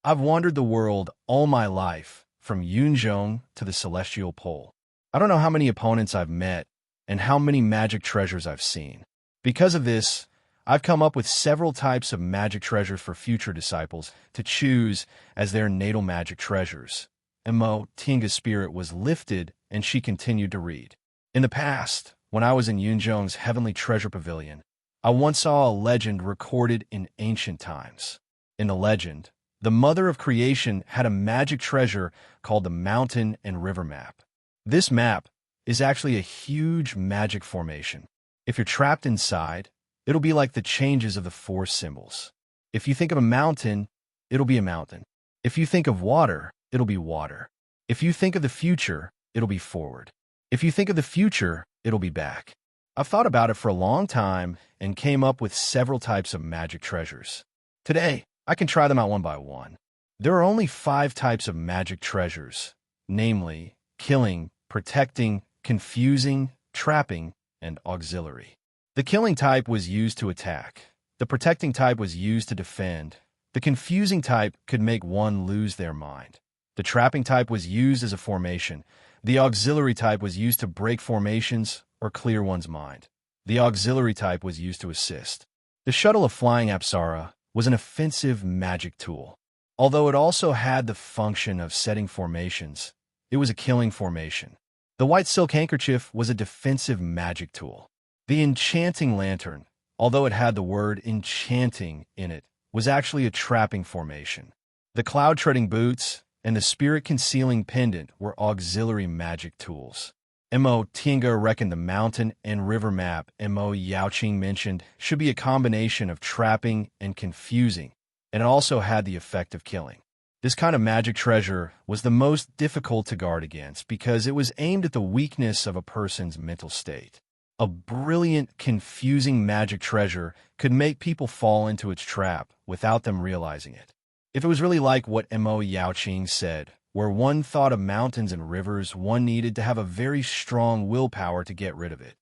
I've wandered the world all my life, from Yunzhong to the Celestial Pole. I don't know how many opponents I've met and how many magic treasures I've seen. Because of this, I've come up with several types of magic treasures for future disciples to choose as their natal magic treasures. Mo Tinga's spirit was lifted and she continued to read. In the past, when I was in Yunzhong's Heavenly Treasure Pavilion, I once saw a legend recorded in ancient times. In the legend, the Mother of Creation had a magic treasure called the Mountain and River Map. This map is actually a huge magic formation. If you're trapped inside, it'll be like the changes of the four symbols. If you think of a mountain, it'll be a mountain. If you think of water, it'll be water. If you think of the future, it'll be forward. If you think of the future, it'll be back. I've thought about it for a long time and came up with several types of magic treasures. Today, I can try them out one by one. There are only 5 types of magic treasures, namely killing, protecting, confusing, trapping, and auxiliary. The killing type was used to attack. The protecting type was used to defend. The confusing type could make one lose their mind. The trapping type was used as a formation. The auxiliary type was used to break formations or clear one's mind. The auxiliary type was used to assist. The shuttle of flying Apsara was an offensive magic tool. Although it also had the function of setting formations, it was a killing formation. The white silk handkerchief was a defensive magic tool. The enchanting lantern, although it had the word enchanting in it, was actually a trapping formation. The cloud-treading boots and the spirit-concealing pendant were auxiliary magic tools. Mo Tinga reckoned the mountain and river map Mo Yaoqing mentioned should be a combination of trapping and confusing, and it also had the effect of killing. This kind of magic treasure was the most difficult to guard against because it was aimed at the weakness of a person's mental state. A brilliant, confusing magic treasure could make people fall into its trap without them realizing it. If it was really like what Mo Yaoqing said, where one thought of mountains and rivers, one needed to have a very strong willpower to get rid of it.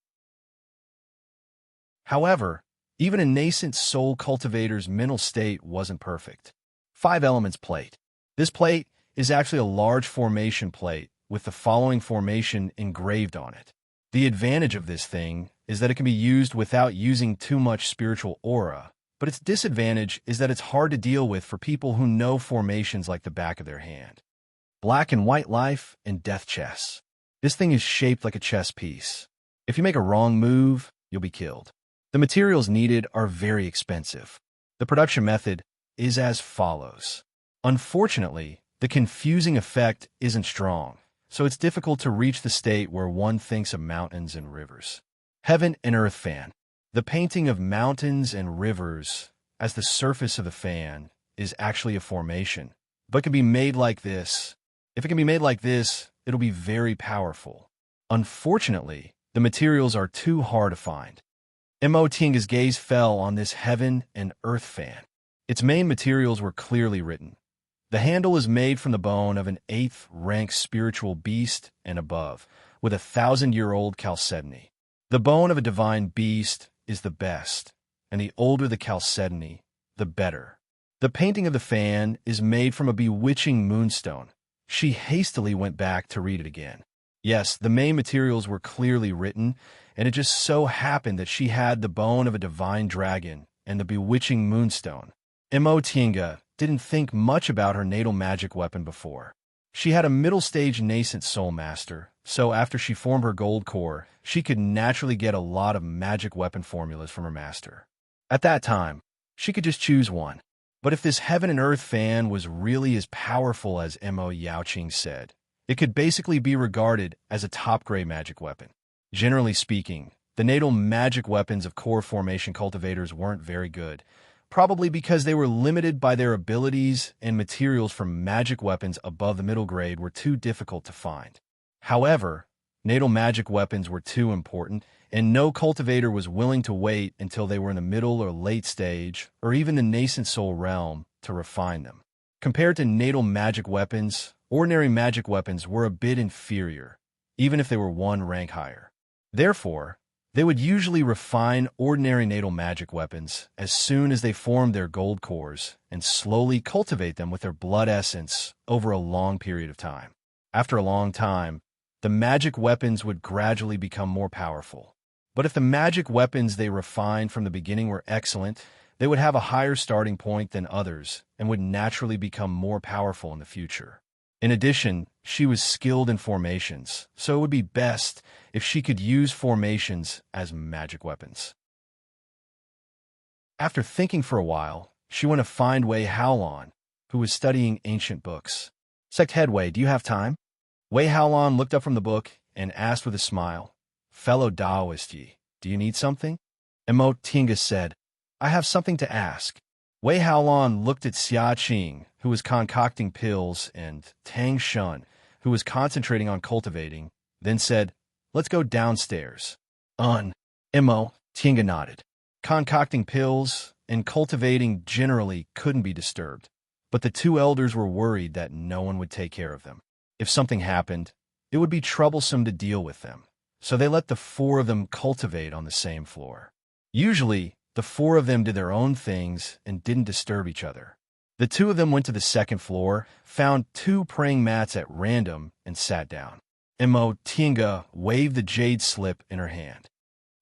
However, even a nascent soul cultivator's mental state wasn't perfect. 5 elements plate. This plate is actually a large formation plate with the following formation engraved on it. The advantage of this thing is that it can be used without using too much spiritual aura, but its disadvantage is that it's hard to deal with for people who know formations like the back of their hand. Black and white life and death chess. This thing is shaped like a chess piece. If you make a wrong move, you'll be killed. The materials needed are very expensive. The production method is as follows. Unfortunately, the confusing effect isn't strong, so it's difficult to reach the state where one thinks of mountains and rivers. Heaven and Earth Fan. The painting of mountains and rivers as the surface of the fan is actually a formation, but can be made like this. If it can be made like this, it'll be very powerful. Unfortunately, the materials are too hard to find. Mo Tinga's gaze fell on this heaven and earth fan. Its main materials were clearly written. The handle is made from the bone of an 8th-rank spiritual beast and above, with a 1,000-year-old chalcedony. The bone of a divine beast is the best, and the older the chalcedony, the better. The painting of the fan is made from a bewitching moonstone. She hastily went back to read it again. Yes, the main materials were clearly written, and it just so happened that she had the bone of a divine dragon and the bewitching moonstone. Mo Tinga didn't think much about her natal magic weapon before. She had a middle-stage nascent soul master, so after she formed her gold core, she could naturally get a lot of magic weapon formulas from her master. At that time, she could just choose one. But if this heaven and earth fan was really as powerful as Mo Yaoqing said, it could basically be regarded as a top-grade magic weapon. Generally speaking, the natal magic weapons of core formation cultivators weren't very good, probably because they were limited by their abilities and materials from magic weapons above the middle grade were too difficult to find. However, natal magic weapons were too important, and no cultivator was willing to wait until they were in the middle or late stage, or even the nascent soul realm, to refine them. Compared to natal magic weapons, ordinary magic weapons were a bit inferior, even if they were 1 rank higher. Therefore, they would usually refine ordinary natal magic weapons as soon as they formed their gold cores and slowly cultivate them with their blood essence over a long period of time. After a long time, the magic weapons would gradually become more powerful. But if the magic weapons they refined from the beginning were excellent, they would have a higher starting point than others and would naturally become more powerful in the future. In addition, she was skilled in formations, so it would be best if she could use formations as magic weapons. After thinking for a while, she went to find Wei Haolon, who was studying ancient books. Sect Headway, do you have time? Wei Haolon looked up from the book and asked with a smile, Fellow Taoist Yi, do you need something? Mo Tinga said, I have something to ask. Wei Haolon looked at Xia Qing, who was concocting pills, and Tang Shun, who was concentrating on cultivating, then said, Let's go downstairs. Mo Tinga nodded. Concocting pills and cultivating generally couldn't be disturbed, but the 2 elders were worried that no one would take care of them. If something happened, it would be troublesome to deal with them, so they let the 4 of them cultivate on the same floor. Usually, the 4 of them did their own things and didn't disturb each other. The 2 of them went to the 2nd floor, found 2 praying mats at random, and sat down. Mo Tinga waved the jade slip in her hand.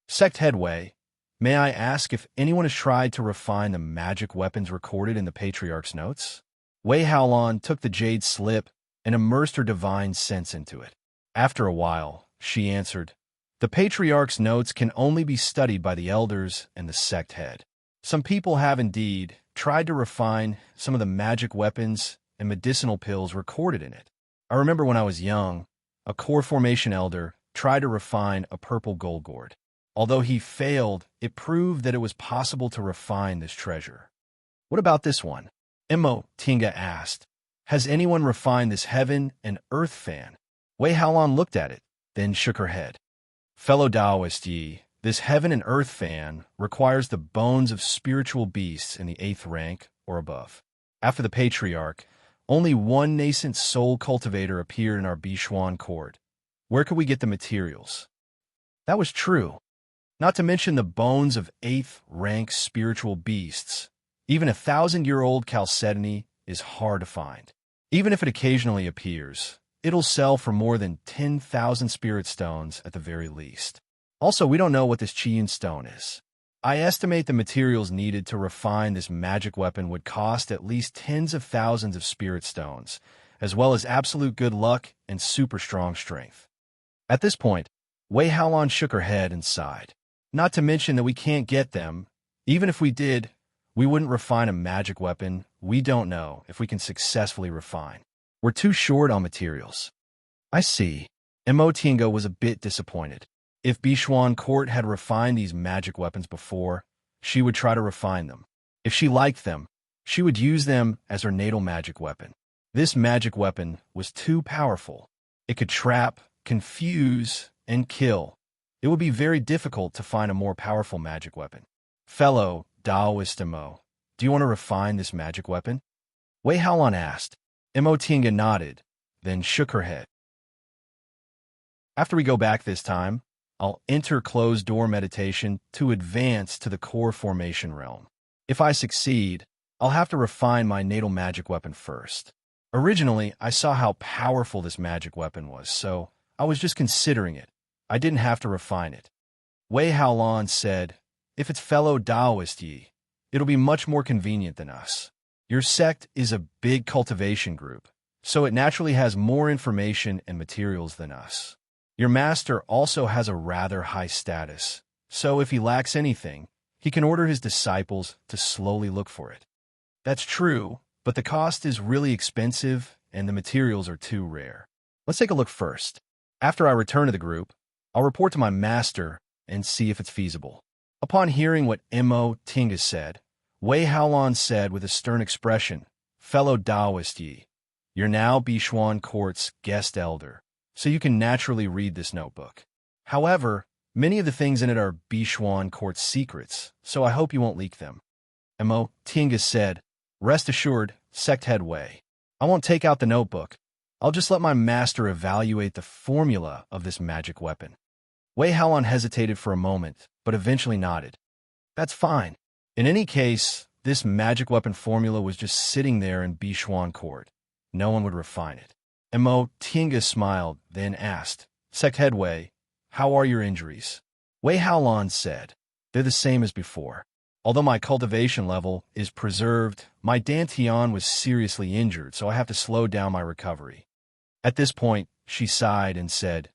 Sect Headway, may I ask if anyone has tried to refine the magic weapons recorded in the Patriarch's notes? Wei Haolon took the jade slip and immersed her divine sense into it. After a while, she answered, The patriarch's notes can only be studied by the elders and the sect head. Some people have indeed tried to refine some of the magic weapons and medicinal pills recorded in it. I remember when I was young, a core formation elder tried to refine a purple gold gourd. Although he failed, it proved that it was possible to refine this treasure. What about this one? Imo Tinga asked. Has anyone refined this heaven and earth fan? Wei Haolon looked at it, then shook her head. Fellow Taoist Yi, this heaven and earth fan requires the bones of spiritual beasts in the 8th rank or above. After the patriarch, only one nascent soul cultivator appeared in our Bishuan court. Where could we get the materials? That was true. Not to mention the bones of 8th rank spiritual beasts. Even 1,000-year-old chalcedony is hard to find. Even if it occasionally appears, it'll sell for more than 10,000 spirit stones at the very least. Also, we don't know what this Qiyun stone is. I estimate the materials needed to refine this magic weapon would cost at least tens of thousands of spirit stones, as well as absolute good luck and super strong strength. At this point, Wei Haolon shook her head and sighed. Not to mention that we can't get them. Even if we did, we wouldn't refine a magic weapon we don't know if we can successfully refine. We're too short on materials. I see. Mo Tinga was a bit disappointed. If Bishuan Court had refined these magic weapons before, she would try to refine them. If she liked them, she would use them as her natal magic weapon. This magic weapon was too powerful. It could trap, confuse, and kill. It would be very difficult to find a more powerful magic weapon. Fellow Taoist Mo, do you want to refine this magic weapon? Wei Haolon asked. Mo Tinga nodded, then shook her head. After we go back this time, I'll enter closed-door meditation to advance to the core formation realm. If I succeed, I'll have to refine my natal magic weapon first. Originally, I saw how powerful this magic weapon was, so I was just considering it. I didn't have to refine it. Wei Haolon said, if it's fellow Taoist Yi, it'll be much more convenient than us. Your sect is a big cultivation group, so it naturally has more information and materials than us. Your master also has a rather high status, so if he lacks anything, he can order his disciples to slowly look for it. That's true, but the cost is really expensive and the materials are too rare. Let's take a look first. After I return to the group, I'll report to my master and see if it's feasible. Upon hearing what Mo Tinga said, Wei Haolon said with a stern expression, fellow Taoist Yi, you're now Bishuan Court's guest elder, so you can naturally read this notebook. However, many of the things in it are Bishuan Court's secrets, so I hope you won't leak them. Mo Tinga said, rest assured, sect head Wei. I won't take out the notebook. I'll just let my master evaluate the formula of this magic weapon. Wei Haolon hesitated for a moment, but eventually nodded. That's fine. In any case, this magic weapon formula was just sitting there in Bishuan Court. No one would refine it. Mo Tinga smiled, then asked, Sect Head Wei, how are your injuries? Wei Haolon said, they're the same as before. Although my cultivation level is preserved, my Dantian was seriously injured, so I have to slow down my recovery. At this point, she sighed and said,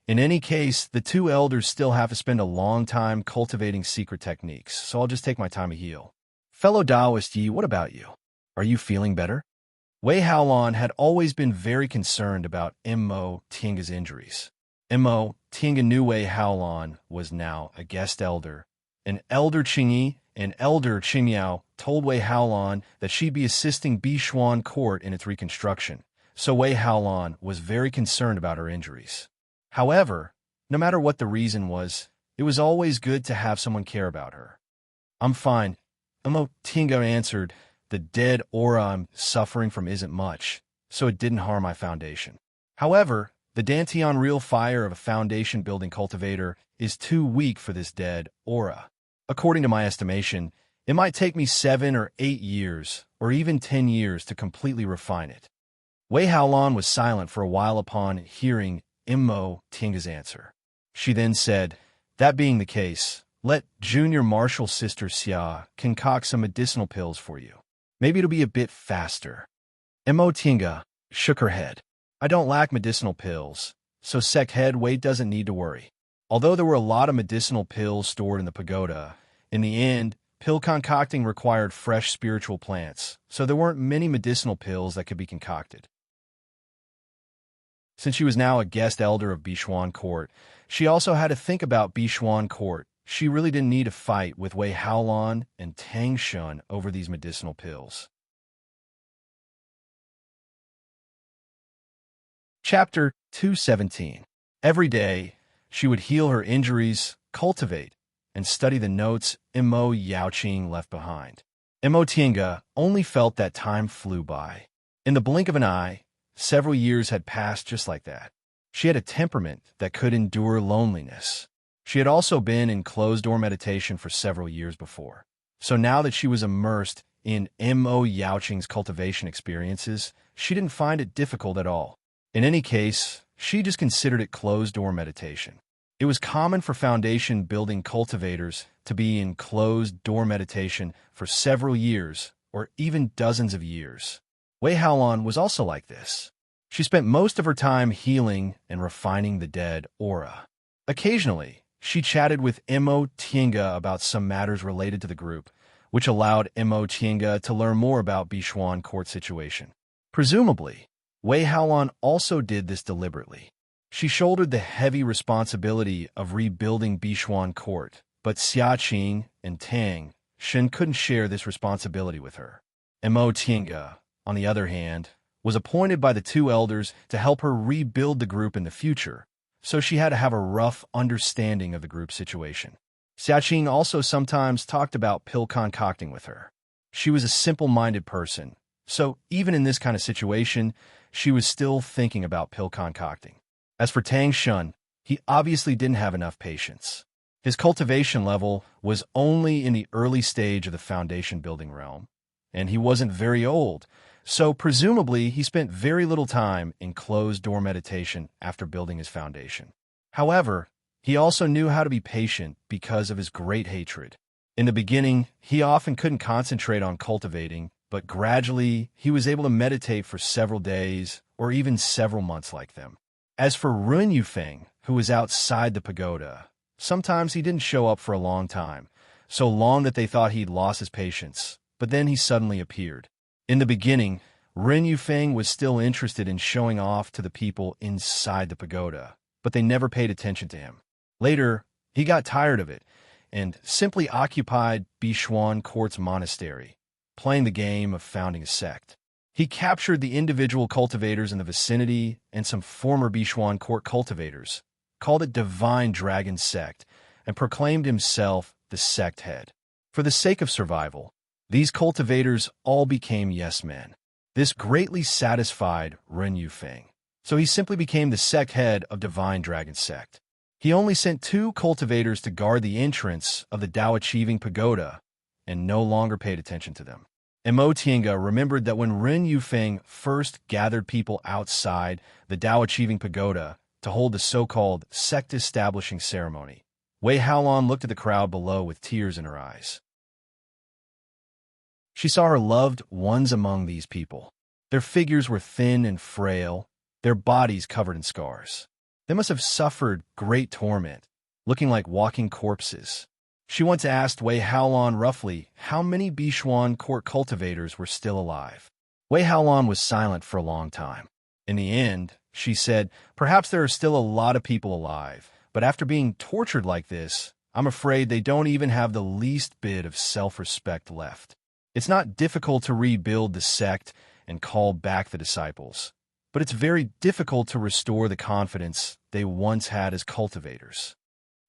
in any case, the two elders still have to spend a long time cultivating secret techniques, so I'll just take my time to heal. Fellow Taoist Yi, what about you? Are you feeling better? Wei Haolon had always been very concerned about Mo Tinga's injuries. Mo Tinga knew Wei Haolon was now a guest elder. An elder Qingyi and elder Qingyao told Wei Haolon that she'd be assisting Bishuan Court in its reconstruction, so Wei Haolon was very concerned about her injuries. However, no matter what the reason was, it was always good to have someone care about her. I'm fine, Mo Tinga answered. The dead aura I'm suffering from isn't much, so it didn't harm my foundation. However, the Dantian real fire of a foundation-building cultivator is too weak for this dead aura. According to my estimation, it might take me 7 or 8 years, or even 10 years to completely refine it. Wei Haolon was silent for a while upon hearing Mo Tinga's answer. She then said, that being the case, let Junior Marshal Sister Xia concoct some medicinal pills for you. Maybe it'll be a bit faster. Mo Tinga shook her head. I don't lack medicinal pills, so Sect Head Wei doesn't need to worry. Although there were a lot of medicinal pills stored in the pagoda, in the end, pill concocting required fresh spiritual plants, so there weren't many medicinal pills that could be concocted. Since she was now a guest elder of Bishuan Court, she also had to think about Bishuan Court. She really didn't need to fight with Wei Haolan and Tang Shun over these medicinal pills. Chapter 217. Every day, she would heal her injuries, cultivate, and study the notes Mo Yaoqing left behind. Mo Tiange only felt that time flew by. In the blink of an eye, several years had passed just like that. She had a temperament that could endure loneliness. She had also been in closed-door meditation for several years before. So now that she was immersed in Mo Yaoqing's cultivation experiences, she didn't find it difficult at all. In any case, she just considered it closed-door meditation. It was common for foundation-building cultivators to be in closed-door meditation for several years or even dozens of years. Wei Haolan was also like this. She spent most of her time healing and refining the dead aura. Occasionally, she chatted with Mo Tiange about some matters related to the group, which allowed Mo Tiange to learn more about Bishuan Court situation. Presumably, Wei Haolan also did this deliberately. She shouldered the heavy responsibility of rebuilding Bishuan Court, but Xiaqing and Tang Shen couldn't share this responsibility with her. Mo Tiange, on the other hand, was appointed by the two elders to help her rebuild the group in the future, so she had to have a rough understanding of the group's situation. Xiaqing also sometimes talked about pill concocting with her. She was a simple-minded person, so even in this kind of situation, she was still thinking about pill concocting. As for Tang Shun, he obviously didn't have enough patience. His cultivation level was only in the early stage of the foundation-building realm, and he wasn't very old, so presumably he spent very little time in closed-door meditation after building his foundation. However, he also knew how to be patient because of his great hatred. In the beginning, he often couldn't concentrate on cultivating, but gradually he was able to meditate for several days or even several months like them. As for Ren Yufeng, who was outside the pagoda, sometimes he didn't show up for a long time, so long that they thought he'd lost his patience, but then he suddenly appeared. In the beginning, Ren Yufeng was still interested in showing off to the people inside the pagoda, but they never paid attention to him. Later, he got tired of it and simply occupied Bishuan Court's monastery, playing the game of founding a sect. He captured the individual cultivators in the vicinity and some former Bishuan Court cultivators, called it Divine Dragon Sect, and proclaimed himself the sect head. For the sake of survival, these cultivators all became yes-men. This greatly satisfied Ren Yufeng, so he simply became the sect head of Divine Dragon Sect. He only sent 2 cultivators to guard the entrance of the Dao Achieving Pagoda and no longer paid attention to them. Mo Tiange remembered that when Ren Yufeng first gathered people outside the Dao Achieving Pagoda to hold the so-called sect-establishing ceremony, Wei Haolan looked at the crowd below with tears in her eyes. She saw her loved ones among these people. Their figures were thin and frail, their bodies covered in scars. They must have suffered great torment, looking like walking corpses. She once asked Wei Haolan roughly how many Bishuan Court cultivators were still alive. Wei Haolan was silent for a long time. In the end, she said, "Perhaps there are still a lot of people alive, but after being tortured like this, I'm afraid they don't even have the least bit of self-respect left. It's not difficult to rebuild the sect and call back the disciples, but it's very difficult to restore the confidence they once had as cultivators."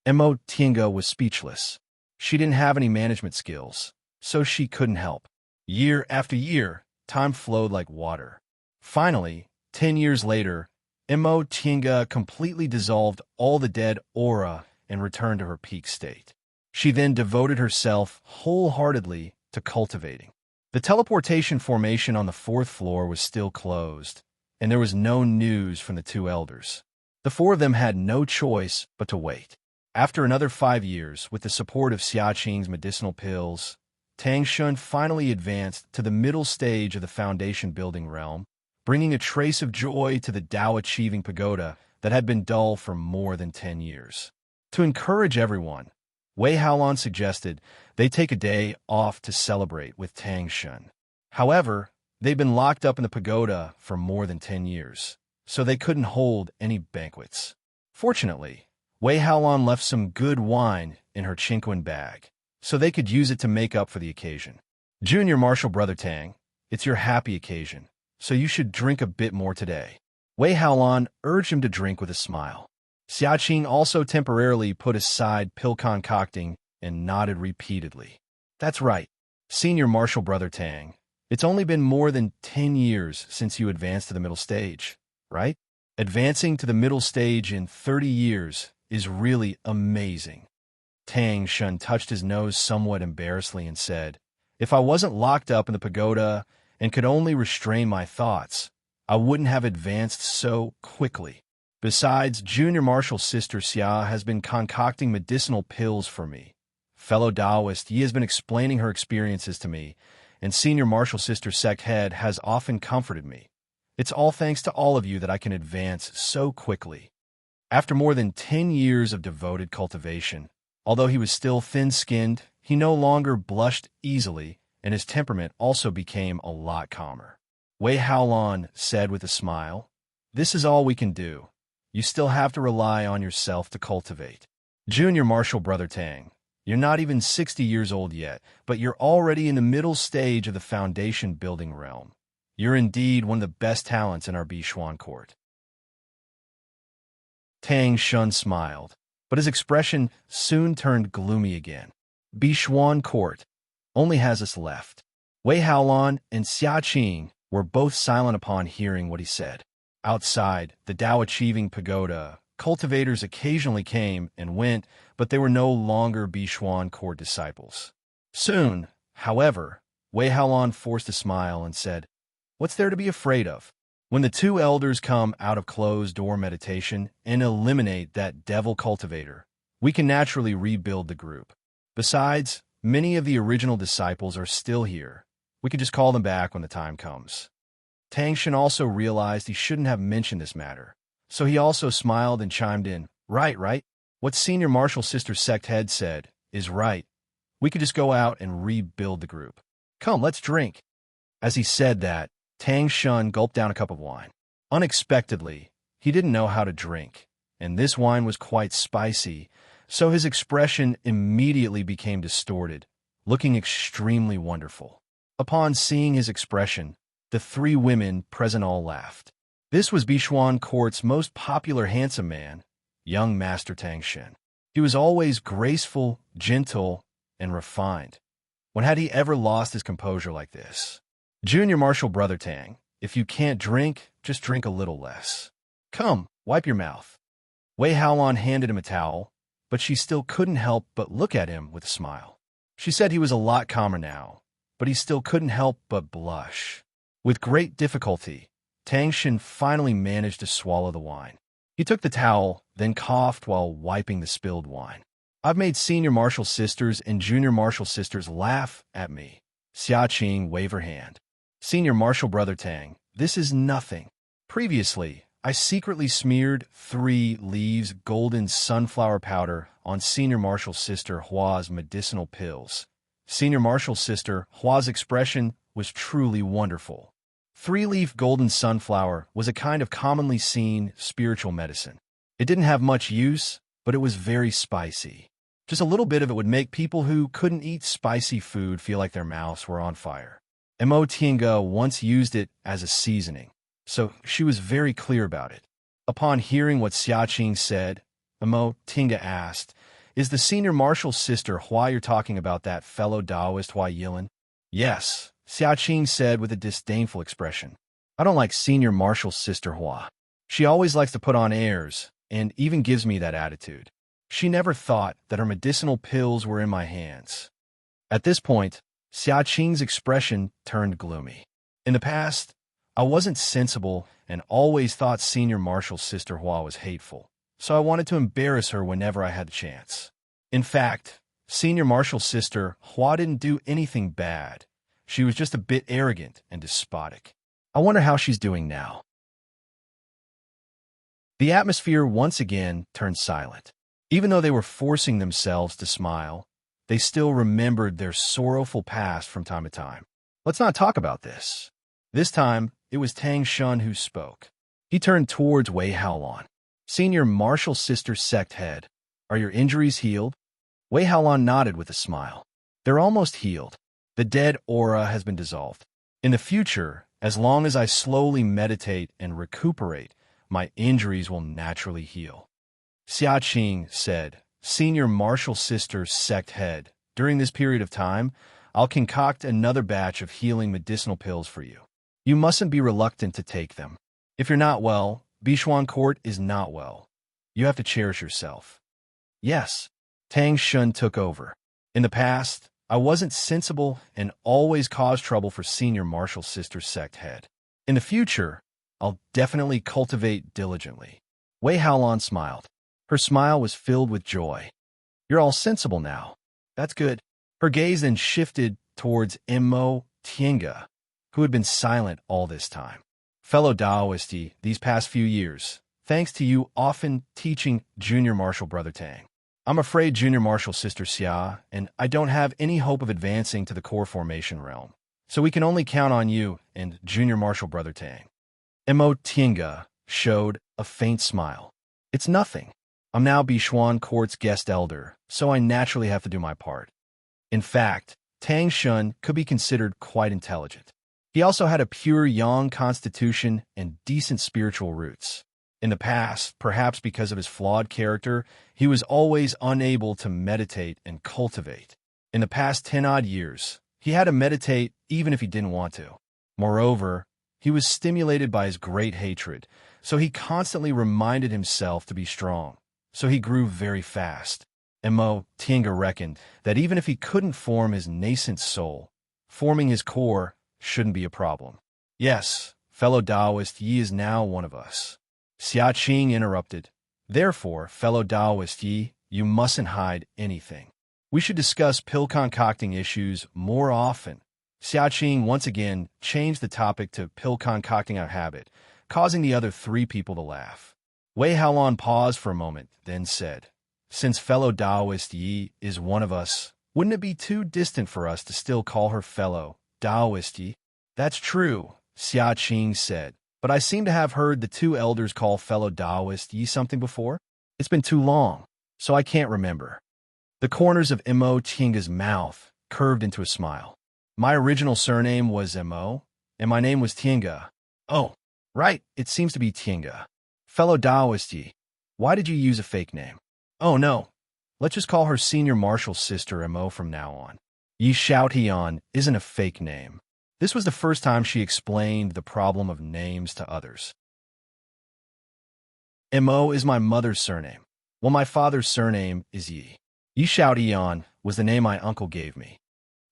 Mo Tiange was speechless. She didn't have any management skills, so she couldn't help. Year after year, time flowed like water. Finally, 10 years later, Mo Tiange completely dissolved all the dead aura and returned to her peak state. She then devoted herself wholeheartedly to cultivating. The teleportation formation on the 4th floor was still closed, and there was no news from the 2 elders. The 4 of them had no choice but to wait. After another 5 years, with the support of Xiaqing's medicinal pills, Tang Shun finally advanced to the middle stage of the foundation-building realm, bringing a trace of joy to the Dao Achieving Pagoda that had been dull for more than 10 years. To encourage everyone, Wei Haolan suggested they take a day off to celebrate with Tang Shun. However, they'd been locked up in the pagoda for more than 10 years, so they couldn't hold any banquets. Fortunately, Wei Haolan left some good wine in her Qingquan bag, so they could use it to make up for the occasion. Junior Marshal Brother Tang, it's your happy occasion, so you should drink a bit more today. Wei Haolan urged him to drink with a smile. Xiaqing also temporarily put aside pill concocting and nodded repeatedly. That's right, Senior Marshal Brother Tang. It's only been more than 10 years since you advanced to the middle stage, right? Advancing to the middle stage in 30 years is really amazing. Tang Shun touched his nose somewhat embarrassedly and said, if I wasn't locked up in the pagoda and could only restrain my thoughts, I wouldn't have advanced so quickly. Besides, Junior Marshal Sister Xia has been concocting medicinal pills for me. Fellow Taoist, Yi has been explaining her experiences to me, and Senior Marshal Sister Sect Head has often comforted me. It's all thanks to all of you that I can advance so quickly. After more than 10 years of devoted cultivation, although he was still thin-skinned, he no longer blushed easily, and his temperament also became a lot calmer. Wei Haolan said with a smile, this is all we can do. You still have to rely on yourself to cultivate. Junior Marshal Brother Tang, you're not even 60 years old yet, but you're already in the middle stage of the foundation building realm. You're indeed one of the best talents in our Bishuan court. Tang Shun smiled, but his expression soon turned gloomy again. Bishuan court only has us left. Wei Haolan and Xiaqing were both silent upon hearing what he said. Outside the Dao-achieving pagoda, cultivators occasionally came and went, but they were no longer Bishuan court disciples. Soon, however, Wei Haolan forced a smile and said, what's there to be afraid of? When the two elders come out of closed-door meditation and eliminate that devil cultivator, we can naturally rebuild the group. Besides, many of the original disciples are still here. We can just call them back when the time comes. Tang Shun also realized he shouldn't have mentioned this matter, so he also smiled and chimed in, right. What Senior Marshal Sister Sect Head said is right. We could just go out and rebuild the group. Come, let's drink. As he said that, Tang Shun gulped down a cup of wine. Unexpectedly, he didn't know how to drink, and this wine was quite spicy, so his expression immediately became distorted, looking extremely wonderful. Upon seeing his expression, the three women present all laughed. This was Bishuan Court's most popular handsome man, young Master Tang Shun. He was always graceful, gentle, and refined. When had he ever lost his composure like this? Junior Marshal Brother Tang, if you can't drink, just drink a little less. Come, wipe your mouth. Wei Haolan handed him a towel, but she still couldn't help but look at him with a smile. She said he was a lot calmer now, but he still couldn't help but blush. With great difficulty, Tang Shun finally managed to swallow the wine. He took the towel, then coughed while wiping the spilled wine. I've made Senior Marshal Sisters and Junior Marshal Sisters laugh at me. Xiaqing waved her hand. Senior Marshal Brother Tang, this is nothing. Previously, I secretly smeared 3 leaves golden sunflower powder on Senior Marshal Sister Hua's medicinal pills. Senior Marshal Sister Hua's expression was truly wonderful. 3-leaf golden sunflower was a kind of commonly seen spiritual medicine. It didn't have much use, but it was very spicy. Just a little bit of it would make people who couldn't eat spicy food feel like their mouths were on fire. Mo Tinga once used it as a seasoning, so she was very clear about it. Upon hearing what Xiaqing said, Mo Tinga asked, is the Senior Marshal Sister Hua you're talking about that fellow Taoist Hua Yilin? Yes, Xiaqing said with a disdainful expression. I don't like Senior Marshal Sister Hua. She always likes to put on airs, and even gives me that attitude. She never thought that her medicinal pills were in my hands. At this point, Xiaqing's expression turned gloomy. In the past, I wasn't sensible and always thought Senior Marshal Sister Hua was hateful, so I wanted to embarrass her whenever I had the chance. In fact, Senior Marshal Sister Hua didn't do anything bad. She was just a bit arrogant and despotic. I wonder how she's doing now. The atmosphere once again turned silent. Even though they were forcing themselves to smile, they still remembered their sorrowful past from time to time. Let's not talk about this. This time, it was Tang Shun who spoke. He turned towards Wei Haolan. Senior Martial Sister Sect Head, are your injuries healed? Wei Haolan nodded with a smile. They're almost healed. The dead aura has been dissolved. In the future, as long as I slowly meditate and recuperate, my injuries will naturally heal. Xia Qing said, Senior Martial Sister Sect Head, during this period of time, I'll concoct another batch of healing medicinal pills for you. You mustn't be reluctant to take them. If you're not well, Bishuan Court is not well. You have to cherish yourself. Yes, Tang Shun took over. In the past, I wasn't sensible and always caused trouble for Senior Martial Sister Sect Head. In the future, I'll definitely cultivate diligently. Wei Haolan smiled. Her smile was filled with joy. You're all sensible now. That's good. Her gaze then shifted towards Immo Tienga, who had been silent all this time. Fellow Taoist, these past few years, thanks to you often teaching Junior Martial Brother Tang. I'm afraid Junior Martial Sister Xia and I don't have any hope of advancing to the core formation realm. So we can only count on you and Junior Martial Brother Tang. Immo Tienga showed a faint smile. It's nothing. I'm now Bishuan Court's guest elder, so I naturally have to do my part. In fact, Tang Shun could be considered quite intelligent. He also had a pure yang constitution and decent spiritual roots. In the past, perhaps because of his flawed character, he was always unable to meditate and cultivate. In the past 10-odd years, he had to meditate even if he didn't want to. Moreover, he was stimulated by his great hatred, so he constantly reminded himself to be strong. So he grew very fast. Immo Tienga reckoned that even if he couldn't form his nascent soul, forming his core shouldn't be a problem. Yes, fellow Taoist, Yi is now one of us. Xia Qing interrupted. Therefore, fellow Taoist Yi, you mustn't hide anything. We should discuss pill concocting issues more often. Xia Qing once again changed the topic to pill concocting our habit, causing the other three people to laugh. Wei Haolan paused for a moment, then said, Since fellow Taoist Yi is one of us, wouldn't it be too distant for us to still call her fellow Taoist Yi? That's true, Xia Qing said, but I seem to have heard the two elders call fellow Taoist Yi something before. It's been too long, so I can't remember. The corners of Immo Tienga's mouth curved into a smile. My original surname was Immo, and my name was Tienga. Oh, right, it seems to be Tienga. Fellow Taoist Yi, why did you use a fake name? Oh no, let's just call her Senior Martial Sister Immo from now on. Yi Xiaotian isn't a fake name. This was the first time she explained the problem of names to others. Immo is my mother's surname, while my father's surname is Yi. Yi Xiaotian was the name my uncle gave me.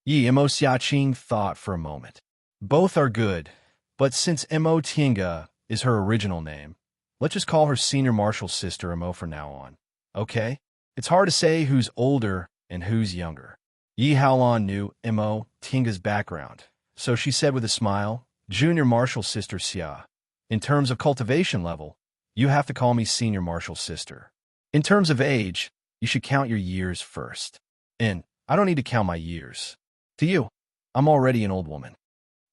Yi Immo Xia Qing thought for a moment. Both are good, but since Immo Tienga is her original name, let's just call her Senior Martial Sister Immo from now on. Okay? It's hard to say who's older and who's younger. Yi Haolan knew Immo Tienga's background, so she said with a smile, Junior Martial Sister Xia. In terms of cultivation level, you have to call me Senior Martial Sister. In terms of age, you should count your years first. And I don't need to count my years. To you, I'm already an old woman.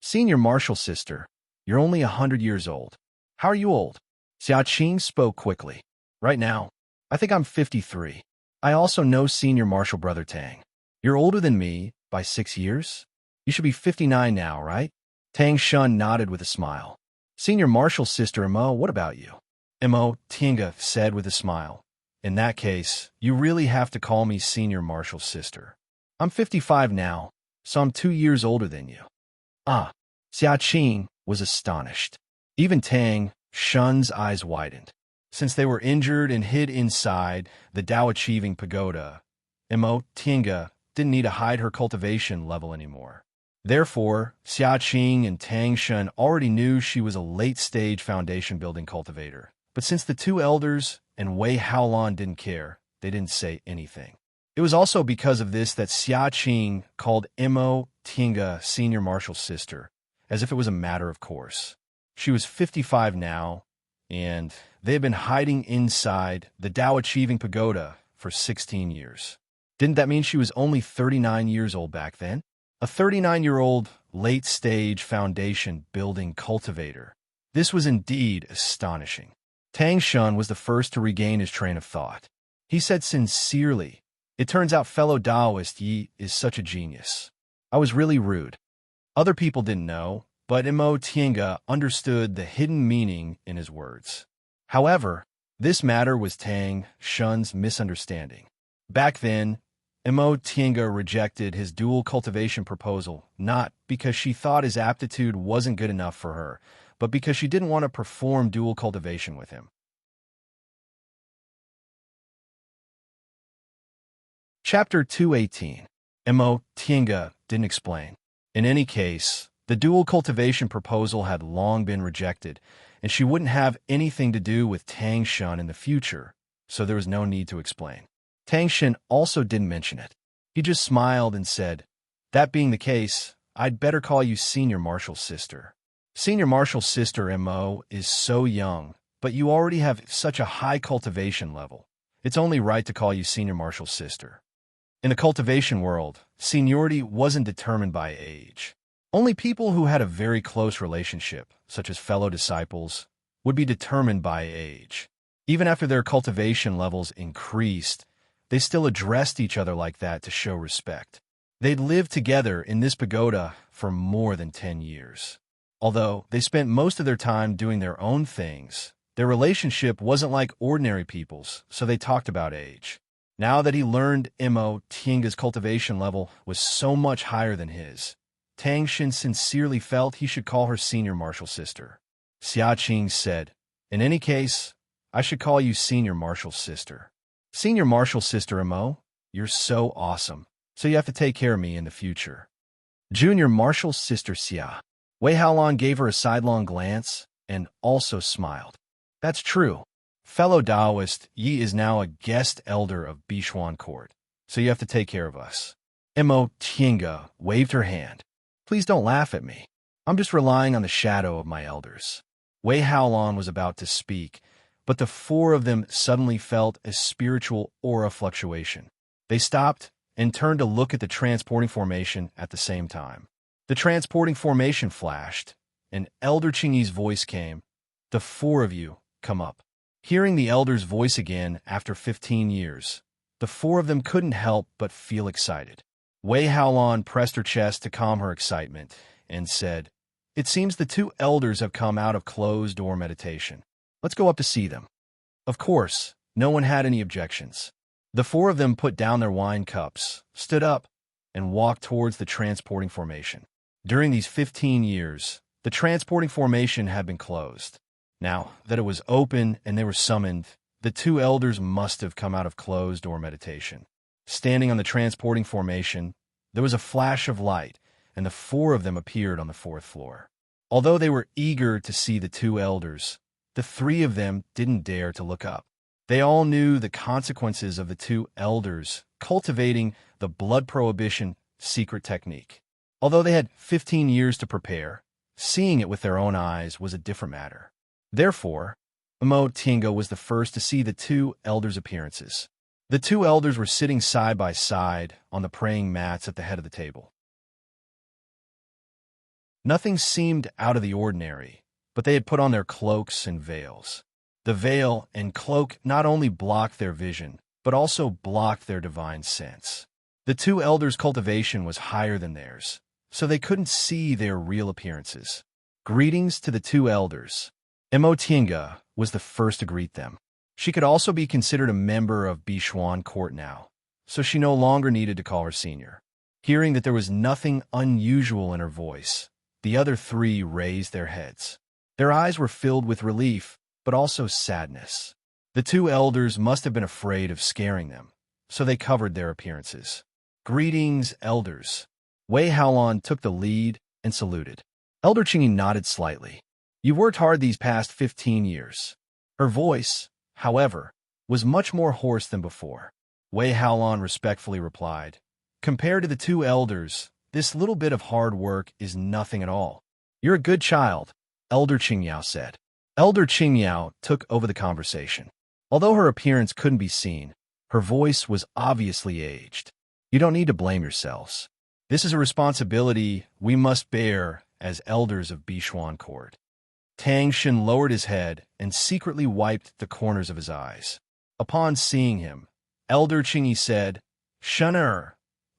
Senior Martial Sister, you're only 100 years old. How are you old? Xia Qing spoke quickly. Right now, I think I'm 53. I also know Senior Martial Brother Tang. You're older than me by 6 years? You should be 59 now, right? Tang Shun nodded with a smile. Senior Martial Sister Immo, what about you? Immo Tienga said with a smile. In that case, you really have to call me Senior Martial Sister. I'm 55 now, so I'm 2 years older than you. Ah, Xia Qing was astonished. Even Tang Shun's eyes widened. Since they were injured and hid inside the Tao-achieving pagoda, Immo Tienga didn't need to hide her cultivation level anymore. Therefore, Xia Qing and Tang Shun already knew she was a late-stage foundation-building cultivator. But since the two elders and Wei Haolan didn't care, they didn't say anything. It was also because of this that Xia Qing called Immo Tienga Senior Martial Sister, as if it was a matter of course. She was 55 now, and they had been hiding inside the Tao-achieving pagoda for 16 years. Didn't that mean she was only 39 years old back then? A 39-year-old, late-stage foundation-building cultivator. This was indeed astonishing. Tang Shun was the first to regain his train of thought. He said sincerely, "It turns out fellow Taoist Yi is such a genius. I was really rude." Other people didn't know, but Imo Tiange understood the hidden meaning in his words. However, this matter was Tang Shun's misunderstanding. Back then, Imo Tiange rejected his dual cultivation proposal, not because she thought his aptitude wasn't good enough for her, but because she didn't want to perform dual cultivation with him. Chapter 218. Imo Tiange didn't explain. In any case, the dual cultivation proposal had long been rejected, and she wouldn't have anything to do with Tang Shun in the future, so there was no need to explain. Tang Shun also didn't mention it. He just smiled and said, "That being the case, I'd better call you Senior Marshal's sister." Senior Marshal's sister, Mo, is so young, but you already have such a high cultivation level. It's only right to call you Senior Marshal's sister. In the cultivation world, seniority wasn't determined by age. Only people who had a very close relationship, such as fellow disciples, would be determined by age. Even after their cultivation levels increased, they still addressed each other like that to show respect. They'd lived together in this pagoda for more than 10 years. Although they spent most of their time doing their own things, their relationship wasn't like ordinary people's, so they talked about age. Now that he learned Imo Tiange's cultivation level was so much higher than his, Tang Shun sincerely felt he should call her Senior Marshal sister. Xia Qing said, "In any case, I should call you Senior Marshal sister." "Senior Marshal sister Imo, you're so awesome, so you have to take care of me in the future." Junior Marshal sister Xia. Wei Haolon gave her a sidelong glance and also smiled. "That's true. Fellow Taoist, Yi is now a guest elder of Bishuan Court, so you have to take care of us." Imo Tiange waved her hand. "Please don't laugh at me. I'm just relying on the shadow of my elders." Wei Haolon was about to speak, but the four of them suddenly felt a spiritual aura fluctuation. They stopped and turned to look at the transporting formation at the same time. The transporting formation flashed, and Elder Qingyi's voice came, "The four of you, come up." Hearing the elder's voice again after 15 years, the four of them couldn't help but feel excited. Wei Haolon pressed her chest to calm her excitement and said, "It seems the two elders have come out of closed-door meditation. Let's go up to see them." Of course, no one had any objections. The four of them put down their wine cups, stood up, and walked towards the transporting formation. During these 15 years, the transporting formation had been closed. Now that it was open and they were summoned, the two elders must have come out of closed-door meditation. Standing on the transporting formation, there was a flash of light, and the four of them appeared on the fourth floor. Although they were eager to see the two elders, the three of them didn't dare to look up. They all knew the consequences of the two elders cultivating the blood prohibition secret technique. Although they had 15 years to prepare, seeing it with their own eyes was a different matter. Therefore, Imo Tiange was the first to see the two elders' appearances. The two elders were sitting side by side on the praying mats at the head of the table. Nothing seemed out of the ordinary, but they had put on their cloaks and veils. The veil and cloak not only blocked their vision, but also blocked their divine sense. The two elders' cultivation was higher than theirs, so they couldn't see their real appearances. Greetings to the two elders. Imo Tiange was the first to greet them. She could also be considered a member of Bishuan Court now, so she no longer needed to call her senior. Hearing that there was nothing unusual in her voice, the other three raised their heads. Their eyes were filled with relief, but also sadness. The two elders must have been afraid of scaring them, so they covered their appearances. "Greetings, elders." Wei Haolon took the lead and saluted. Elder Qingyi nodded slightly. "You've worked hard these past 15 years. Her voice, however, was much more hoarse than before. Wei Haolon respectfully replied, "Compared to the two elders, this little bit of hard work is nothing at all." "You're a good child," Elder Qingyao said. Elder Qingyao took over the conversation. Although her appearance couldn't be seen, Her voice was obviously aged. You don't need to blame yourselves. This is a responsibility we must bear as elders of Bishuan Court. Tang Shen lowered his head and secretly wiped the corners of his eyes. Upon seeing him, Elder Qingyi said, "Shen,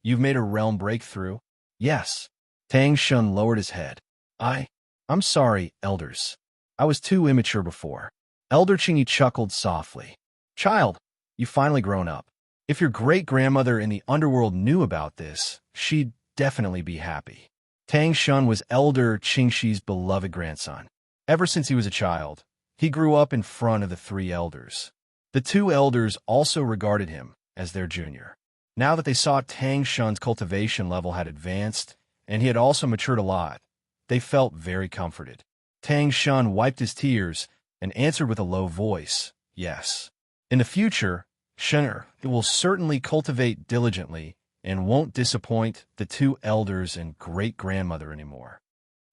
you've made a realm breakthrough?" "Yes." Tang Shen lowered his head. I'm sorry, elders. I was too immature before." Elder Qingyi chuckled softly. "Child, you've finally grown up. If your great-grandmother in the underworld knew about this, she'd definitely be happy." Tang Shen was Elder Qingxi's beloved grandson. Ever since he was a child, he grew up in front of the three elders. The two elders also regarded him as their junior. Now that they saw Tang Shen's cultivation level had advanced, and he had also matured a lot, they felt very comforted. Tang Shen wiped his tears and answered with a low voice, "Yes. In the future, Shen will certainly cultivate diligently and won't disappoint the two elders and great-grandmother anymore."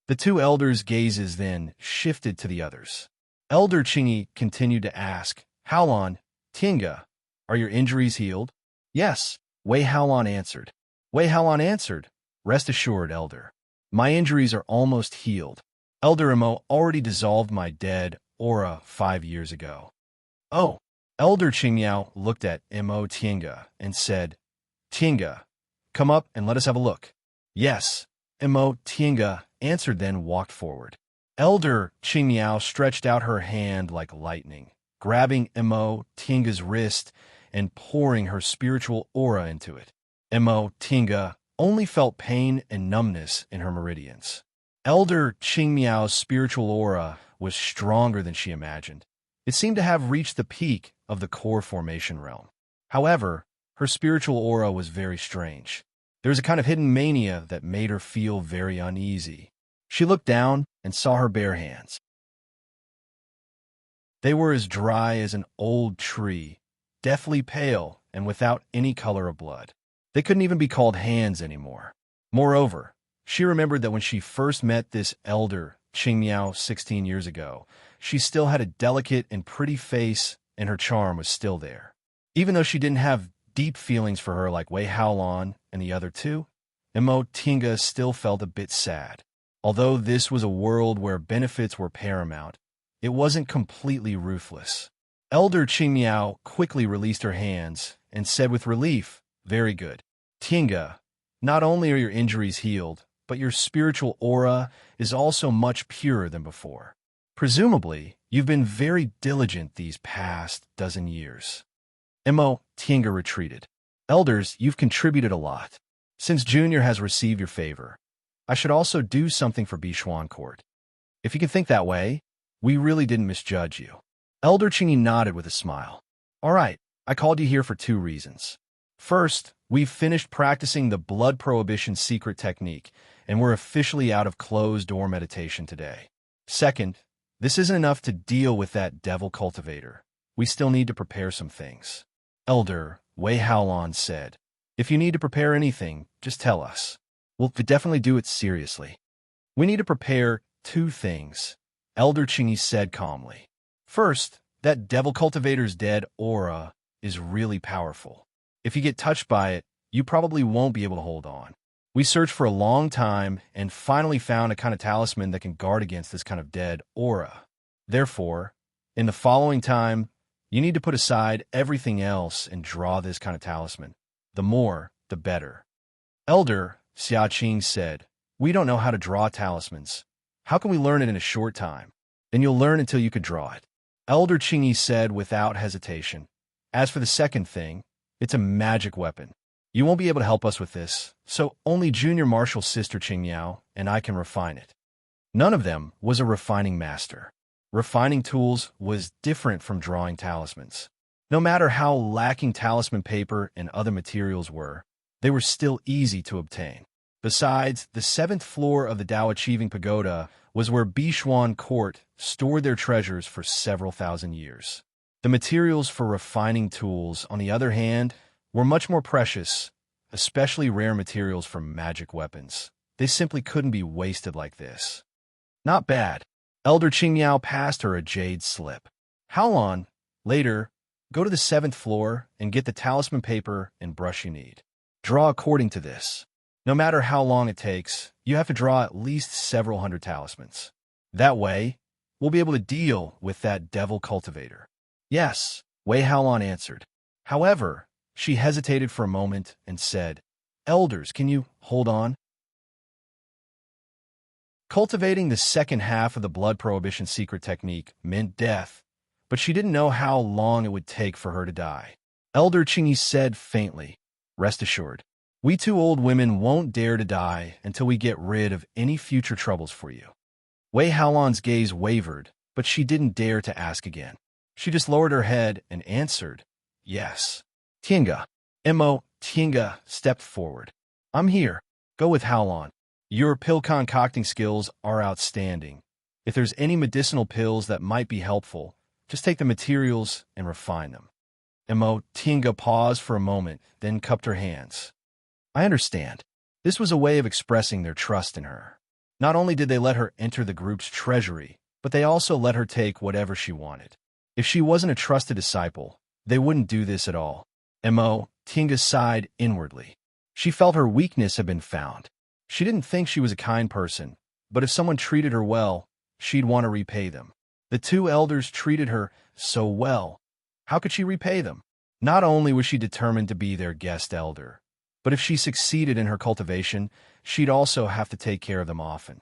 The two elders' gazes then shifted to the others. Elder Qingyi continued to ask, "Haolon, Tinga, are your injuries healed?" "Yes," Wei Haolon answered. Wei Haolon answered, "Rest assured, Elder. My injuries are almost healed. Elder Mo already dissolved my dead aura 5 years ago." "Oh." Elder Qingmiao looked at Mo Tinga and said, "Tinga, come up and let us have a look." "Yes." Mo Tinga answered, then walked forward. Elder Qingmiao stretched out her hand like lightning, grabbing Mo Tinga's wrist and pouring her spiritual aura into it. Mo Tinga only felt pain and numbness in her meridians. Elder Qingmiao's spiritual aura was stronger than she imagined. It seemed to have reached the peak of the core formation realm. However, her spiritual aura was very strange. There was a kind of hidden mania that made her feel very uneasy. She looked down and saw her bare hands. They were as dry as an old tree, deathly pale and without any color of blood. They couldn't even be called hands anymore. Moreover, she remembered that when she first met this elder Qingmiao 16 years ago, she still had a delicate and pretty face and her charm was still there. Even though she didn't have deep feelings for her like Wei Haolon and the other two, Mo Tinga still felt a bit sad. Although this was a world where benefits were paramount, it wasn't completely ruthless. Elder Qingmiao quickly released her hands and said with relief, "Very good. Tinga, not only are your injuries healed, but your spiritual aura is also much purer than before. Presumably, you've been very diligent these past dozen years." Mo Tinga retreated. "Elders, you've contributed a lot. Since Junior has received your favor, I should also do something for Bishuan Court. If you can think that way, we really didn't misjudge you." Elder Qingyi nodded with a smile. "All right, I called you here for 2 reasons. First, we've finished practicing the blood prohibition secret technique, and we're officially out of closed-door meditation today. Second, this isn't enough to deal with that devil cultivator. We still need to prepare some things." Elder Wei Haolon said, "If you need to prepare anything, just tell us. We'll definitely do it seriously." "We need to prepare 2 things," Elder Qingyi said calmly. "First, that devil cultivator's dead aura is really powerful. If you get touched by it, you probably won't be able to hold on. We searched for a long time and finally found a kind of talisman that can guard against this kind of dead aura. Therefore, in the following time, you need to put aside everything else and draw this kind of talisman. The more, the better." Elder Xiaqing said, "We don't know how to draw talismans. How can we learn it in a short time? Then you'll learn until you could draw it." Elder Qingyi said without hesitation, "As for the second thing, it's a magic weapon. You won't be able to help us with this, so only Junior Marshal Sister Qingmiao and I can refine it." None of them was a refining master. Refining tools was different from drawing talismans. No matter how lacking talisman paper and other materials were, they were still easy to obtain. Besides, the 7th floor of the Dao Achieving Pagoda was where Bishuan Court stored their treasures for several thousand years. The materials for refining tools, on the other hand, were much more precious, especially rare materials for magic weapons. They simply couldn't be wasted like this. "Not bad." Elder Qingmiao passed her a jade slip. "Haolon, later, Go to the 7th floor and get the talisman paper and brush you need. Draw according to this. No matter how long it takes, you have to draw at least several hundred talismans. That way, we'll be able to deal with that devil cultivator. Yes, Wei Haolon answered. However, she hesitated for a moment and said, Elders, can you hold on? Cultivating the second half of the blood prohibition secret technique meant death, but she didn't know how long it would take for her to die. Elder Qingyi said faintly, Rest assured, we two old women won't dare to die until we get rid of any future troubles for you. Wei Haolon's gaze wavered, but she didn't dare to ask again. She just lowered her head and answered, Yes. Tiange. Tiange stepped forward. I'm here. Go with Haolon. Your pill concocting skills are outstanding. If there's any medicinal pills that might be helpful, just take the materials and refine them. Tiange paused for a moment, then cupped her hands. I understand. This was a way of expressing their trust in her. Not only did they let her enter the group's treasury, but they also let her take whatever she wanted. If she wasn't a trusted disciple, they wouldn't do this at all. Tiange sighed inwardly. She felt her weakness had been found. She didn't think she was a kind person, but if someone treated her well, she'd want to repay them. The two elders treated her so well. How could she repay them? Not only was she determined to be their guest elder, but if she succeeded in her cultivation, she'd also have to take care of them often.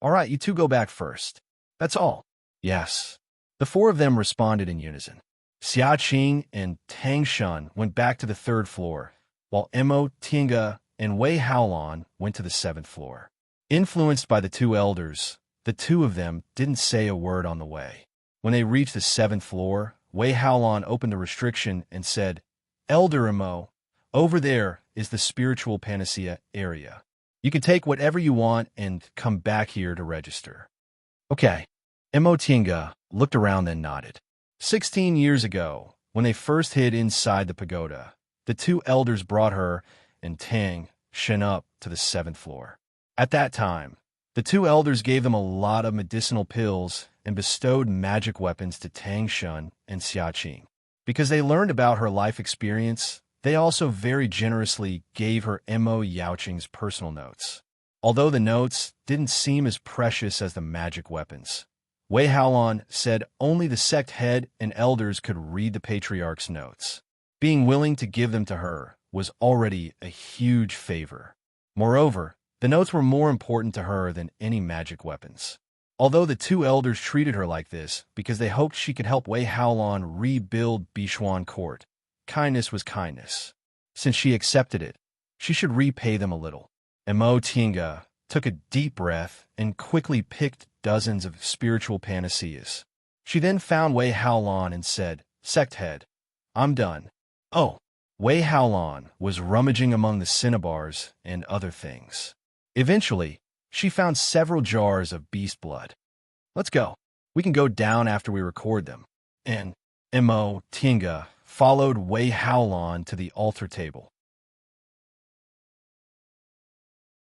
All right, you two go back first. That's all. Yes. The four of them responded in unison. Xiaqing and Tang Shun went back to the 3rd floor, while Tiange and Wei Haolon went to the 7th floor. Influenced by the two elders, the two of them didn't say a word on the way. When they reached the 7th floor, Wei Haolon opened a restriction and said, Elder Imo, over there is the spiritual panacea area. You can take whatever you want and come back here to register. Okay. Tiange looked around then nodded. 16 years ago, when they first hid inside the pagoda, the two elders brought her and Tang Shen up to the 7th floor. At that time, the two elders gave them a lot of medicinal pills and bestowed magic weapons to Tang Shun and Xiaqing. Because they learned about her life experience, they also very generously gave her Mo Yaoqing's personal notes. Although the notes didn't seem as precious as the magic weapons, Wei Haolon said only the sect head and elders could read the patriarch's notes. Being willing to give them to her was already a huge favor. Moreover, the notes were more important to her than any magic weapons. Although the two elders treated her like this because they hoped she could help Wei Haolon rebuild Bishuan Court, kindness was kindness. Since she accepted it, she should repay them a little. Tiange took a deep breath and quickly picked dozens of spiritual panaceas. She then found Wei Haolon and said, Sect head, I'm done. Oh, Wei Haolon was rummaging among the cinnabars and other things. Eventually, she found several jars of beast blood. Let's go. We can go down after we record them. And Tiange followed Wei Haolon to the altar table.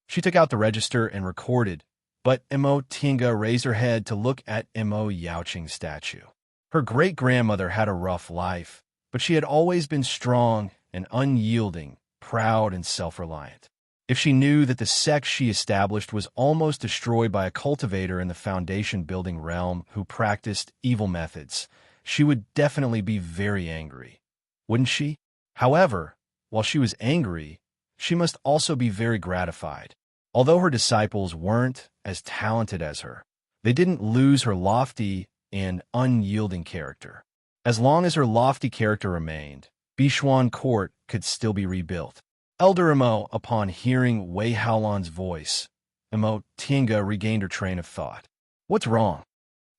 She took out the register and recorded, but Tiange raised her head to look at Mo Yaoqing's statue. Her great-grandmother had a rough life, but she had always been strong and unyielding, proud and self-reliant. If she knew that the sect she established was almost destroyed by a cultivator in the foundation-building realm who practiced evil methods, she would definitely be very angry. Wouldn't she? However, while she was angry, she must also be very gratified. Although her disciples weren't as talented as her, they didn't lose her lofty and unyielding character. As long as her lofty character remained, Bishuan Court could still be rebuilt. Elder Mo, upon hearing Wei Haolon's voice, Tiange regained her train of thought. What's wrong?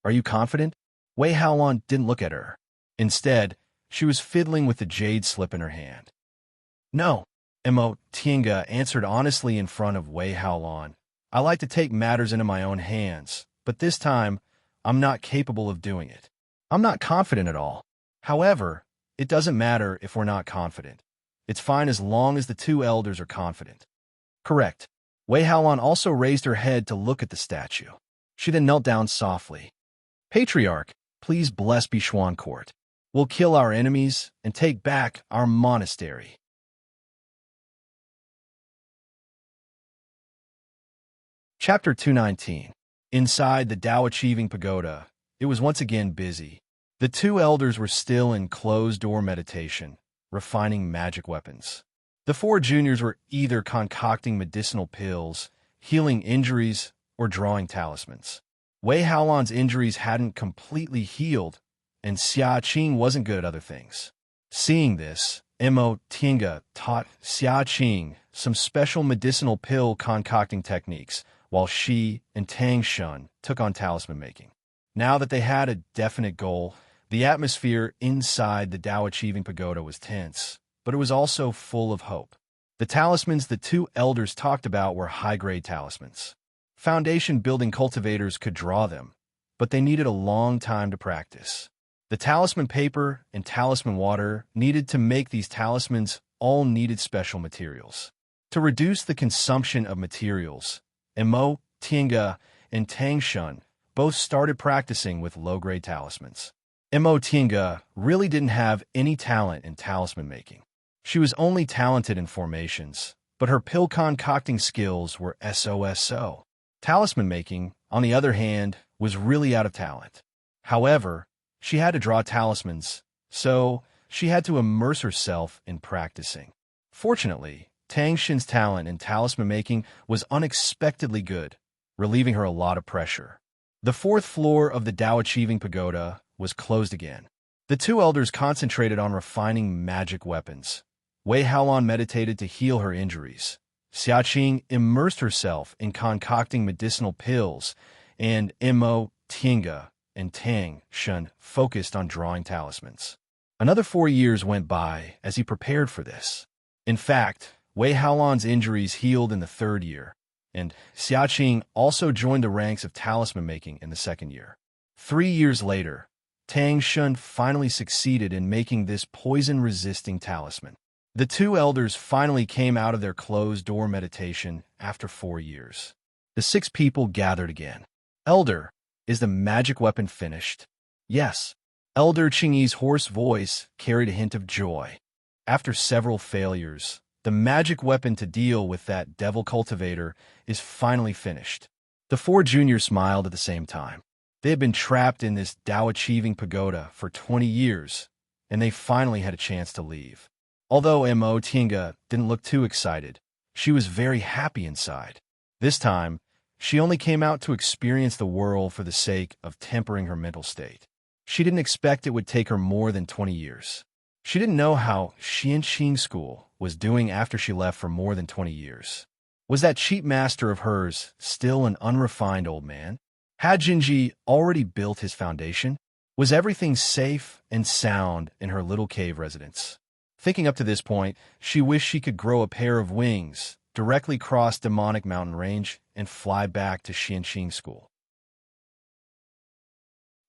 Are you confident? Wei Haolon didn't look at her. Instead, she was fiddling with the jade slip in her hand. No, Tiange answered honestly in front of Wei Haolon. I like to take matters into my own hands, but this time, I'm not capable of doing it. I'm not confident at all. However, it doesn't matter if we're not confident. It's fine as long as the two elders are confident. Correct. Wei Haolon also raised her head to look at the statue. She then knelt down softly. Patriarch, please bless Bishuan Court. We'll kill our enemies and take back our monastery. Chapter 219. Inside the Tao Achieving Pagoda, it was once again busy. The two elders were still in closed-door meditation, refining magic weapons. The four juniors were either concocting medicinal pills, healing injuries, or drawing talismans. Wei Haolan's injuries hadn't completely healed, and Xia Qing wasn't good at other things. Seeing this, Mo Tinga taught Xia Qing some special medicinal pill concocting techniques, while she and Tang Shun took on talisman making. Now that they had a definite goal, the atmosphere inside the Tao Achieving Pagoda was tense, but it was also full of hope. The talismans the two elders talked about were high-grade talismans. Foundation-building cultivators could draw them, but they needed a long time to practice. The talisman paper and talisman water needed to make these talismans all needed special materials. To reduce the consumption of materials, Mo Tinga and Tang Shun both started practicing with low-grade talismans. Mo Tinga really didn't have any talent in talisman making. She was only talented in formations, but her pill concocting skills were SOSO. Talisman making, on the other hand, was really out of talent. However, she had to draw talismans, so she had to immerse herself in practicing. Fortunately, Tang Shin's talent in talisman making was unexpectedly good, relieving her a lot of pressure. The fourth floor of the Tao Achieving Pagoda was closed again. The two elders concentrated on refining magic weapons. Wei Haolan meditated to heal her injuries. Xia Qing immersed herself in concocting medicinal pills, and Mo Tinga and Tang Shun focused on drawing talismans. Another 4 years went by as he prepared for this. In fact, Wei Haolan's injuries healed in the 3rd year, and Xia Qing also joined the ranks of talisman making in the 2nd year. 3 years later, Tang Shun finally succeeded in making this poison-resisting talisman. The two elders finally came out of their closed-door meditation after 4 years. The 6 people gathered again. Elder, is the magic weapon finished? Yes. Elder Qingyi's hoarse voice carried a hint of joy. After several failures, the magic weapon to deal with that devil cultivator is finally finished. The 4 juniors smiled at the same time. They had been trapped in this Tao Achieving Pagoda for 20 years, and they finally had a chance to leave. Although Mo Tinga didn't look too excited, she was very happy inside. This time, she only came out to experience the world for the sake of tempering her mental state. She didn't expect it would take her more than 20 years. She didn't know how Xianqing School was doing after she left for more than 20 years. Was that cheap master of hers still an unrefined old man? Had Jinji already built his foundation? Was everything safe and sound in her little cave residence? Thinking up to this point, she wished she could grow a pair of wings, directly cross Demonic Mountain Range, and fly back to Xianqing School.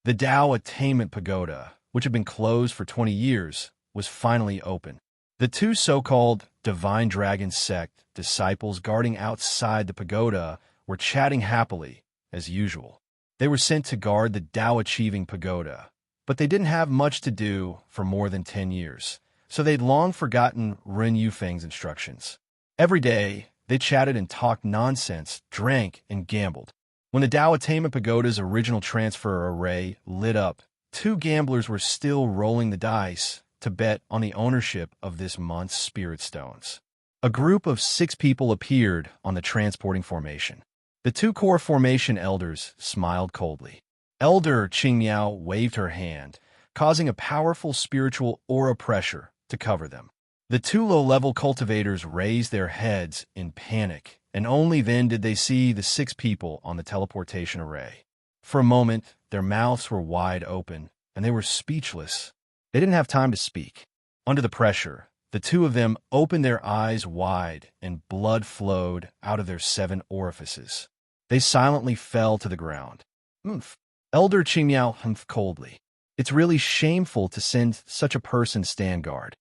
The Tao Attainment Pagoda, which had been closed for 20 years, was finally open. The 2 so-called Divine Dragon Sect disciples guarding outside the pagoda were chatting happily, as usual. They were sent to guard the Tao Achieving Pagoda, but they didn't have much to do for more than 10 years, so they'd long forgotten Ren Yufeng's instructions. Every day, they chatted and talked nonsense, drank, and gambled. When the Tao Attainment Pagoda's original transfer array lit up, 2 gamblers were still rolling the dice to bet on the ownership of this month's spirit stones. A group of 6 people appeared on the transporting formation. The 2 core formation elders smiled coldly. Elder Qingmiao waved her hand, causing a powerful spiritual aura pressure to cover them. The 2 low-level cultivators raised their heads in panic, and only then did they see the 6 people on the teleportation array. For a moment, their mouths were wide open, and they were speechless. They didn't have time to speak. Under the pressure, the 2 of them opened their eyes wide, and blood flowed out of their 7 orifices. They silently fell to the ground. "Humph." Elder Qingmiao humphed coldly. "It's really shameful to send such a person stand guard."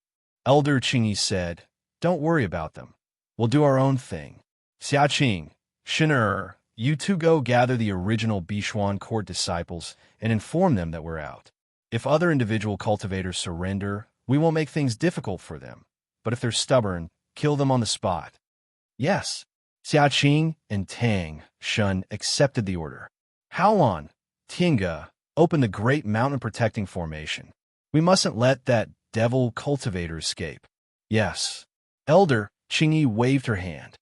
Elder Qingyi said, "Don't worry about them. We'll do our own thing. Xia Qing, Shin'er, you 2 go gather the original Bishuan court disciples and inform them that we're out." If other individual cultivators surrender, we won't make things difficult for them. But if they're stubborn, kill them on the spot. Yes. Xiaqing and Tang Shun accepted the order. Haolon, Tinga, opened the great mountain-protecting formation. We mustn't let that devil cultivator escape. Yes. Elder Qingyi waved her hand.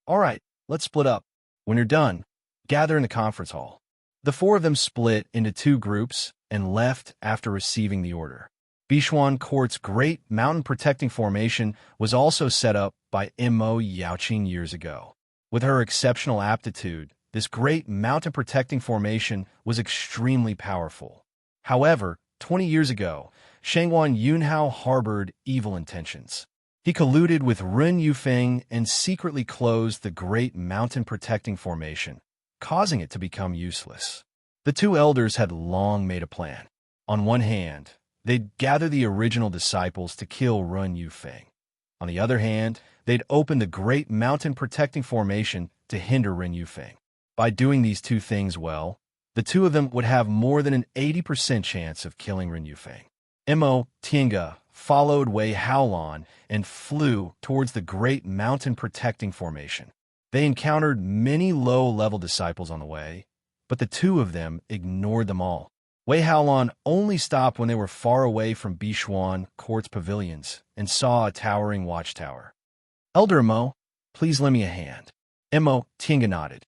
All right, let's split up. When you're done, gather in the conference hall. The four of them split into two groups and left after receiving the order. Bishuan Court's great mountain-protecting formation was also set up by Mo Yaoqing years ago. With her exceptional aptitude, this great mountain-protecting formation was extremely powerful. However, 20 years ago, Shangguan Yunhao harbored evil intentions. He colluded with Ren Yufeng and secretly closed the great mountain-protecting formation, causing it to become useless. The two elders had long made a plan. On one hand, they'd gather the original disciples to kill Ren Yufeng. On the other hand, they'd open the great mountain-protecting formation to hinder Ren Yufeng. By doing these two things well, the two of them would have more than an 80% chance of killing Ren Yufeng. Mo Tinga followed Wei Haolon and flew towards the great mountain-protecting formation. They encountered many low-level disciples on the way, but the two of them ignored them all. Wei Haolon only stopped when they were far away from Bishuan Court's pavilions and saw a towering watchtower. Elder Mo, please lend me a hand. Mo Tinga nodded.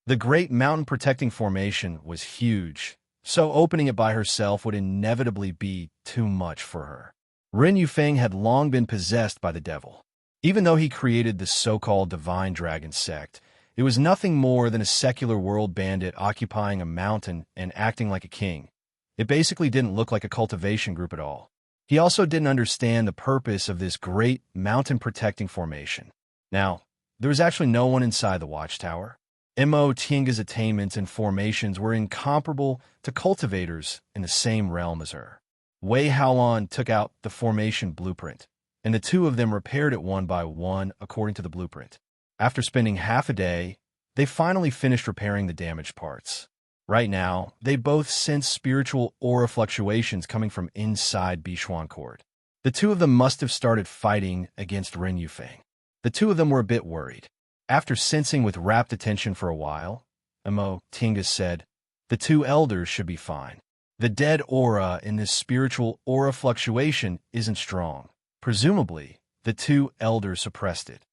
The great mountain-protecting formation was huge, so opening it by herself would inevitably be too much for her. Ren Yufeng had long been possessed by the devil. Even though he created the so-called Divine Dragon sect, it was nothing more than a secular world bandit occupying a mountain and acting like a king. It basically didn't look like a cultivation group at all. He also didn't understand the purpose of this great mountain-protecting formation. Now, there was actually no one inside the watchtower. Mo Tinga's attainments and formations were incomparable to cultivators in the same realm as her. Wei Haolon took out the formation blueprint, and the two of them repaired it one by one according to the blueprint. After spending half a day, they finally finished repairing the damaged parts. Right now, they both sensed spiritual aura fluctuations coming from inside Bishuan Court. The two of them must have started fighting against Ren Yufeng. The two of them were a bit worried. After sensing with rapt attention for a while, Mo Tinga said, "The two elders should be fine. The dead aura in this spiritual aura fluctuation isn't strong. Presumably, the two elders suppressed it."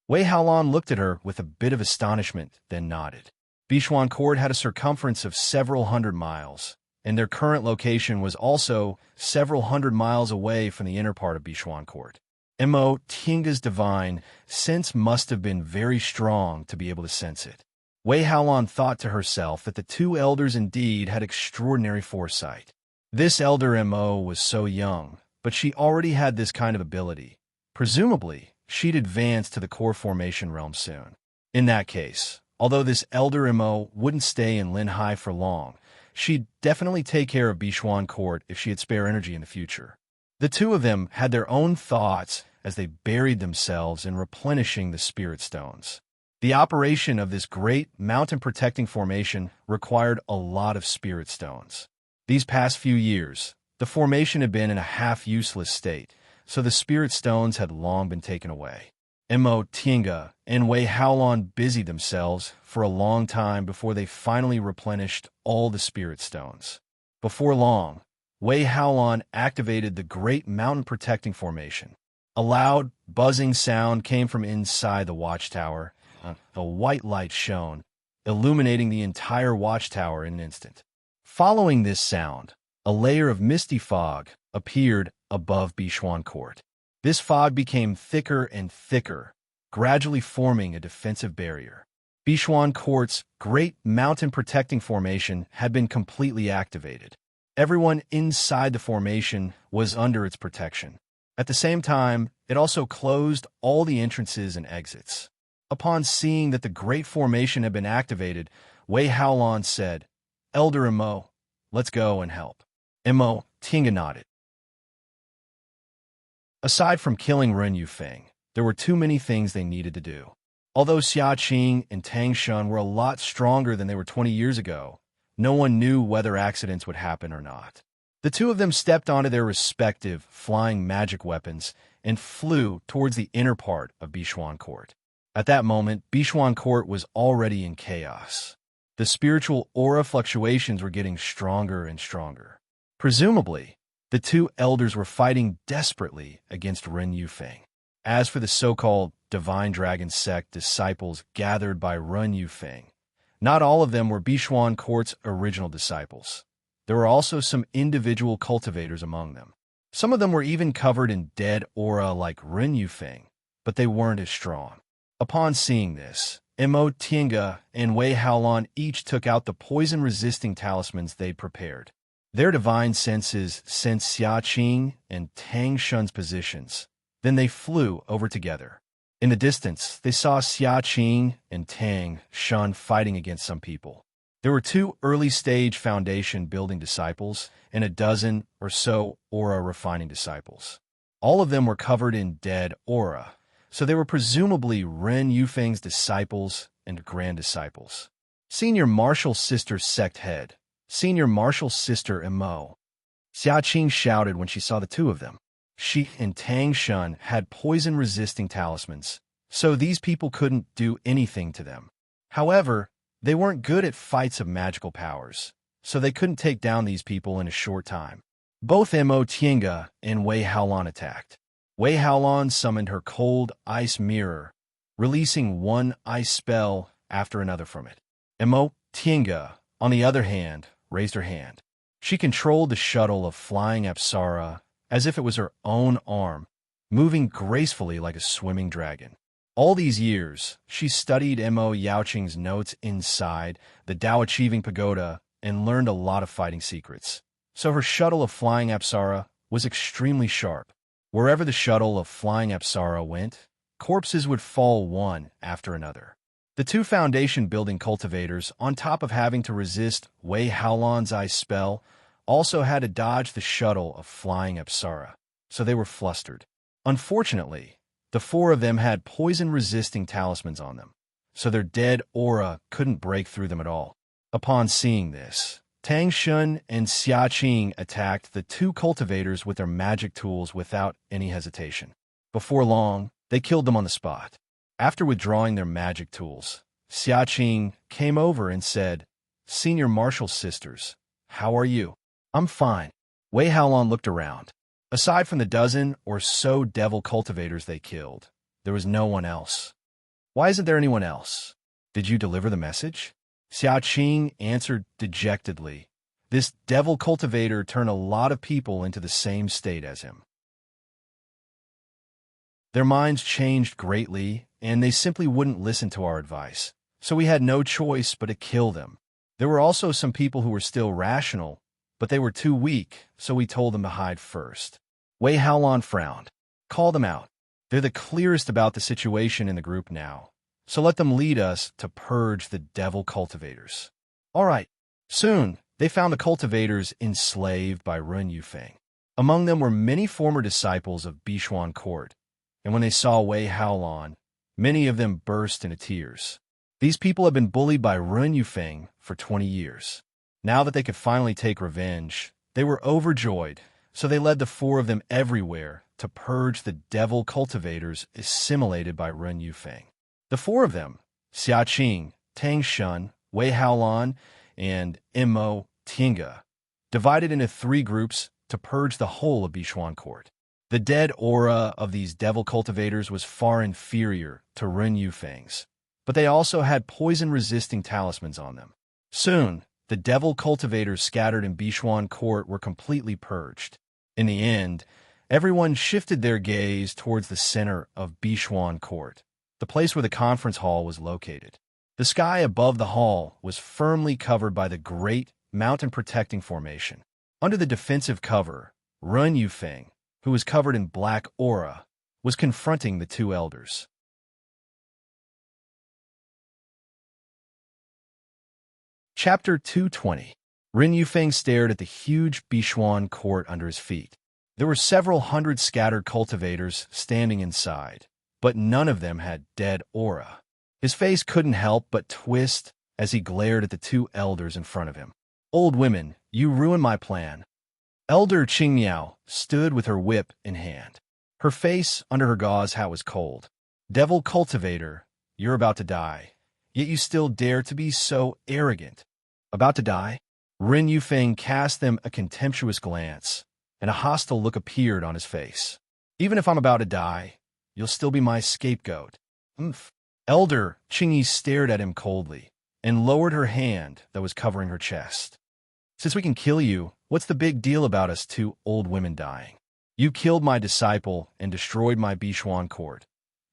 Wei Haolon looked at her with a bit of astonishment, then nodded. Bishuan Court had a circumference of several hundred miles, and their current location was also several hundred miles away from the inner part of Bishuan Court. Mo Tinga's divine sense must have been very strong to be able to sense it. Wei Haolon thought to herself that the two elders indeed had extraordinary foresight. This elder Mo was so young, but she already had this kind of ability. Presumably, she'd advance to the core formation realm soon. In that case, although this elder Mo wouldn't stay in Linhai for long, she'd definitely take care of Bishuan Court if she had spare energy in the future. The two of them had their own thoughts as they buried themselves in replenishing the spirit stones. The operation of this great mountain-protecting formation required a lot of spirit stones. These past few years, the formation had been in a half-useless state, so the spirit stones had long been taken away. Mo Tinga and Wei Haolon busied themselves for a long time before they finally replenished all the spirit stones. Before long, Wei Haolon activated the great mountain-protecting formation. A loud, buzzing sound came from inside the watchtower. A white light shone, illuminating the entire watchtower in an instant. Following this sound, a layer of misty fog appeared above Bishuan Court. This fog became thicker and thicker, gradually forming a defensive barrier. Bishuan Court's great mountain-protecting formation had been completely activated. Everyone inside the formation was under its protection. At the same time, it also closed all the entrances and exits. Upon seeing that the great formation had been activated, Wei Haolon said, "Elder Mo, let's go and help." Mo Tinga nodded. Aside from killing Ren Yufeng, there were too many things they needed to do. Although Xiaqing and Tang Shun were a lot stronger than they were 20 years ago, no one knew whether accidents would happen or not. The two of them stepped onto their respective flying magic weapons and flew towards the inner part of Bichuan Court. At that moment, Bichuan Court was already in chaos. The spiritual aura fluctuations were getting stronger and stronger. Presumably, the two elders were fighting desperately against Ren Yufeng. As for the so-called Divine Dragon Sect disciples gathered by Ren Yufeng, not all of them were Bichuan Court's original disciples. There were also some individual cultivators among them. Some of them were even covered in dead aura like Ren Yufeng, but they weren't as strong. Upon seeing this, Mo Tiange and Wei Haolan each took out the poison-resisting talismans they'd prepared. Their divine senses sensed Xia Qing and Tang Shun's positions. Then they flew over together. In the distance, they saw Xia Qing and Tang Shun fighting against some people. There were 2 early-stage foundation-building disciples and a dozen or so aura-refining disciples. All of them were covered in dead aura, so they were presumably Ren Yufeng's disciples and grand disciples. Senior Martial Sister Sect Head, Senior Martial Sister Mo, Xia Qing shouted when she saw the two of them. She and Tang Shun had poison-resisting talismans, so these people couldn't do anything to them. However, they weren't good at fights of magical powers, so they couldn't take down these people in a short time. Both Mo Tiange and Wei Haolan attacked. Wei Haolan summoned her cold ice mirror, releasing one ice spell after another from it. Mo Tiange, on the other hand, raised her hand. She controlled the shuttle of flying Apsara as if it was her own arm, moving gracefully like a swimming dragon. All these years, she studied Mo Yaoqing's notes inside the Tao Achieving Pagoda and learned a lot of fighting secrets. So her shuttle of flying Apsara was extremely sharp. Wherever the shuttle of flying Apsara went, corpses would fall one after another. The 2 foundation-building cultivators, on top of having to resist Wei Haolan's ice spell, also had to dodge the shuttle of flying Apsara, so they were flustered. Unfortunately, the 4 of them had poison-resisting talismans on them, so their dead aura couldn't break through them at all. Upon seeing this, Tang Shun and Xia Qing attacked the 2 cultivators with their magic tools without any hesitation. Before long, they killed them on the spot. After withdrawing their magic tools, Xia Qing came over and said, "Senior Martial Sisters, how are you?" "I'm fine." Wei Haolan looked around. Aside from the dozen or so devil cultivators they killed, there was no one else. "Why isn't there anyone else? Did you deliver the message?" Xia Qing answered dejectedly. This devil cultivator turned a lot of people into the same state as him. Their minds changed greatly, and they simply wouldn't listen to our advice, so we had no choice but to kill them. There were also some people who were still rational, but they were too weak, so we told them to hide first. Wei Haolan frowned. "Call them out. They're the clearest about the situation in the group now, so let them lead us to purge the devil cultivators." All right. Soon, they found the cultivators enslaved by Ren Yufeng. Among them were many former disciples of Bichuan Court, and when they saw Wei Haolan, many of them burst into tears. These people had been bullied by Ren Yufeng for 20 years. Now that they could finally take revenge, they were overjoyed, so they led the 4 of them everywhere to purge the devil cultivators assimilated by Ren Yufeng. The 4 of them, Xia Qing, Tang Shun, Wei Haolan, and Mo Tiange, divided into 3 groups to purge the whole of Bichuan Court. The dead aura of these devil cultivators was far inferior to Ren Yufeng's, but they also had poison-resisting talismans on them. Soon, the devil cultivators scattered in Bichuan Court were completely purged. In the end, everyone shifted their gaze towards the center of Bichuan Court, the place where the conference hall was located. The sky above the hall was firmly covered by the great mountain-protecting formation. Under the defensive cover, Ren Yufeng, who was covered in black aura, was confronting the 2 elders. Chapter 220. Ren Yufeng stared at the huge Bichuan Court under his feet. There were several hundred scattered cultivators standing inside, but none of them had dead aura. His face couldn't help but twist as he glared at the 2 elders in front of him. Old women, you ruined my plan. Elder Qingmiao stood with her whip in hand. Her face under her gauze hat was cold. Devil cultivator, you're about to die, yet you still dare to be so arrogant. About to die? Ren Yufeng cast them a contemptuous glance, and a hostile look appeared on his face. Even if I'm about to die, you'll still be my scapegoat. Umph. Elder Qingyi stared at him coldly and lowered her hand that was covering her chest. Since we can kill you, what's the big deal about us two old women dying? You killed my disciple and destroyed my Bishuan court.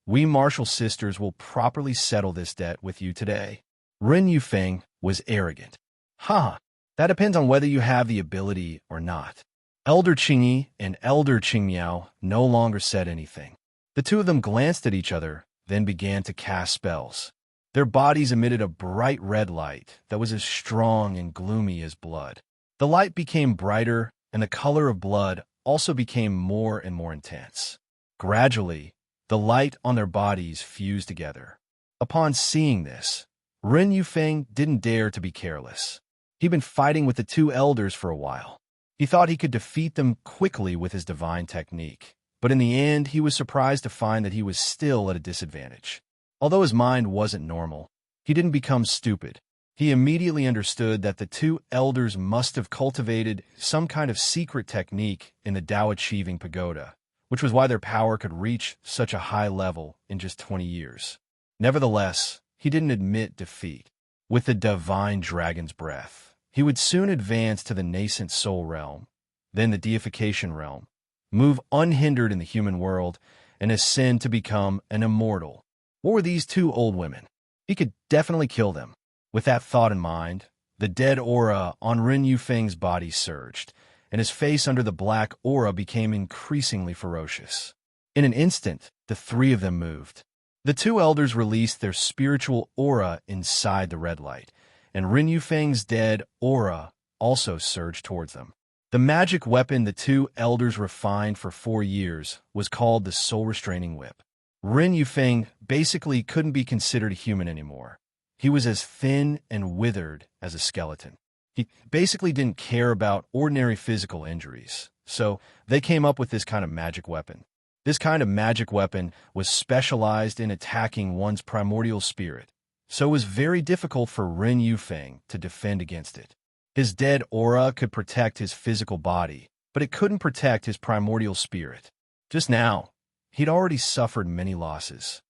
We martial sisters will properly settle this debt with you today. Ren Yufeng was arrogant. Ha! That depends on whether you have the ability or not. Elder Qingyi and Elder Qingmiao no longer said anything. The two of them glanced at each other, then began to cast spells. Their bodies emitted a bright red light that was as strong and gloomy as blood. The light became brighter, and the color of blood also became more and more intense. Gradually, the light on their bodies fused together. Upon seeing this, Ren Yufeng didn't dare to be careless. He'd been fighting with the two elders for a while. He thought he could defeat them quickly with his divine technique, but in the end he was surprised to find that he was still at a disadvantage. Although his mind wasn't normal, he didn't become stupid. He immediately understood that the two elders must have cultivated some kind of secret technique in the Tao-achieving pagoda, which was why their power could reach such a high level in just 20 years. Nevertheless, he didn't admit defeat. With the divine dragon's breath, he would soon advance to the nascent soul realm, then the deification realm, move unhindered in the human world, and ascend to become an immortal. What were these two old women? He could definitely kill them. With that thought in mind, the dead aura on Ren Yufeng's body surged, and his face under the black aura became increasingly ferocious. In an instant, the three of them moved. The two elders released their spiritual aura inside the red light, and Ren Yufeng's dead aura also surged towards them. The magic weapon the two elders refined for 4 years was called the Soul Restraining Whip. Ren Yufeng basically couldn't be considered a human anymore. He was as thin and withered as a skeleton. He basically didn't care about ordinary physical injuries, so they came up with this kind of magic weapon. This kind of magic weapon was specialized in attacking one's primordial spirit, so it was very difficult for Ren Yufeng to defend against it. His dead aura could protect his physical body, but it couldn't protect his primordial spirit. Just now, he'd already suffered many losses.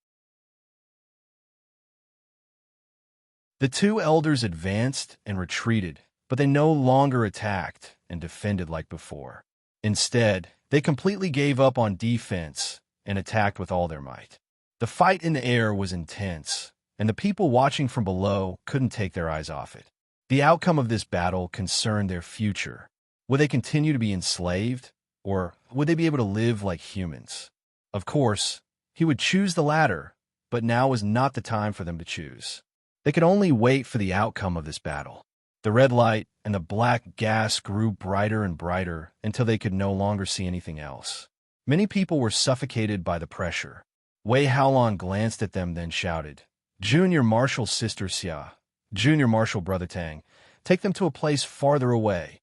The two elders advanced and retreated, but they no longer attacked and defended like before. Instead, they completely gave up on defense and attacked with all their might. The fight in the air was intense, and the people watching from below couldn't take their eyes off it. The outcome of this battle concerned their future. Would they continue to be enslaved, or would they be able to live like humans? Of course, he would choose the latter, but now was not the time for them to choose. They could only wait for the outcome of this battle. The red light and the black gas grew brighter and brighter until they could no longer see anything else. Many people were suffocated by the pressure. Wei Haolon glanced at them, then shouted, "Junior Marshal Sister Xia, Junior Marshal Brother Tang, take them to a place farther away."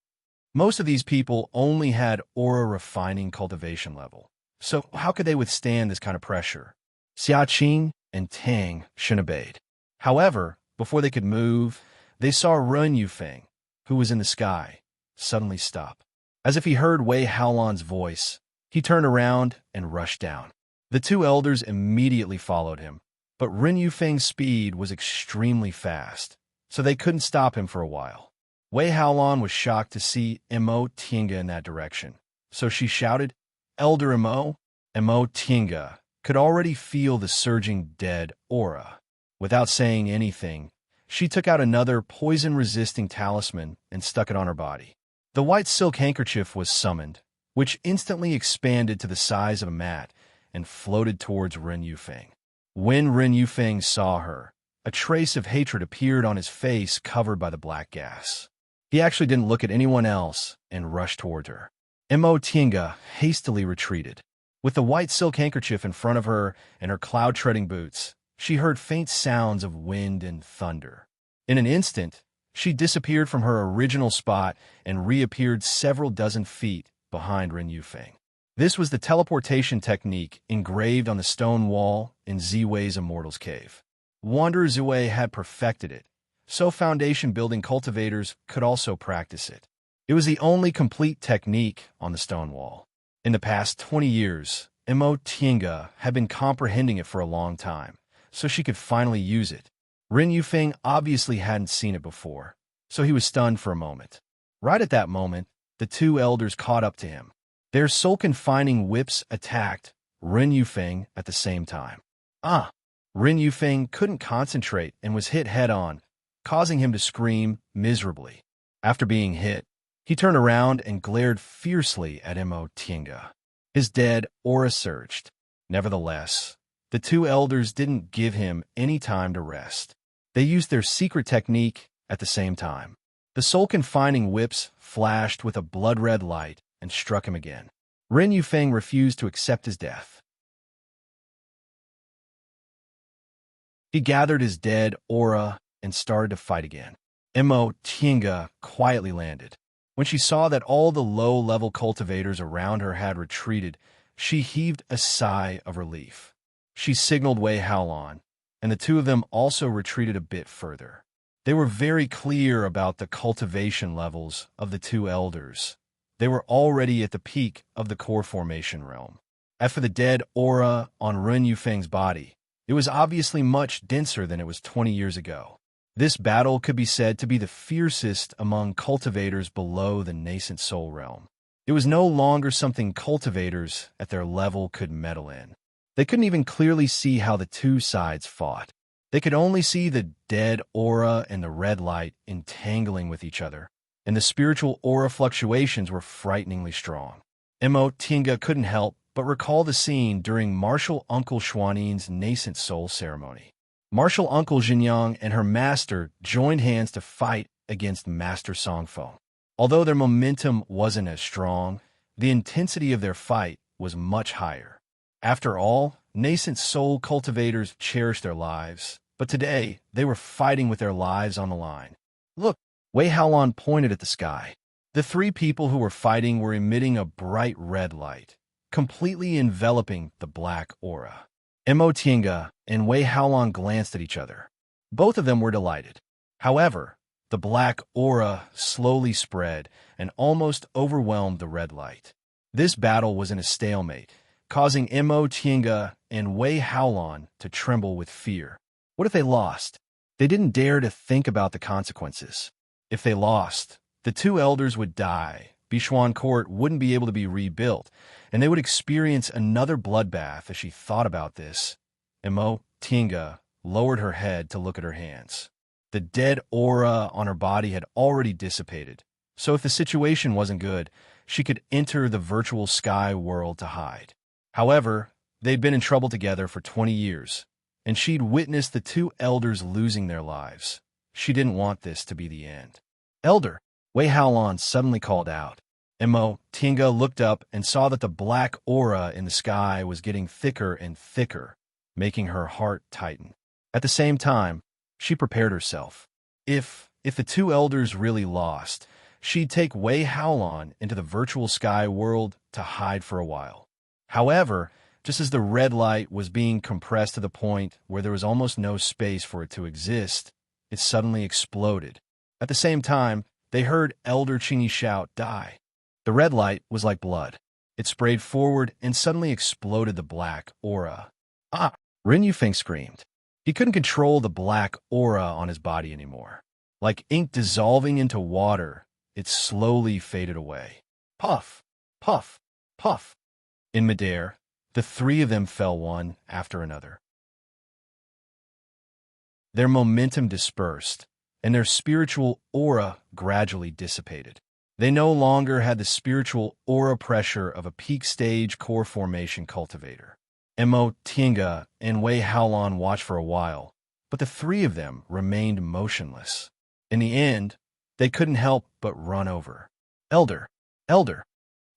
Most of these people only had aura refining cultivation level, so how could they withstand this kind of pressure? Xia Qing and Tang obeyed. However, before they could move, they saw Ren Yufeng, who was in the sky, suddenly stop. As if he heard Wei Haolon's voice, he turned around and rushed down. The two elders immediately followed him, but Ren Yufeng's speed was extremely fast, so they couldn't stop him for a while. Wei Haolon was shocked to see Mo Tiange in that direction, so she shouted, "Elder Mo." Mo Tiange could already feel the surging dead aura. Without saying anything, she took out another poison-resisting talisman and stuck it on her body. The white silk handkerchief was summoned, which instantly expanded to the size of a mat and floated towards Ren Yufeng. When Ren Yufeng saw her, a trace of hatred appeared on his face covered by the black gas. He actually didn't look at anyone else and rushed toward her. Mo Tiange hastily retreated. With the white silk handkerchief in front of her and her cloud-treading boots, she heard faint sounds of wind and thunder. In an instant, She disappeared from her original spot and reappeared several dozen feet behind Ren Yufeng. This was the teleportation technique engraved on the stone wall in Ziwei's Immortal's Cave. Wanderer Ziwei had perfected it, so foundation-building cultivators could also practice it. It was the only complete technique on the stone wall. In the past 20 years, Imo Tiange had been comprehending it for a long time, so she could finally use it. Ren Yufeng obviously hadn't seen it before, so he was stunned for a moment. Right at that moment, the two elders caught up to him. Their soul-confining whips attacked Ren Yufeng at the same time. Ren Yufeng couldn't concentrate and was hit head-on, causing him to scream miserably. After being hit, he turned around and glared fiercely at Imo Tiange. His dead aura surged. Nevertheless, the two elders didn't give him any time to rest. They used their secret technique at the same time. The soul-confining whips flashed with a blood-red light and struck him again. Ren Yufeng refused to accept his death. He gathered his dead aura and started to fight again. Imo Tiange quietly landed. When she saw that all the low-level cultivators around her had retreated, she heaved a sigh of relief. She signaled Wei Haolan, and the two of them also retreated a bit further. They were very clear about the cultivation levels of the two elders. They were already at the peak of the core formation realm. As for the dead aura on Ren Yufeng's body, it was obviously much denser than it was 20 years ago. This battle could be said to be the fiercest among cultivators below the nascent soul realm. It was no longer something cultivators at their level could meddle in. They couldn't even clearly see how the two sides fought. They could only see the dead aura and the red light entangling with each other, and the spiritual aura fluctuations were frighteningly strong. Imo Tiange couldn't help but recall the scene during Martial Uncle Xuanin's nascent soul ceremony. Martial Uncle Jinyang and her master joined hands to fight against Master Songfeng. Although their momentum wasn't as strong, the intensity of their fight was much higher. After all, nascent soul cultivators cherish their lives, but today they were fighting with their lives on the line. Look, Wei Haolan pointed at the sky. The three people who were fighting were emitting a bright red light, completely enveloping the black aura. Imo Tiange and Wei Haolan glanced at each other. Both of them were delighted. However, the black aura slowly spread and almost overwhelmed the red light. This battle was in a stalemate, causing Imo Tiange and Wei Haolan to tremble with fear. What if they lost? They didn't dare to think about the consequences. If they lost, the two elders would die, Bishuan Court wouldn't be able to be rebuilt, and they would experience another bloodbath. As she thought about this, Imo Tiange lowered her head to look at her hands. The dead aura on her body had already dissipated, so if the situation wasn't good, she could enter the virtual sky world to hide. However, they'd been in trouble together for 20 years, and she'd witnessed the two elders losing their lives. She didn't want this to be the end. "Elder!" Wei Haolan suddenly called out. Imo Tiange looked up and saw that the black aura in the sky was getting thicker and thicker, making her heart tighten. At the same time, she prepared herself. If the two elders really lost, she'd take Wei Haolan into the virtual sky world to hide for a while. However, just as the red light was being compressed to the point where there was almost no space for it to exist, it suddenly exploded. At the same time, they heard Elder Qingyi shout, "Die!" The red light was like blood. It sprayed forward and suddenly exploded the black aura. "Ah!" Ren Yufeng screamed. He couldn't control the black aura on his body anymore. Like ink dissolving into water, it slowly faded away. Puff! Puff! Puff! In midair, the three of them fell one after another. Their momentum dispersed, and their spiritual aura gradually dissipated. They no longer had the spiritual aura pressure of a peak stage core formation cultivator. Imo Tiange and Wei Haolan watched for a while, but the three of them remained motionless. In the end, they couldn't help but run over. "Elder! Elder!"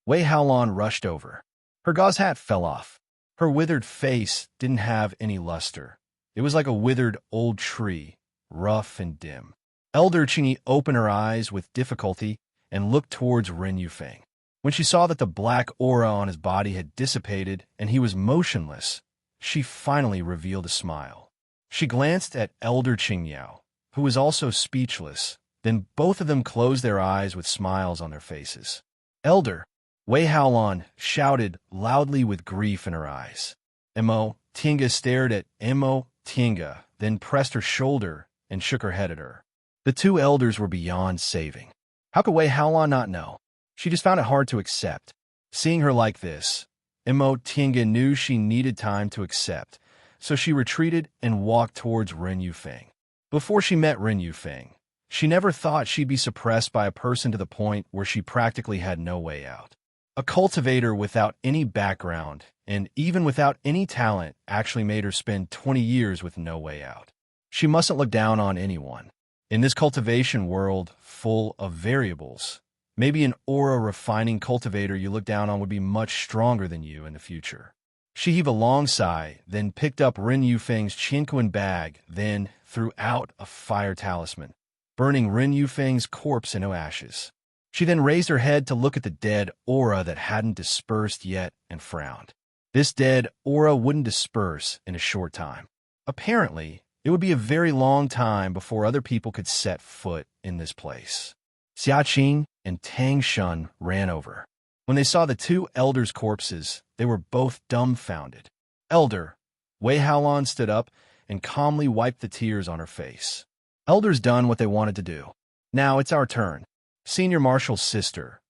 Wei Haolan rushed over. Her gauze hat fell off. Her withered face didn't have any luster. It was like a withered old tree, rough and dim. Elder Qingyi opened her eyes with difficulty and looked towards Ren Yufeng. When she saw that the black aura on his body had dissipated and he was motionless, she finally revealed a smile. She glanced at Elder Qingyao, who was also speechless. Then both of them closed their eyes with smiles on their faces. Elder, Wei Haolan shouted loudly with grief in her eyes. Mo Tinga stared at Mo Tinga, then pressed her shoulder and shook her head at her. The two elders were beyond saving. How could Wei Haolan not know? She just found it hard to accept. Seeing her like this, Mo Tinga knew she needed time to accept, so she retreated and walked towards Ren Yufeng. Before she met Ren Yufeng, she never thought she'd be suppressed by a person to the point where she practically had no way out. A cultivator without any background, and even without any talent, actually made her spend 20 years with no way out. She mustn't look down on anyone. In this cultivation world full of variables, maybe an aura-refining cultivator you look down on would be much stronger than you in the future. She heaved a long sigh, then picked up Ren Yufeng's Qinquan bag, then threw out a fire talisman, burning Ren Yufeng's corpse into ashes. She then raised her head to look at the dead aura that hadn't dispersed yet and frowned. This dead aura wouldn't disperse in a short time. Apparently, it would be a very long time before other people could set foot in this place. Xiaqing and Tang Shun ran over. When they saw the two elders' corpses, they were both dumbfounded. Elder, Wei Haolan stood up and calmly wiped the tears on her face. Elder's done what they wanted to do. Now it's our turn. Senior Marshal's sister,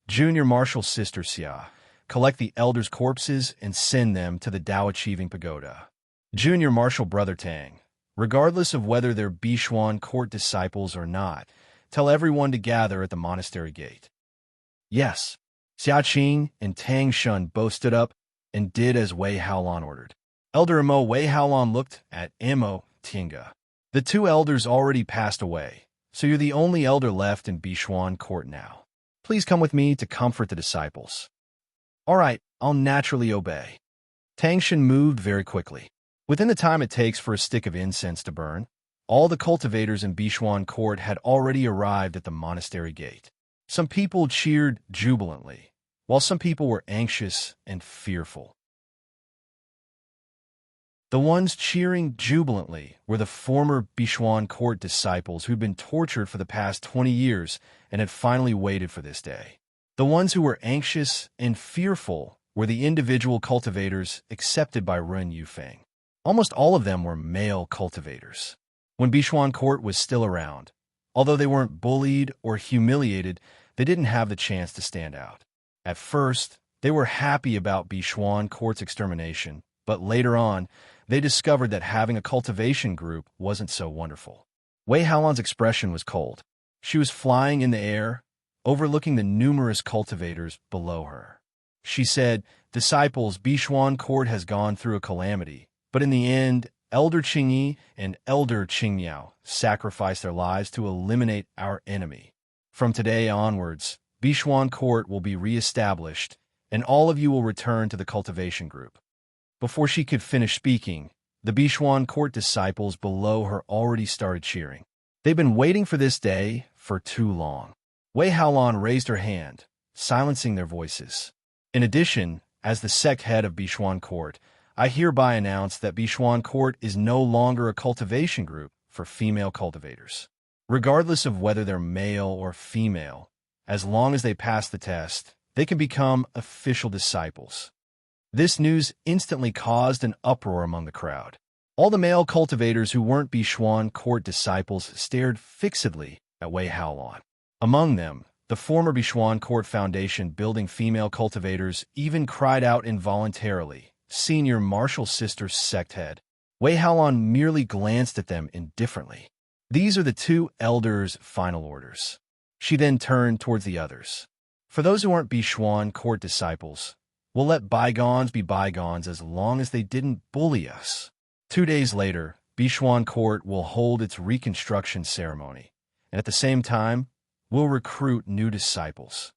Junior Marshal's sister Xia, collect the elders' corpses and send them to the Dao-achieving pagoda. Junior Marshal Brother Tang, regardless of whether they're Bishuan court disciples or not, tell everyone to gather at the monastery gate. Yes. Xiaqing and Tang Shun both stood up and did as Wei Haolan ordered. Elder Mo Wei Haolan looked at Mo Tinga. The two elders already passed away, so you're the only elder left in Bishuan court now. Please come with me to comfort the disciples. All right, I'll naturally obey. Tang Shun moved very quickly. Within the time it takes for a stick of incense to burn, all the cultivators in Bishuan court had already arrived at the monastery gate. Some people cheered jubilantly, while some people were anxious and fearful. The ones cheering jubilantly were the former Bishuan court disciples who'd been tortured for the past 20 years and had finally waited for this day. The ones who were anxious and fearful were the individual cultivators accepted by Ren Yufeng. Almost all of them were male cultivators. When Bishuan court was still around, although they weren't bullied or humiliated, they didn't have the chance to stand out. At first, they were happy about Bishuan court's extermination, but later on, they discovered that having a cultivation group wasn't so wonderful. Wei Haolan's expression was cold. She was flying in the air, overlooking the numerous cultivators below her. She said, "Disciples, Bishuan court has gone through a calamity, but in the end, Elder Qingyi and Elder Qingyao sacrificed their lives to eliminate our enemy. From today onwards, Bishuan court will be reestablished, and all of you will return to the cultivation group." Before she could finish speaking, the Bishuan court disciples below her already started cheering. They've been waiting for this day for too long. Wei Haolan raised her hand, silencing their voices. In addition, as the sect head of Bishuan court, I hereby announce that Bishuan court is no longer a cultivation group for female cultivators. Regardless of whether they're male or female, as long as they pass the test, they can become official disciples. This news instantly caused an uproar among the crowd. All the male cultivators who weren't Bishuan court disciples stared fixedly at Wei Haolan. Among them, the former Bishuan court foundation building female cultivators even cried out involuntarily, Senior Marshal Sister sect head. Wei Haolan merely glanced at them indifferently. These are the two elders' final orders. She then turned towards the others. For those who aren't Bishuan court disciples, we'll let bygones be bygones as long as they didn't bully us. 2 days later, Bishuan court will hold its reconstruction ceremony, and at the same time, we'll recruit new disciples.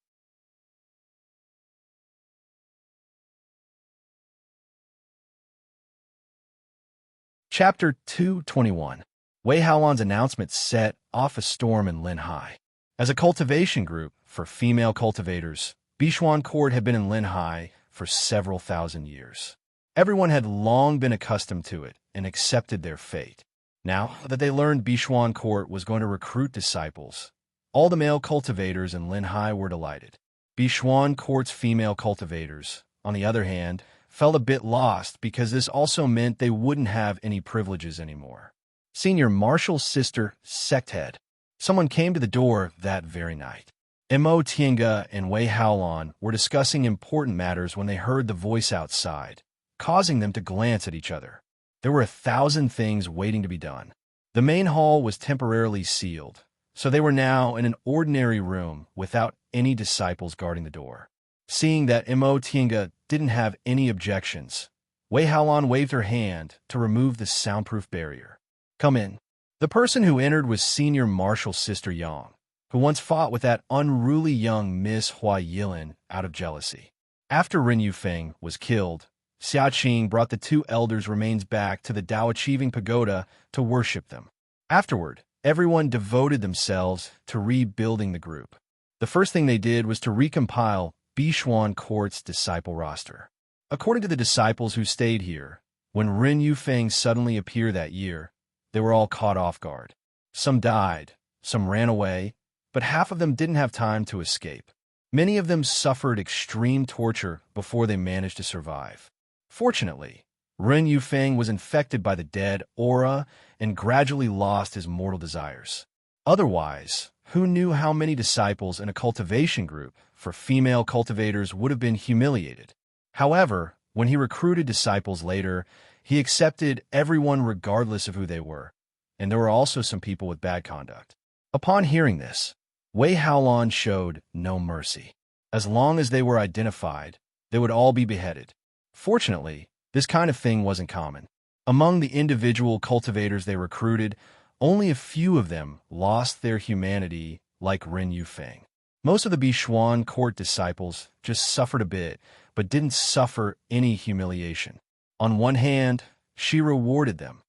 Chapter 221. Wei Haolan's announcement set off a storm in Linhai. As a cultivation group for female cultivators, Bishuan Court had been in Linhai for several thousand years. Everyone had long been accustomed to it and accepted their fate. Now that they learned Bishuan Court was going to recruit disciples, all the male cultivators in Linhai were delighted. Bishuan Court's female cultivators, on the other hand, felt a bit lost because this also meant they wouldn't have any privileges anymore. Senior Marshal's sister, sect head. Someone came to the door that very night. Mo Tiange and Wei Haolan were discussing important matters when they heard the voice outside, causing them to glance at each other. There were 1,000 things waiting to be done. The main hall was temporarily sealed, so they were now in an ordinary room without any disciples guarding the door. Seeing that Mo Tiange didn't have any objections, Wei Haolan waved her hand to remove the soundproof barrier. Come in. The person who entered was Senior Marshal's sister Yang, who once fought with that unruly young Miss Hua Yilin out of jealousy. After Ren Yufeng was killed, Xia Qing brought the two elders' remains back to the Dao Achieving Pagoda to worship them. Afterward, everyone devoted themselves to rebuilding the group. The first thing they did was to recompile Bishuan Court's disciple roster. According to the disciples who stayed here, when Ren Yufeng suddenly appeared that year, they were all caught off guard. Some died, some ran away, but half of them didn't have time to escape. Many of them suffered extreme torture before they managed to survive. Fortunately, Ren Yufeng was infected by the dead aura and gradually lost his mortal desires. Otherwise, who knew how many disciples in a cultivation group for female cultivators would have been humiliated? However, when he recruited disciples later, he accepted everyone regardless of who they were, and there were also some people with bad conduct. Upon hearing this, Wei Haolan showed no mercy. As long as they were identified, they would all be beheaded. Fortunately, this kind of thing wasn't common. Among the individual cultivators they recruited, only a few of them lost their humanity like Ren Yufeng. Most of the Bishuan Court disciples just suffered a bit, but didn't suffer any humiliation. On one hand, she rewarded them.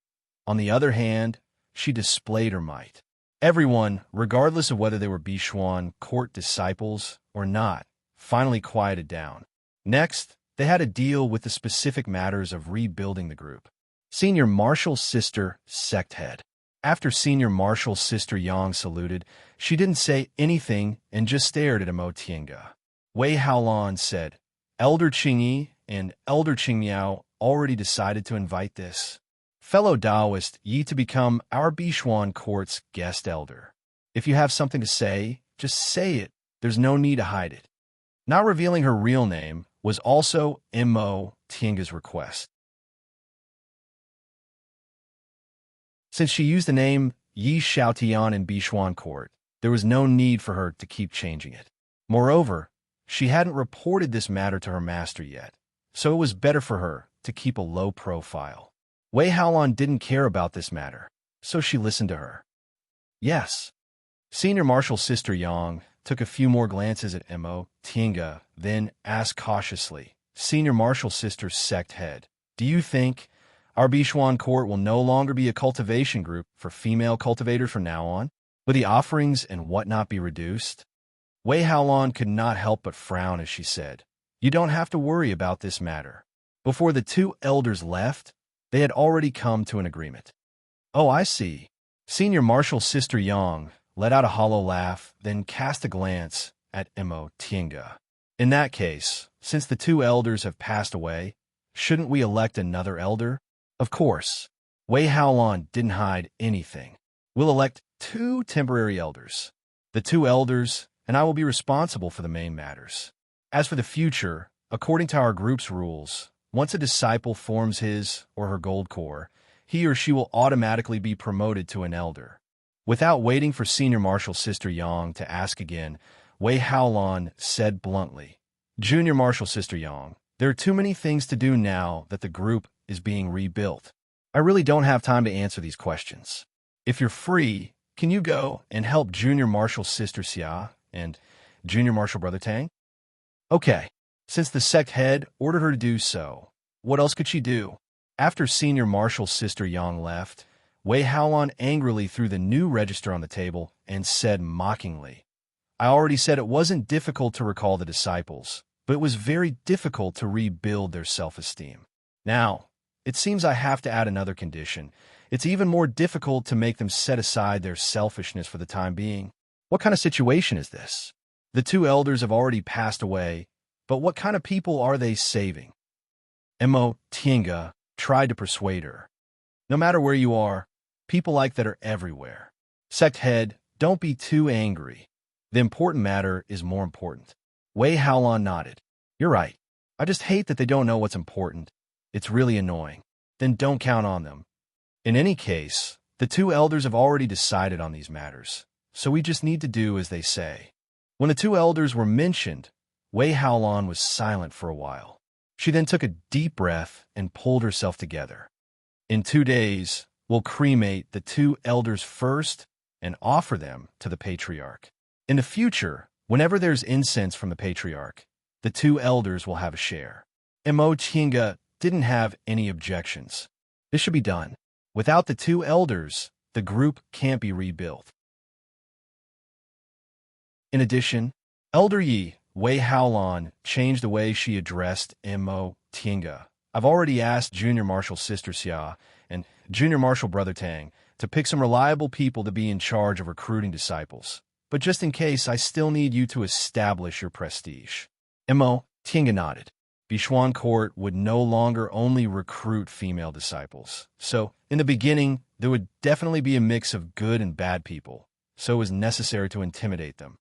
On the other hand, she displayed her might. Everyone, regardless of whether they were Bishuan Court disciples or not, finally quieted down. Next, they had to deal with the specific matters of rebuilding the group. Senior Marshal's sister, sect head. After Senior Marshal's sister Yang saluted, she didn't say anything and just stared at Mo Tiange. Wei Haolan said, Elder Qingyi and Elder Qingmiao already decided to invite this fellow Taoist Yi to become our Bishuan Court's guest elder. If you have something to say, just say it. There's no need to hide it. Not revealing her real name was also Mo Tiange's request. Since she used the name Yi Xiaotian in Bishuan Court, there was no need for her to keep changing it. Moreover, she hadn't reported this matter to her master yet, so it was better for her to keep a low profile. Wei Haolan didn't care about this matter, so she listened to her. Yes. Senior Marshal's sister Yang took a few more glances at Mo Tiange, then asked cautiously, Senior Marshal's sister's sect head, do you think our Bishuan Court will no longer be a cultivation group for female cultivators from now on? Will the offerings and whatnot be reduced? Wei Haolan could not help but frown as she said, You don't have to worry about this matter. Before the two elders left, they had already come to an agreement. Oh, I see. Senior Marshal's sister Yang let out a hollow laugh, then cast a glance at Mo Tiange. In that case, since the two elders have passed away, shouldn't we elect another elder? Of course. Wei Haolan didn't hide anything. We'll elect 2 temporary elders. The 2 elders, and I will be responsible for the main matters. As for the future, according to our group's rules, once a disciple forms his or her gold core, he or she will automatically be promoted to an elder. Without waiting for Senior Marshal's sister Yang to ask again, Wei Haolan said bluntly, Junior Marshal's sister Yang, there are too many things to do now that the group is being rebuilt. I really don't have time to answer these questions. If you're free, can you go and help Junior Marshal's sister Xia and Junior Marshal Brother Tang? Okay. Since the sect head ordered her to do so, what else could she do? After Senior Marshal's sister Yang left, Wei Haolan angrily threw the new register on the table and said mockingly, I already said it wasn't difficult to recall the disciples, but it was very difficult to rebuild their self-esteem. Now, it seems I have to add another condition. It's even more difficult to make them set aside their selfishness for the time being. What kind of situation is this? The two elders have already passed away, but what kind of people are they saving? Mo Tiange tried to persuade her. No matter where you are, people like that are everywhere. Sect head, don't be too angry. The important matter is more important. Wei Haolan nodded. You're right. I just hate that they don't know what's important. It's really annoying. Then don't count on them. In any case, the two elders have already decided on these matters, so we just need to do as they say. When the two elders were mentioned, Wei Haolan was silent for a while. She then took a deep breath and pulled herself together. In 2 days, we'll cremate the two elders first and offer them to the patriarch. In the future, whenever there's incense from the patriarch, the two elders will have a share. Mo Tiange didn't have any objections. This should be done. Without the two elders, the group can't be rebuilt. In addition, Elder Yi, Wei Haolan, changed the way she addressed Mo Tiange. I've already asked Junior Marshal Sister Xia and Junior Marshal Brother Tang to pick some reliable people to be in charge of recruiting disciples. But just in case, I still need you to establish your prestige. Mo Tiange nodded. Bishuan Court would no longer only recruit female disciples. So, in the beginning, there would definitely be a mix of good and bad people, so it was necessary to intimidate them.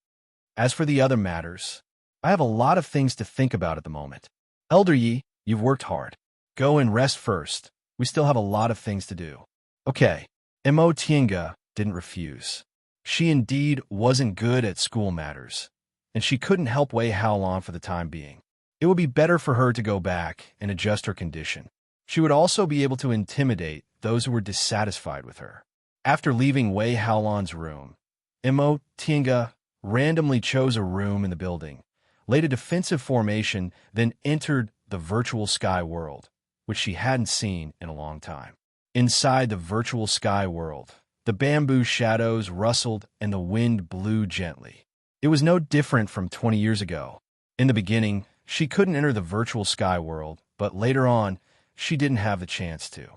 As for the other matters, I have a lot of things to think about at the moment. Elder Yi, you've worked hard. Go and rest first. We still have a lot of things to do. Okay. Mo Tiange didn't refuse. She indeed wasn't good at school matters, and she couldn't help Wei Haolan for the time being. It would be better for her to go back and adjust her condition. She would also be able to intimidate those who were dissatisfied with her. After leaving Wei Haolan's room, Mo Tiange randomly chose a room in the building, laid a defensive formation, then entered the virtual sky world, which she hadn't seen in a long time. Inside the virtual sky world, the bamboo shadows rustled and the wind blew gently. It was no different from 20 years ago. In the beginning, she couldn't enter the virtual sky world, but later on, she didn't have the chance to.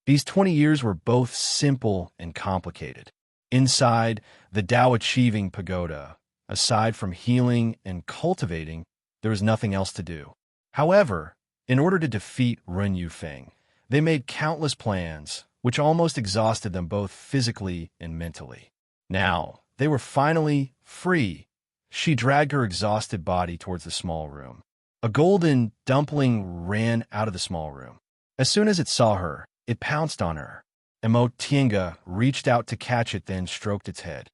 These 20 years were both simple and complicated. Inside the Tao-achieving pagoda, aside from healing and cultivating, there was nothing else to do. However, in order to defeat Ren Yufeng, they made countless plans, which almost exhausted them both physically and mentally. Now, they were finally free. She dragged her exhausted body towards the small room. A golden dumpling ran out of the small room. As soon as it saw her, it pounced on her. Mo Tiange reached out to catch it, then stroked its head.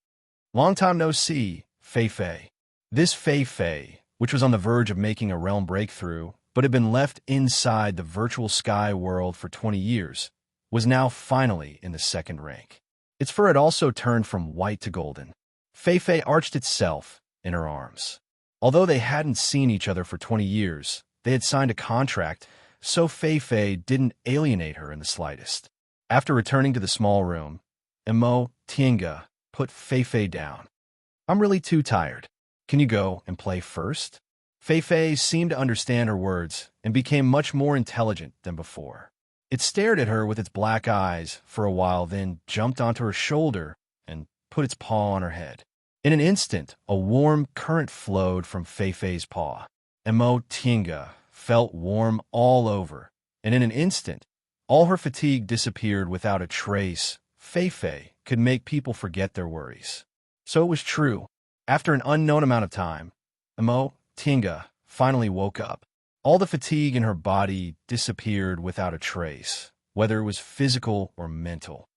Long time no see, Fei Fei. This Fei Fei, which was on the verge of making a realm breakthrough, but had been left inside the virtual sky world for 20 years, was now finally in the second rank. Its fur had also turned from white to golden. Fei Fei arched itself in her arms. Although they hadn't seen each other for 20 years, they had signed a contract, so Fei Fei didn't alienate her in the slightest. After returning to the small room, Mo Tiange put Fei Fei down. I'm really too tired. Can you go and play first? Fei Fei seemed to understand her words and became much more intelligent than before. It stared at her with its black eyes for a while, then jumped onto her shoulder and put its paw on her head. In an instant, a warm current flowed from Fei Fei's paw. Mo Tiange felt warm all over, and in an instant, all her fatigue disappeared without a trace. Fei Fei could make people forget their worries. So it was true. After an unknown amount of time, Mo Tiange finally woke up. All the fatigue in her body disappeared without a trace, whether it was physical or mental.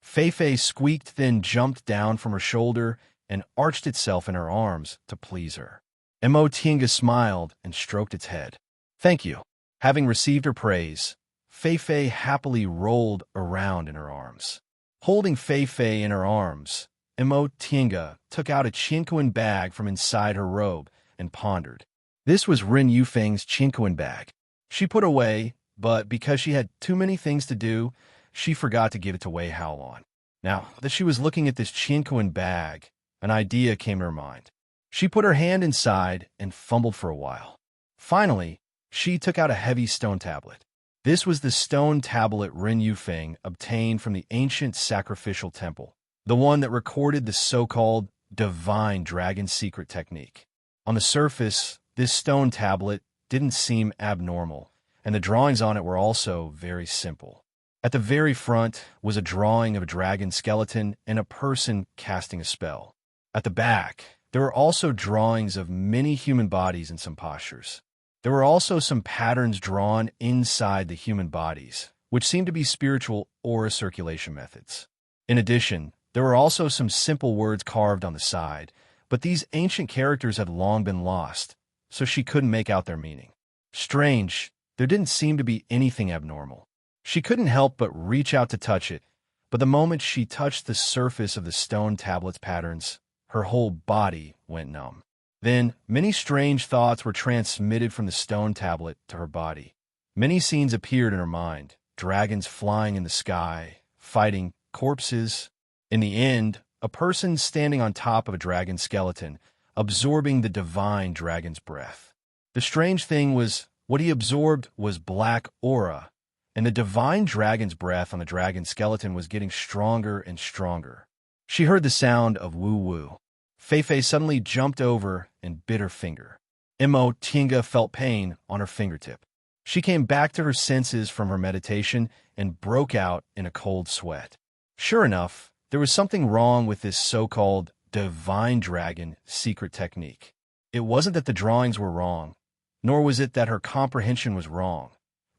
Fei Fei squeaked, then jumped down from her shoulder and arched itself in her arms to please her. Mo Tiange smiled and stroked its head. Thank you. Having received her praise, Fei Fei happily rolled around in her arms. Holding Fei Fei in her arms, Mo Tiange took out a Qinquan bag from inside her robe and pondered. This was Ren Yufeng's Qinquan bag. She put away, but because she had too many things to do, she forgot to give it to Wei Haolon. Now that she was looking at this Qianquan bag, an idea came to her mind. She put her hand inside and fumbled for a while. Finally, she took out a heavy stone tablet. This was the stone tablet Ren Yufeng obtained from the ancient sacrificial temple, the one that recorded the so-called divine dragon secret technique. On the surface, this stone tablet didn't seem abnormal, and the drawings on it were also very simple. At the very front was a drawing of a dragon skeleton and a person casting a spell. At the back, there were also drawings of many human bodies and some postures. There were also some patterns drawn inside the human bodies, which seemed to be spiritual aura circulation methods. In addition, there were also some simple words carved on the side, but these ancient characters had long been lost, so she couldn't make out their meaning. Strange, there didn't seem to be anything abnormal. She couldn't help but reach out to touch it, but the moment she touched the surface of the stone tablet's patterns, her whole body went numb. Then, many strange thoughts were transmitted from the stone tablet to her body. Many scenes appeared in her mind, dragons flying in the sky, fighting corpses. In the end, a person standing on top of a dragon skeleton, absorbing the divine dragon's breath. The strange thing was, what he absorbed was black aura, and the divine dragon's breath on the dragon skeleton was getting stronger and stronger. She heard the sound of woo-woo. Feifei suddenly jumped over and bit her finger. Imo Tinga felt pain on her fingertip. She came back to her senses from her meditation and broke out in a cold sweat. Sure enough, there was something wrong with this so-called divine dragon secret technique. It wasn't that the drawings were wrong, nor was it that her comprehension was wrong.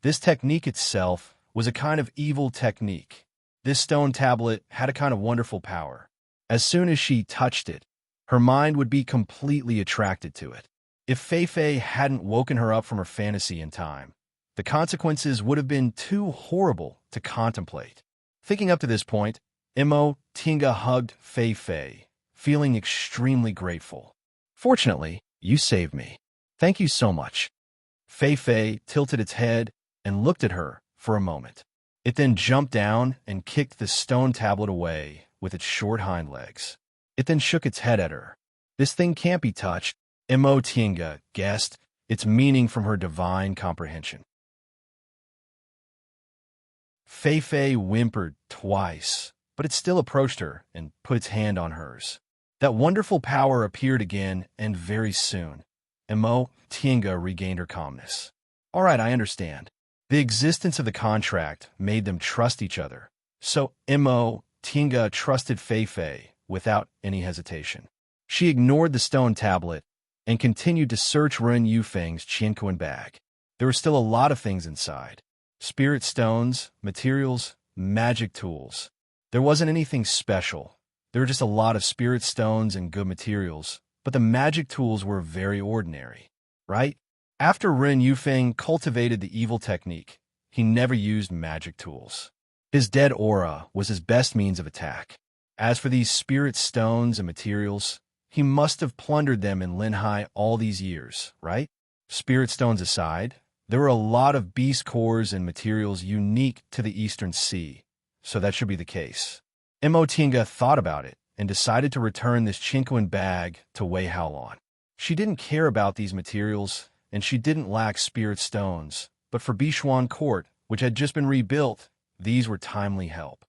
This technique itself was a kind of evil technique. This stone tablet had a kind of wonderful power. As soon as she touched it, her mind would be completely attracted to it. If Feifei hadn't woken her up from her fantasy in time, the consequences would have been too horrible to contemplate. Thinking up to this point, Imo Tinga hugged Feifei, feeling extremely grateful. Fortunately, you saved me. Thank you so much. Feifei tilted its head and looked at her for a moment. It then jumped down and kicked the stone tablet away with its short hind legs. It then shook its head at her. This thing can't be touched, Imo Tinga guessed, its meaning from her divine comprehension. Feifei whimpered twice, but it still approached her and put its hand on hers. That wonderful power appeared again, and very soon, Imo Tinga regained her calmness. All right, I understand. The existence of the contract made them trust each other, so Imo Tinga trusted Feifei without any hesitation. She ignored the stone tablet and continued to search Ren Yufeng's Qianquan bag. There were still a lot of things inside. Spirit stones, materials, magic tools. There wasn't anything special. There were just a lot of spirit stones and good materials, but the magic tools were very ordinary, right? After Ren Yufeng cultivated the evil technique, he never used magic tools. His dead aura was his best means of attack. As for these spirit stones and materials, he must have plundered them in Linhai all these years, right? Spirit stones aside, there were a lot of beast cores and materials unique to the Eastern Sea, so that should be the case. Imo Tinga thought about it and decided to return this Qianquan bag to Wei Haolon. She didn't care about these materials, and she didn't lack spirit stones, but for Bishuan Court, which had just been rebuilt, these were timely help.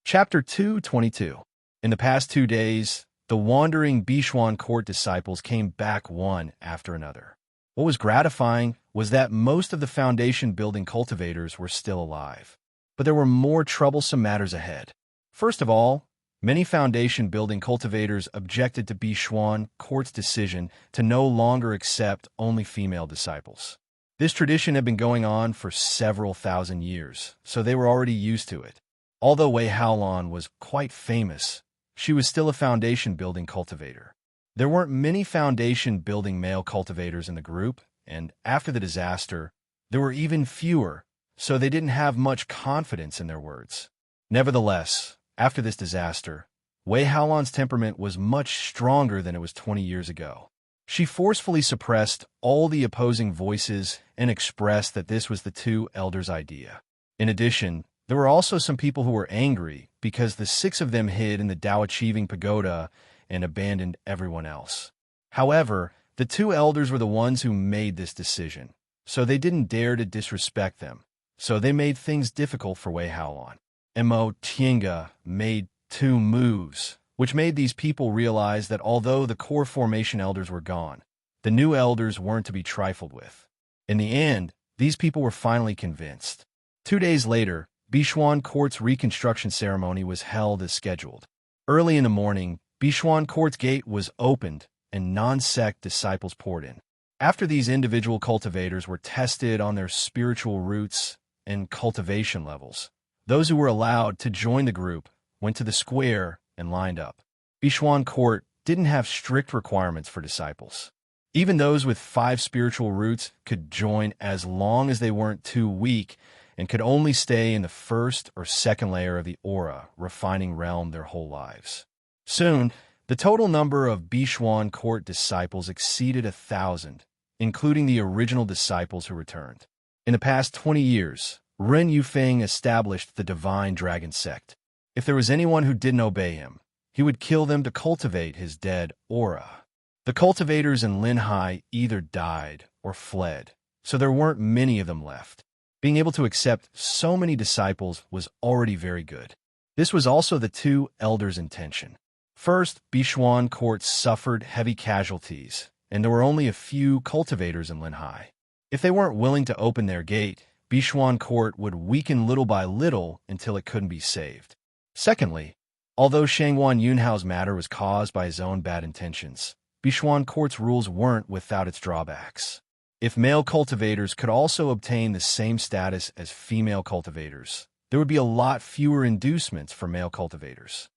Chapter 222. In the past 2 days, the wandering Bishuan court disciples came back one after another. What was gratifying was that most of the foundation-building cultivators were still alive. But there were more troublesome matters ahead. First of all, many foundation-building cultivators objected to Bishuan court's decision to no longer accept only female disciples. This tradition had been going on for several thousand years, so they were already used to it. Although Wei Haolon was quite famous, she was still a foundation-building cultivator. There weren't many foundation-building male cultivators in the group, and after the disaster, there were even fewer, so they didn't have much confidence in their words. Nevertheless, after this disaster, Wei Haolon's temperament was much stronger than it was 20 years ago. She forcefully suppressed all the opposing voices and expressed that this was the two elders' idea. In addition, there were also some people who were angry because the 6 of them hid in the Tao-achieving pagoda and abandoned everyone else. However, the 2 elders were the ones who made this decision, so they didn't dare to disrespect them. So they made things difficult for Wei Haolan. Mo Tiange made 2 moves, which made these people realize that although the core formation elders were gone, the new elders weren't to be trifled with. In the end, these people were finally convinced. 2 days later, Bishuan Court's reconstruction ceremony was held as scheduled. Early in the morning, Bishuan Court's gate was opened and non-sect disciples poured in. After these individual cultivators were tested on their spiritual roots and cultivation levels, those who were allowed to join the group went to the square and lined up. Bishuan Court didn't have strict requirements for disciples. Even those with 5 spiritual roots could join as long as they weren't too weak and could only stay in the first or second layer of the aura, refining realm their whole lives. Soon, the total number of Bishuan Court disciples exceeded 1,000, including the original disciples who returned. In the past 20 years, Ren Yufeng established the Divine Dragon Sect. If there was anyone who didn't obey him, he would kill them to cultivate his dead aura. The cultivators in Linhai either died or fled, so there weren't many of them left. Being able to accept so many disciples was already very good. This was also the 2 elders' intention. First, Bishuan Court suffered heavy casualties, and there were only a few cultivators in Linhai. If they weren't willing to open their gate, Bishuan Court would weaken little by little until it couldn't be saved. Secondly, although Shangwan Yunhao's matter was caused by his own bad intentions, Bishuan Court's rules weren't without its drawbacks. If male cultivators could also obtain the same status as female cultivators, there would be a lot fewer inducements for male cultivators.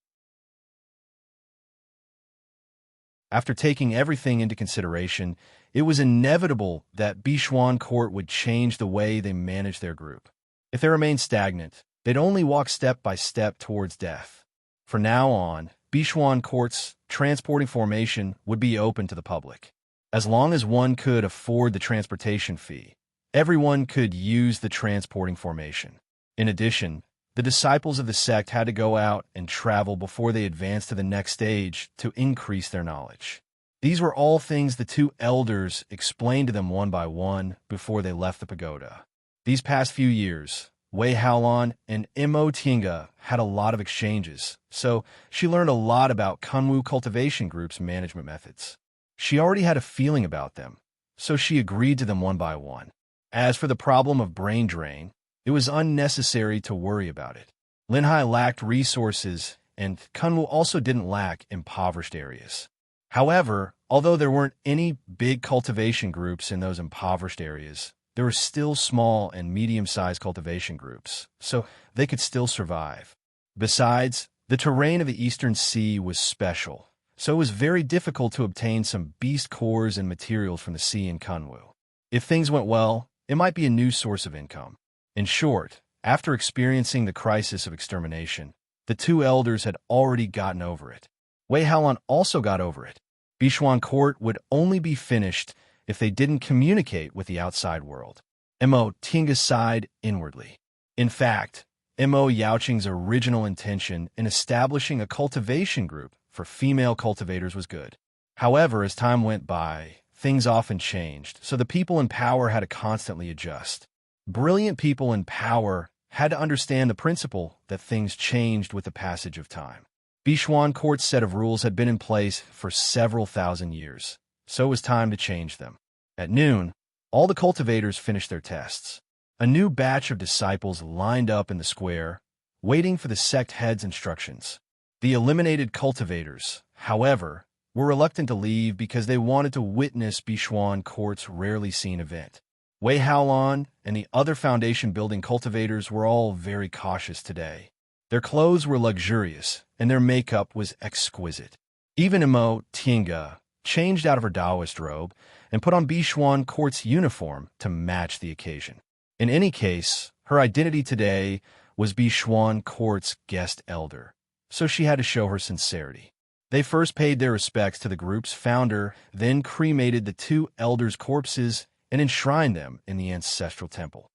After taking everything into consideration, it was inevitable that Bishuan Court would change the way they managed their group. If they remained stagnant, they'd only walk step by step towards death. From now on, Bishuan Court's transporting formation would be open to the public. As long as one could afford the transportation fee, everyone could use the transporting formation. In addition, the disciples of the sect had to go out and travel before they advanced to the next stage to increase their knowledge. These were all things the 2 elders explained to them one by one before they left the pagoda. These past few years, Wei Haolan and Mo Tiange had a lot of exchanges, so she learned a lot about Kunwu cultivation group's management methods. She already had a feeling about them, so she agreed to them one by one. As for the problem of brain drain, it was unnecessary to worry about it. Linhai lacked resources, and Kunwu also didn't lack impoverished areas. However, although there weren't any big cultivation groups in those impoverished areas, there were still small and medium-sized cultivation groups, so they could still survive. Besides, the terrain of the Eastern Sea was special, so it was very difficult to obtain some beast cores and materials from the sea in Kunwu. If things went well, it might be a new source of income. In short, after experiencing the crisis of extermination, the 2 elders had already gotten over it. Wei Haolan also got over it. Bishuan Court would only be finished if they didn't communicate with the outside world. Mo Tiange sighed inwardly. In fact, Mo Yaoqing's original intention in establishing a cultivation group for female cultivators was good. However, as time went by, things often changed, so the people in power had to constantly adjust. Brilliant people in power had to understand the principle that things changed with the passage of time. Bishuan Court's set of rules had been in place for several thousand years, so it was time to change them. At noon, all the cultivators finished their tests. A new batch of disciples lined up in the square, waiting for the sect head's instructions. The eliminated cultivators, however, were reluctant to leave because they wanted to witness Bishuan Court's rarely seen event. Wei Haolan and the other foundation-building cultivators were all very cautious today. Their clothes were luxurious, and their makeup was exquisite. Even Mo Tiange changed out of her Taoist robe and put on Bishuan Court's uniform to match the occasion. In any case, her identity today was Bishuan Court's guest elder, so she had to show her sincerity. They first paid their respects to the group's founder, then cremated the two elders' corpses and enshrined them in the ancestral temple.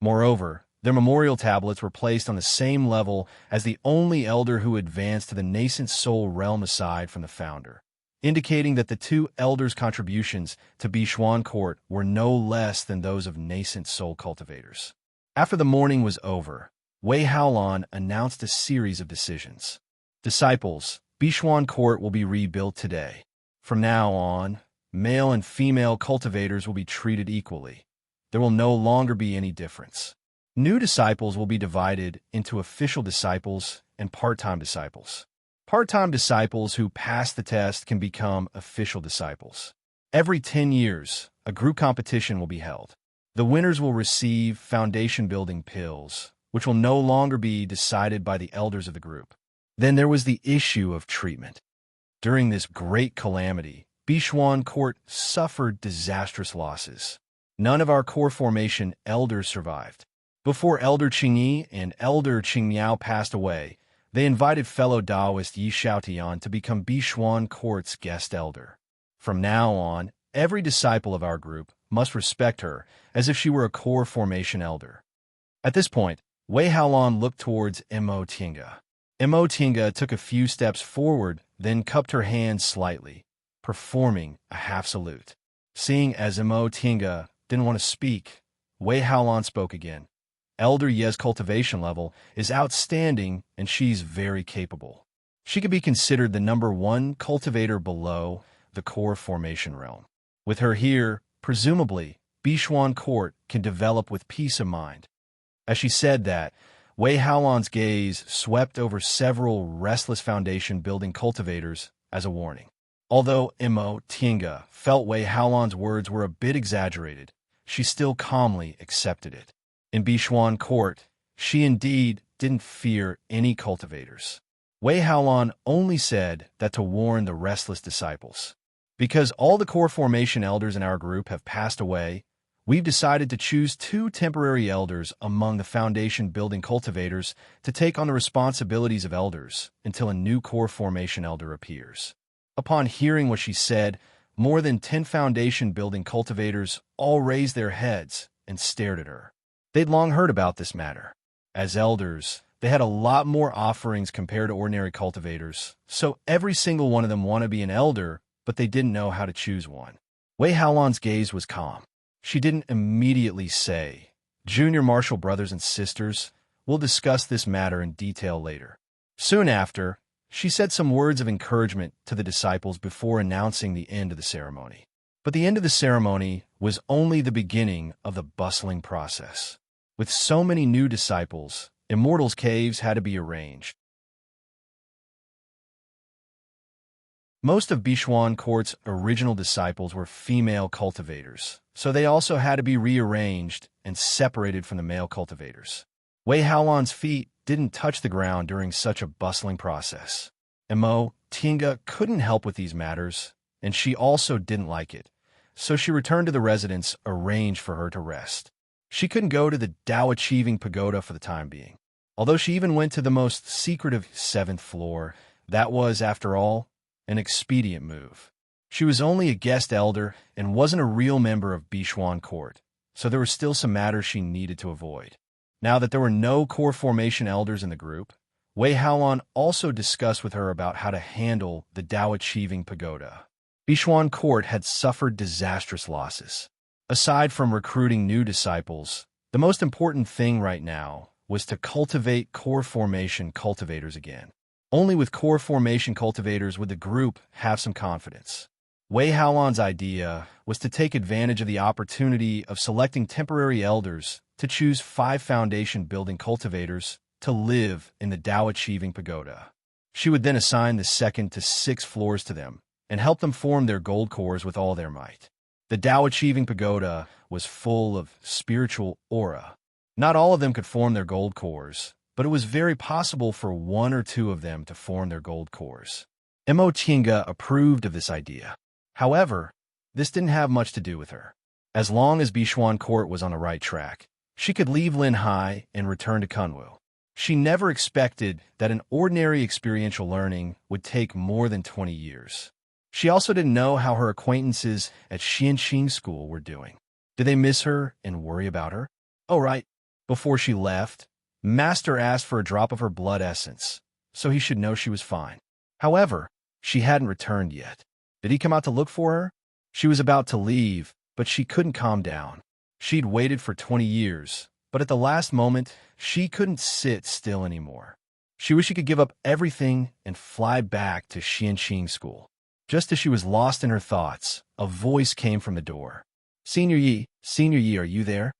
Moreover, their memorial tablets were placed on the same level as the only elder who advanced to the nascent soul realm aside from the founder, indicating that the two elders' contributions to Bishuan Court were no less than those of nascent soul cultivators. After the mourning was over, Wei Haolan announced a series of decisions. Disciples, Bishuan Court will be rebuilt today. From now on, male and female cultivators will be treated equally. There will no longer be any difference. New disciples will be divided into official disciples and part-time disciples. Part-time disciples who pass the test can become official disciples. Every 10 years, a group competition will be held. The winners will receive foundation-building pills, which will no longer be decided by the elders of the group. Then there was the issue of treatment. During this great calamity, Bishuan Court suffered disastrous losses. None of our core formation elders survived. Before Elder Qingyi and Elder Qingmiao passed away, they invited fellow Taoist Yi Xiaotian to become Bishuan Court's guest elder. From now on, every disciple of our group must respect her as if she were a core formation elder. At this point, Wei Haolan looked towards Mo Tinga. Mo Tinga took a few steps forward, then cupped her hands slightly, performing a half salute. Seeing as Mo Tinga didn't want to speak, Wei Haolan spoke again. Elder Ye's cultivation level is outstanding and she's very capable. She could be considered the #1 cultivator below the core formation realm. With her here, presumably, Bishuan Court can develop with peace of mind. As she said that, Wei Haolan's gaze swept over several restless foundation-building cultivators as a warning. Although Mo Tinga felt Wei Haolan's words were a bit exaggerated, she still calmly accepted it. In Bishuan Court, she indeed didn't fear any cultivators. Wei Haolan only said that to warn the restless disciples. Because all the core formation elders in our group have passed away, we've decided to choose 2 temporary elders among the foundation-building cultivators to take on the responsibilities of elders until a new core formation elder appears. Upon hearing what she said, more than 10 foundation-building cultivators all raised their heads and stared at her. They'd long heard about this matter. As elders, they had a lot more offerings compared to ordinary cultivators, so every single one of them wanted to be an elder, but they didn't know how to choose one. Wei Haolan's gaze was calm. She didn't immediately say, "Junior Marshal brothers and sisters, we'll discuss this matter in detail later." Soon after, she said some words of encouragement to the disciples before announcing the end of the ceremony. But the end of the ceremony was only the beginning of the bustling process. With so many new disciples, Immortals' caves had to be arranged. Most of Bishuan Court's original disciples were female cultivators, so they also had to be rearranged and separated from the male cultivators. Wei Haolan's feet didn't touch the ground during such a bustling process. Mo Tinga couldn't help with these matters, and she also didn't like it, so she returned to the residence arranged for her to rest. She couldn't go to the Tao-achieving pagoda for the time being. Although she even went to the most secretive 7th floor, that was, after all, an expedient move. She was only a guest elder and wasn't a real member of Bishuan Court, so there were still some matters she needed to avoid. Now that there were no core formation elders in the group, Wei Haolan also discussed with her about how to handle the Tao-achieving pagoda. Bishuan Court had suffered disastrous losses. Aside from recruiting new disciples, the most important thing right now was to cultivate core formation cultivators again. Only with core formation cultivators would the group have some confidence. Wei Haolan's idea was to take advantage of the opportunity of selecting temporary elders to choose 5 foundation-building cultivators to live in the Tao-achieving pagoda. She would then assign the 2nd to 6th floors to them and help them form their gold cores with all their might. The Tao-achieving pagoda was full of spiritual aura. Not all of them could form their gold cores, but it was very possible for 1 or 2 of them to form their gold cores. Mo Tinga approved of this idea. However, this didn't have much to do with her. As long as Bishuan Court was on the right track, she could leave Linhai and return to Kunwu. She never expected that an ordinary experiential learning would take more than 20 years. She also didn't know how her acquaintances at Xianxing School were doing. Did they miss her and worry about her? Oh, right. Before she left, Master asked for a drop of her blood essence, so he should know she was fine. However, she hadn't returned yet. Did he come out to look for her? She was about to leave, but she couldn't calm down. She'd waited for 20 years, but at the last moment, she couldn't sit still anymore. She wished she could give up everything and fly back to Xianxing School. Just as she was lost in her thoughts, a voice came from the door. Senior Yi, are you there?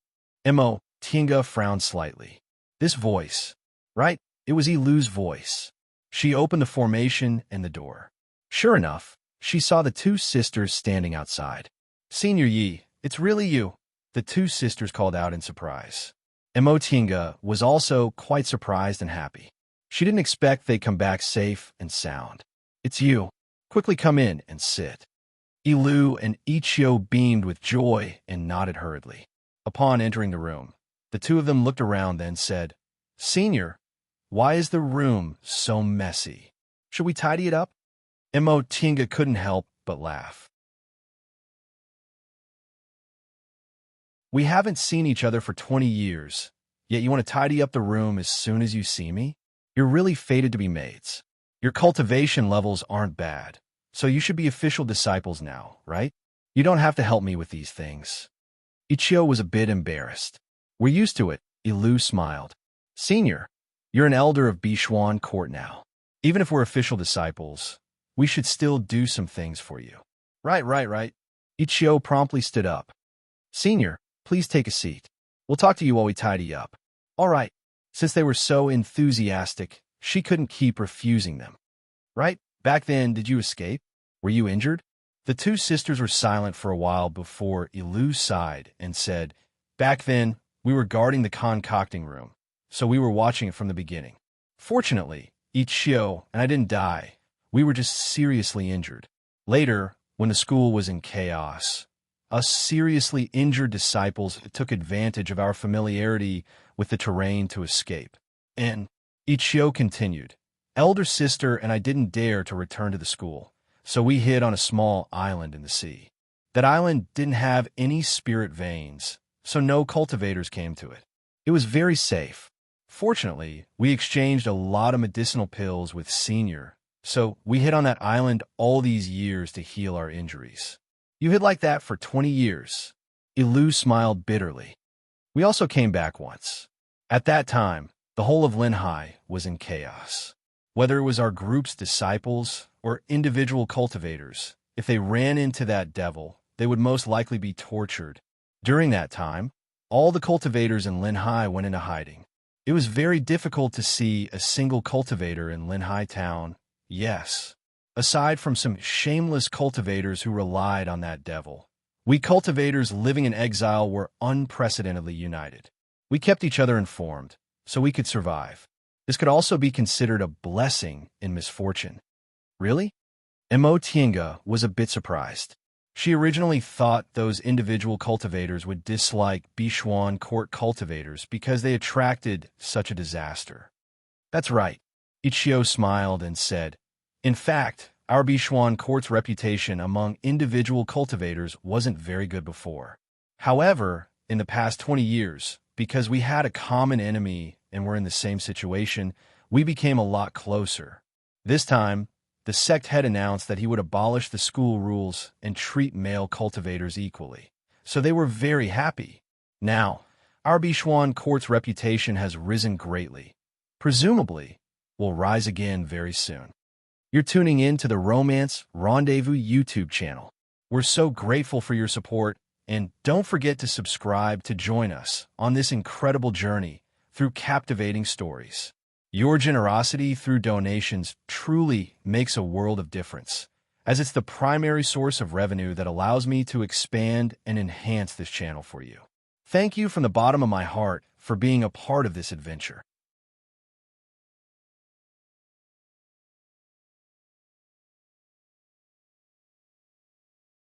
Mo Tinga frowned slightly. This voice, right? It was Yilu's voice. She opened the formation and the door. Sure enough, she saw the two sisters standing outside. Senior Yi, it's really you, the two sisters called out in surprise. Mo Tinga was also quite surprised and happy. She didn't expect they'd come back safe and sound. It's you. Quickly come in and sit. Yilu and Ichio beamed with joy and nodded hurriedly. Upon entering the room, the two of them looked around then said, Senior, why is the room so messy? Should we tidy it up? Mo Tinga couldn't help but laugh. We haven't seen each other for 20 years, yet you want to tidy up the room as soon as you see me? You're really fated to be mates. Your cultivation levels aren't bad, so you should be official disciples now, right? You don't have to help me with these things. Ichio was a bit embarrassed. We're used to it, Yilu smiled. Senior, you're an elder of Bishuan Court now. Even if we're official disciples, we should still do some things for you. Right. Ichio promptly stood up. Senior, please take a seat. We'll talk to you while we tidy up. All right. Since they were so enthusiastic, she couldn't keep refusing them. Right? Back then, did you escape? Were you injured? The two sisters were silent for a while before Yilu sighed and said, Back then, we were guarding the concocting room, so we were watching it from the beginning. Fortunately, Ichio and I didn't die. We were just seriously injured. Later, when the school was in chaos, us seriously injured disciples took advantage of our familiarity with the terrain to escape. And Ichio continued, Elder sister and I didn't dare to return to the school, so we hid on a small island in the sea. That island didn't have any spirit veins, so no cultivators came to it. It was very safe. Fortunately, we exchanged a lot of medicinal pills with Senior, so we hid on that island all these years to heal our injuries. You hid like that for 20 years. Yilu smiled bitterly. We also came back once. At that time, the whole of Linhai was in chaos. Whether it was our group's disciples or individual cultivators, if they ran into that devil, they would most likely be tortured. During that time, all the cultivators in Linhai went into hiding. It was very difficult to see a single cultivator in Linhai town, yes. Aside from some shameless cultivators who relied on that devil, we cultivators living in exile were unprecedentedly united. We kept each other informed, so we could survive. This could also be considered a blessing in misfortune. Really? Mo Tinga was a bit surprised. She originally thought those individual cultivators would dislike Bishuan Court cultivators because they attracted such a disaster. That's right. Ichio smiled and said, In fact, our Bishuan Court's reputation among individual cultivators wasn't very good before. However, in the past 20 years, because we had a common enemy and were in the same situation, we became a lot closer. This time, the sect head announced that he would abolish the school rules and treat male cultivators equally. So they were very happy. Now, our Bishuan Court's reputation has risen greatly. Presumably, will rise again very soon. You're tuning in to the Romance Rendezvous YouTube channel. We're so grateful for your support, and don't forget to subscribe to join us on this incredible journey through captivating stories. Your generosity through donations truly makes a world of difference, as it's the primary source of revenue that allows me to expand and enhance this channel for you. Thank you from the bottom of my heart for being a part of this adventure.